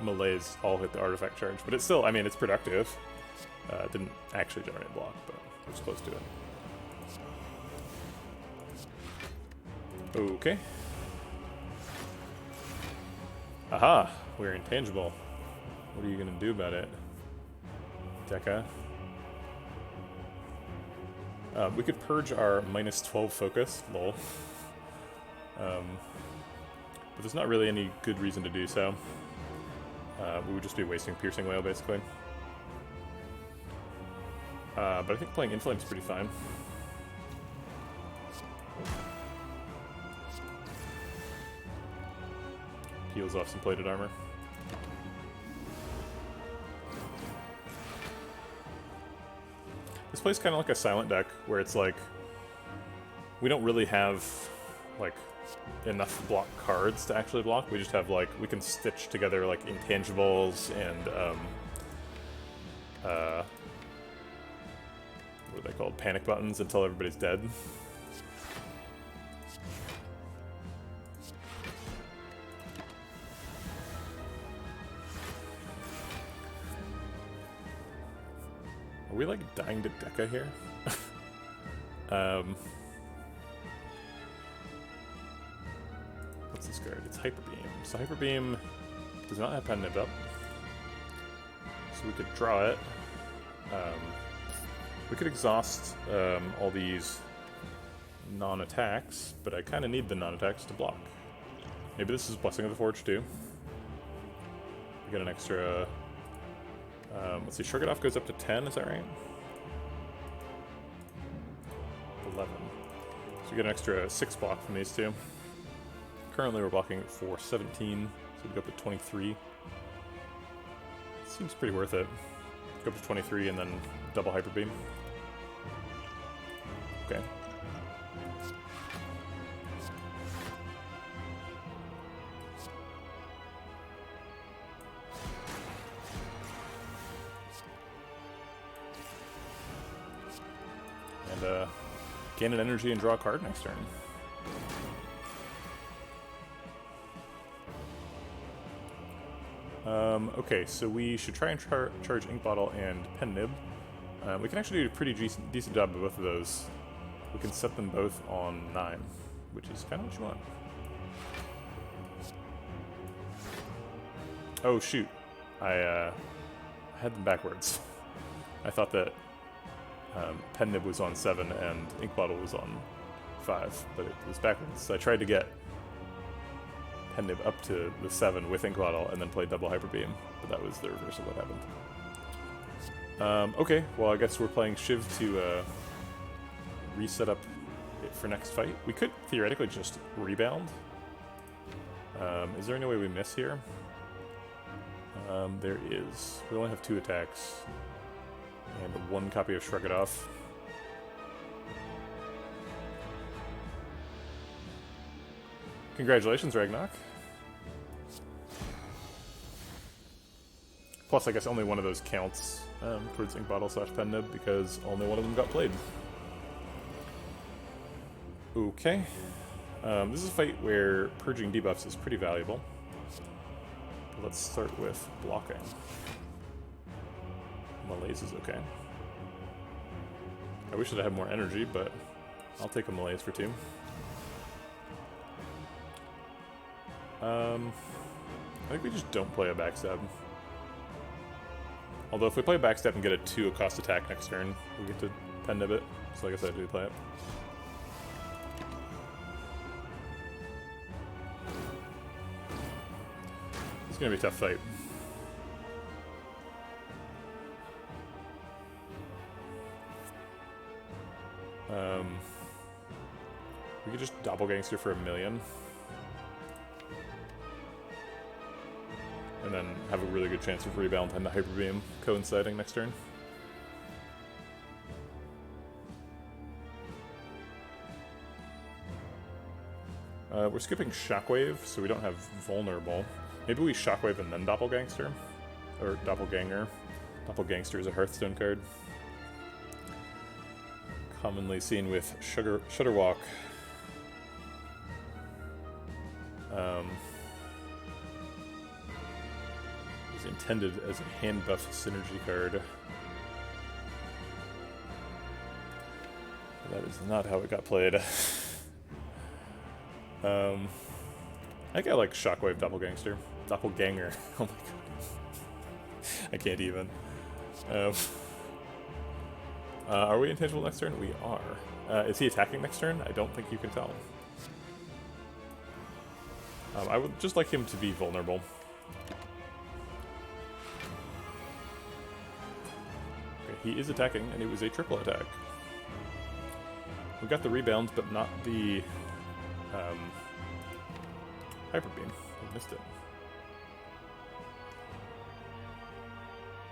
Malays all hit the artifact charge. But it's still, I mean, it's productive. It didn't actually generate block, but it was close to it. Okay. Aha! We're intangible. What are you gonna do about it, Deca? We could purge our -12 focus, lol. But there's not really any good reason to do so. We would just be wasting Piercing Wail, basically. But I think playing Inflame is pretty fine. Peels off some plated armor. This plays kind of like a silent deck, where it's like, we don't really have, like, enough block cards to actually block. We just have, like, we can stitch together, like, intangibles and, what are they called? Panic buttons until everybody's dead. Are we, like, dying to Deca here? What's this card? It's Hyper Beam. So Hyper Beam does not have pen nib up. So we could draw it. We could exhaust all these non-attacks, but I kind of need the non-attacks to block. Maybe this is Blessing of the Forge too. We get an extra... let's see, Shurgadoff goes up to 10, is that right? 11. So we get an extra 6 block from these two. Currently we're blocking for 17, so we go up to 23. Seems pretty worth it. Go up to 23 and then double Hyper Beam. Okay. And gain an energy and draw a card next turn. Okay, so we should try and charge Ink Bottle and Pen Nib. We can actually do a pretty decent job of both of those. We can set them both on 9, which is kind of what you want. Oh shoot. I had them backwards. I thought that pen nib was on 7 and ink bottle was on 5, but it was backwards. So I tried to get pen nib up to the 7 with ink bottle and then play double hyper beam, but that was the reverse of what happened. Okay, well I guess we're playing Shiv to reset up it for next fight. We could theoretically just rebound. Is there any way we miss here? There is. We only have 2 attacks and 1 copy of Shrug It Off. Congratulations, Ragnarok. Plus, I guess only one of those counts towards Ink Bottle / Pen Nib because only one of them got played. Okay. This is a fight where purging debuffs is pretty valuable. But let's start with blocking. Malaise is okay. I wish I had more energy, but I'll take a Malaise for 2. I think we just don't play a backstab. Although if we play a backstab and get a 2 cost attack next turn, we get to pen nib it. So like I said, I do play it. It's gonna be a tough fight. We could just doppelgangster for 1,000,000. And then have a really good chance of rebound and the hyper beam coinciding next turn. We're skipping Shockwave, so we don't have Vulnerable. Maybe we Shockwave and then Doppelgangster? Or Doppelganger. Doppelgangster is a Hearthstone card. Commonly seen with Shudderwalk. Is intended as a hand buff synergy card. That is not how it got played. I think I like Shockwave Doppelgangster. Doppelganger. Oh my god. I can't even. Are we intangible next turn? We are. Is he attacking next turn? I don't think you can tell. I would just like him to be vulnerable. Okay, he is attacking, and it was a triple attack. We got the rebound, but not the hyper beam. We missed it.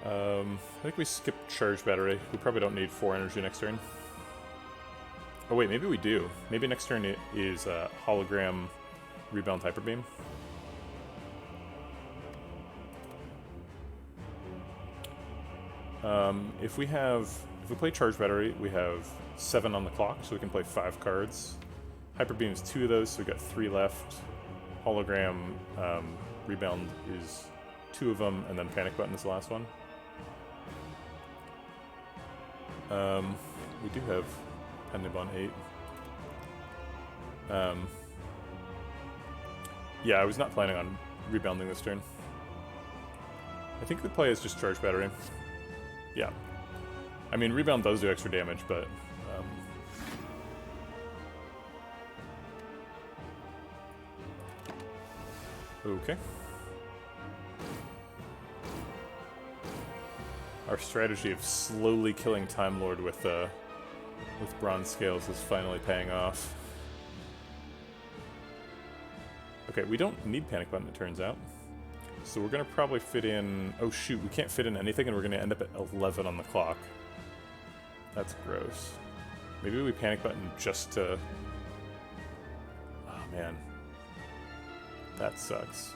I think we skipped charge battery. We probably don't need 4 energy next turn. Oh wait, maybe we do. Maybe next turn it is hologram rebound hyper beam. If we play charge battery, we have 7 on the clock, so we can play 5 cards. Hyper beam is 2 of those, so we got 3 left. Hologram rebound is 2 of them, and then panic button is the last one. We do have pen nib on 8. Yeah, I was not planning on rebounding this turn. I think the play is just charge battery. Yeah. I mean, rebound does do extra damage, but... okay. Our strategy of slowly killing Time Lord with bronze scales is finally paying off. Okay, we don't need panic button, it turns out. So we're gonna probably fit in... oh shoot, we can't fit in anything and we're gonna end up at 11 on the clock. That's gross. Maybe we panic button just to... oh man. That sucks.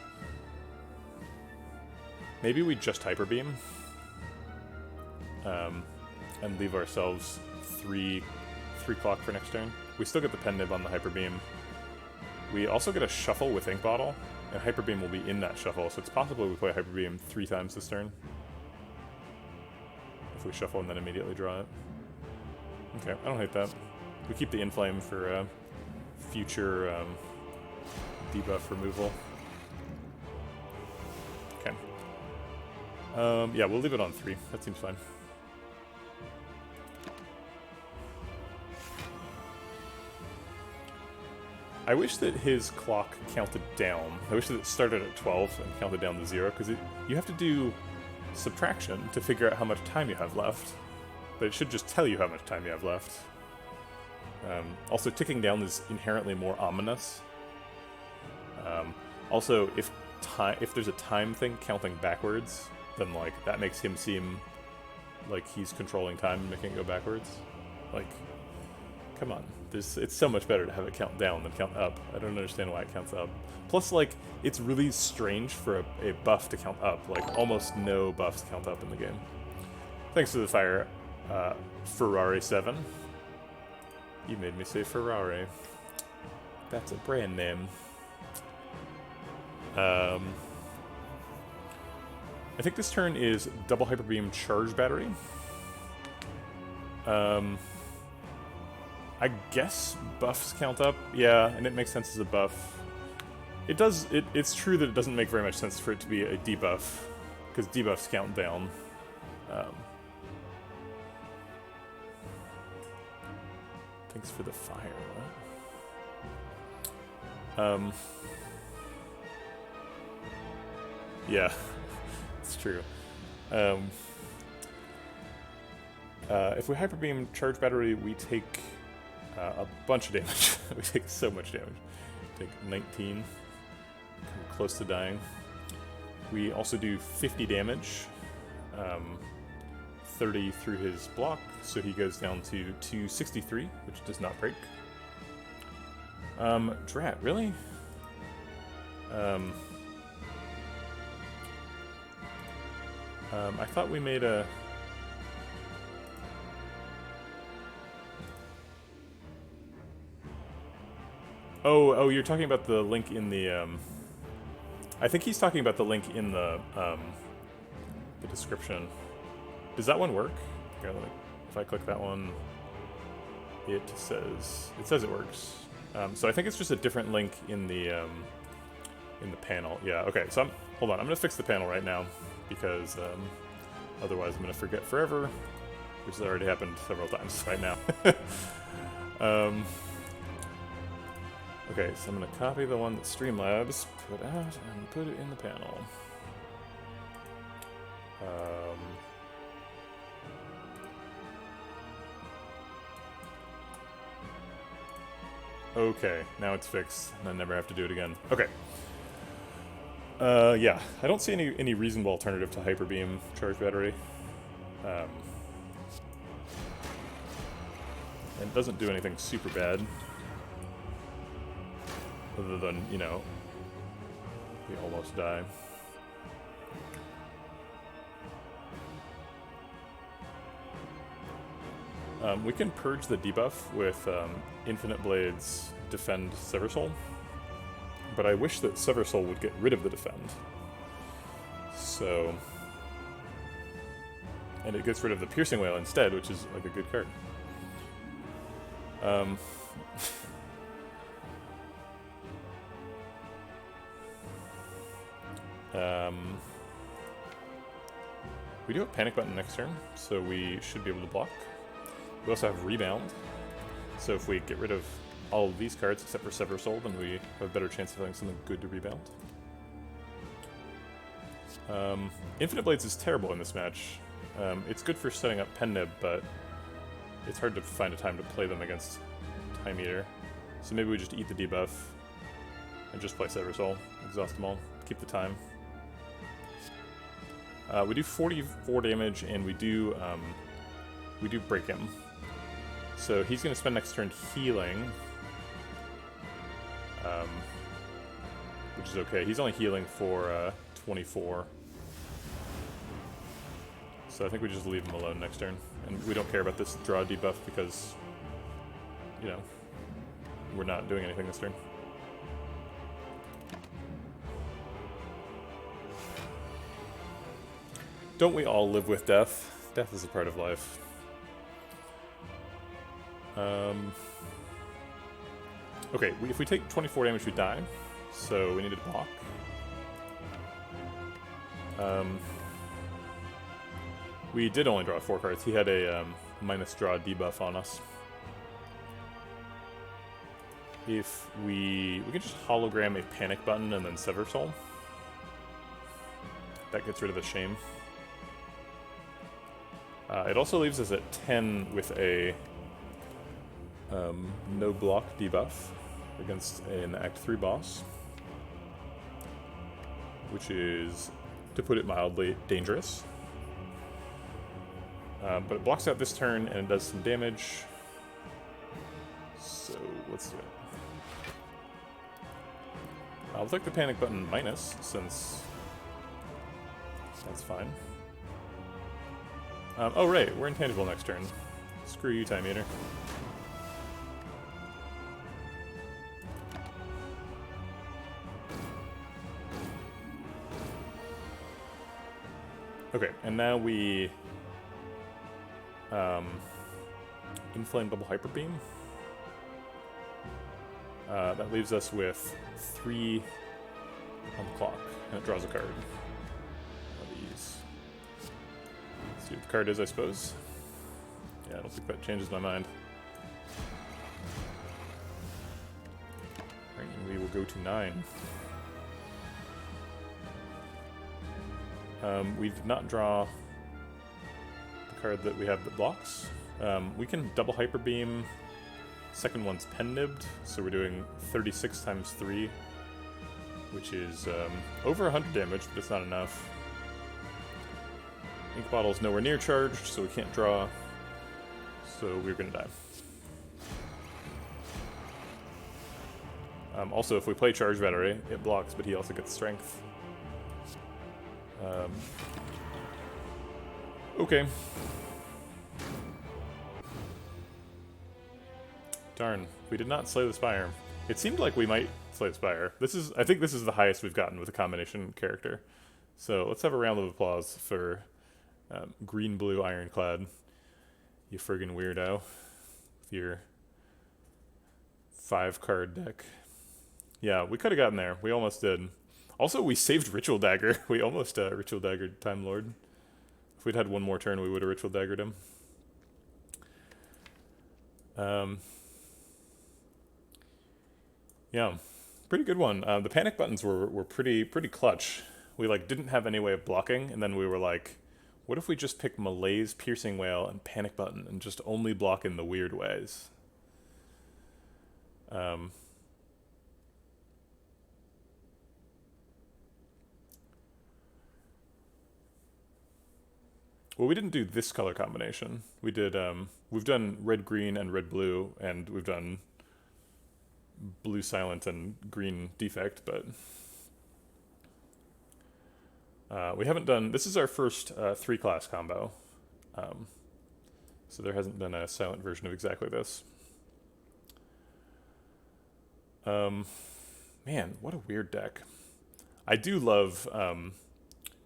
Maybe we just hyper beam. And leave ourselves 3 clock for next turn. We still get the pen nib on the hyper beam. We also get a shuffle with ink bottle, and hyper beam will be in that shuffle, so it's possible we play hyper beam 3 times this turn. If we shuffle and then immediately draw it. Okay, I don't hate that. We keep the inflame for future debuff removal. Okay. Yeah, we'll leave it on 3. That seems fine. I wish that his clock counted down. I wish that it started at 12 and counted down to 0, because you have to do subtraction to figure out how much time you have left. But it should just tell you how much time you have left. Also, ticking down is inherently more ominous. Also, if there's a time thing counting backwards, then like that makes him seem like he's controlling time and making it go backwards. Like, come on. It's so much better to have it count down than count up. I don't understand why it counts up. Plus, like, it's really strange for a buff to count up. Like, almost no buffs count up in the game. Thanks to the fire, Ferrari 7. You made me say Ferrari. That's a brand name. I think this turn is double hyper beam charge battery. I guess buffs count up. Yeah, and it makes sense as a buff. It does. It's true that it doesn't make very much sense for it to be a debuff, because debuffs count down. Thanks for the fire. What? Yeah, it's true. If we hyper beam charge battery, we take a bunch of damage. We take so much damage. We take 19. Come close to dying. We also do 50 damage. 30 through his block, so he goes down to 263, which does not break. Drat, really? I thought we made a... Oh, you're talking about the link in the, I think he's talking about the link in the description. Does that one work? Here, if I click that one, it says it works. So I think it's just a different link in the panel. Yeah, okay, so hold on, I'm gonna fix the panel right now, because otherwise I'm gonna forget forever, which has already happened several times right now. Okay, so I'm gonna copy the one that Streamlabs put out and put it in the panel. Okay, now it's fixed, and I never have to do it again. Okay. Yeah, I don't see any reasonable alternative to Hyper Beam charge battery. And it doesn't do anything super bad. Other than, you know, we almost die. We can purge the debuff with Infinite Blade's Defend Sever Soul, but I wish that Sever Soul would get rid of the Defend. So... And it gets rid of the Piercing Wail instead, which is like a good card. We do have Panic Button next turn, so we should be able to block. We also have Rebound, so if we get rid of all of these cards except for Sever Soul, then we have a better chance of having something good to rebound. Infinite Blades is terrible in this match. It's good for setting up Pen Nib, but it's hard to find a time to play them against Time Eater. So maybe we just eat the debuff and just play Sever Soul, exhaust them all, keep the time. We do 44 damage, and we do break him. So he's going to spend next turn healing, which is okay. He's only healing for 24. So I think we just leave him alone next turn. And we don't care about this draw debuff because, you know, we're not doing anything this turn. Don't we all live with death? Death is a part of life. Okay, if we take 24 damage, we die. So we need to block. We did only draw 4 cards. He had a minus draw debuff on us. If we can just hologram a panic button and then Sever Soul. That gets rid of the shame. It also leaves us at 10 with a no block debuff against an Act 3 boss, which is, to put it mildly, dangerous. But it blocks out this turn and it does some damage. So let's do it. I'll take the panic button minus, since that's fine. Oh right, we're intangible next turn. Screw you, Time Eater. Okay, and now we Inflame Double Hyper Beam. That leaves us with 3 on the clock, and it draws a card. Of these. Let's see what the card is, I suppose. Yeah, I don't think that changes my mind. Right, and we will go to 9. We did not draw the card that we have that blocks. We can double Hyper Beam. Second one's pen nibbed, so we're doing 36 times 3, which is over 100 damage, but it's not enough. Ink Bottle's nowhere near charged, so we can't draw, so we're gonna die. Also, if we play Charge Battery, it blocks, but he also gets Strength. Okay. Darn, we did not slay the Spire. It seemed like we might slay the Spire. I think this is the highest we've gotten with a combination character. So let's have a round of applause for green-blue Ironclad. You friggin' weirdo. With your 5-card deck. Yeah, we could have gotten there. We almost did. Also, we saved Ritual Dagger. We almost Ritual Daggered Time Lord. If we'd had one more turn, we would have Ritual Daggered him. Yeah, pretty good one. The panic buttons were pretty clutch. We didn't have any way of blocking, and then we were like, what if we just pick Malaise, Piercing Wail, and Panic Button, and just only block in the weird ways? Well, we didn't do this color combination. We did, we've done red-green and red-blue, and we've done blue silent and green defect, but we haven't done, this is our first 3-class combo, so there hasn't been a silent version of exactly this. Man, what a weird deck. I do love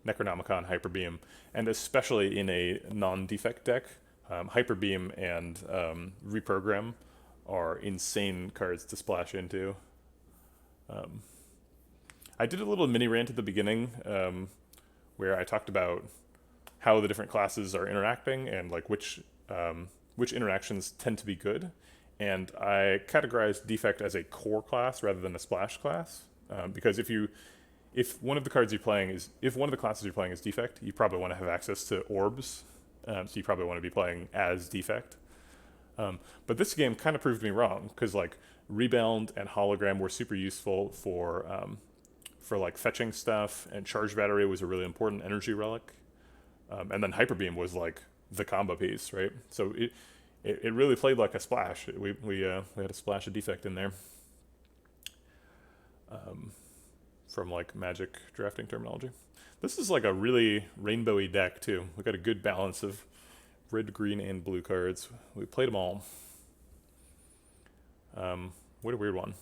Necronomicon Hyper Beam, and especially in a non-defect deck, Hyper Beam and Reprogram are insane cards to splash into. I did a little mini rant at the beginning where I talked about how the different classes are interacting and which interactions tend to be good. And I categorized defect as a core class rather than a splash class, because if one of the classes you're playing is defect, you probably want to have access to orbs, so you probably want to be playing as defect. But this game kind of proved me wrong, because Rebound and Hologram were super useful for fetching stuff, and Charge Battery was a really important energy relic, and then Hyper Beam was the combo piece, right? So it really played like a splash. We had a splash of defect in there, from Magic drafting terminology. This is a really rainbowy deck too. We got a good balance of red, green, and blue cards. We played them all. What a weird one.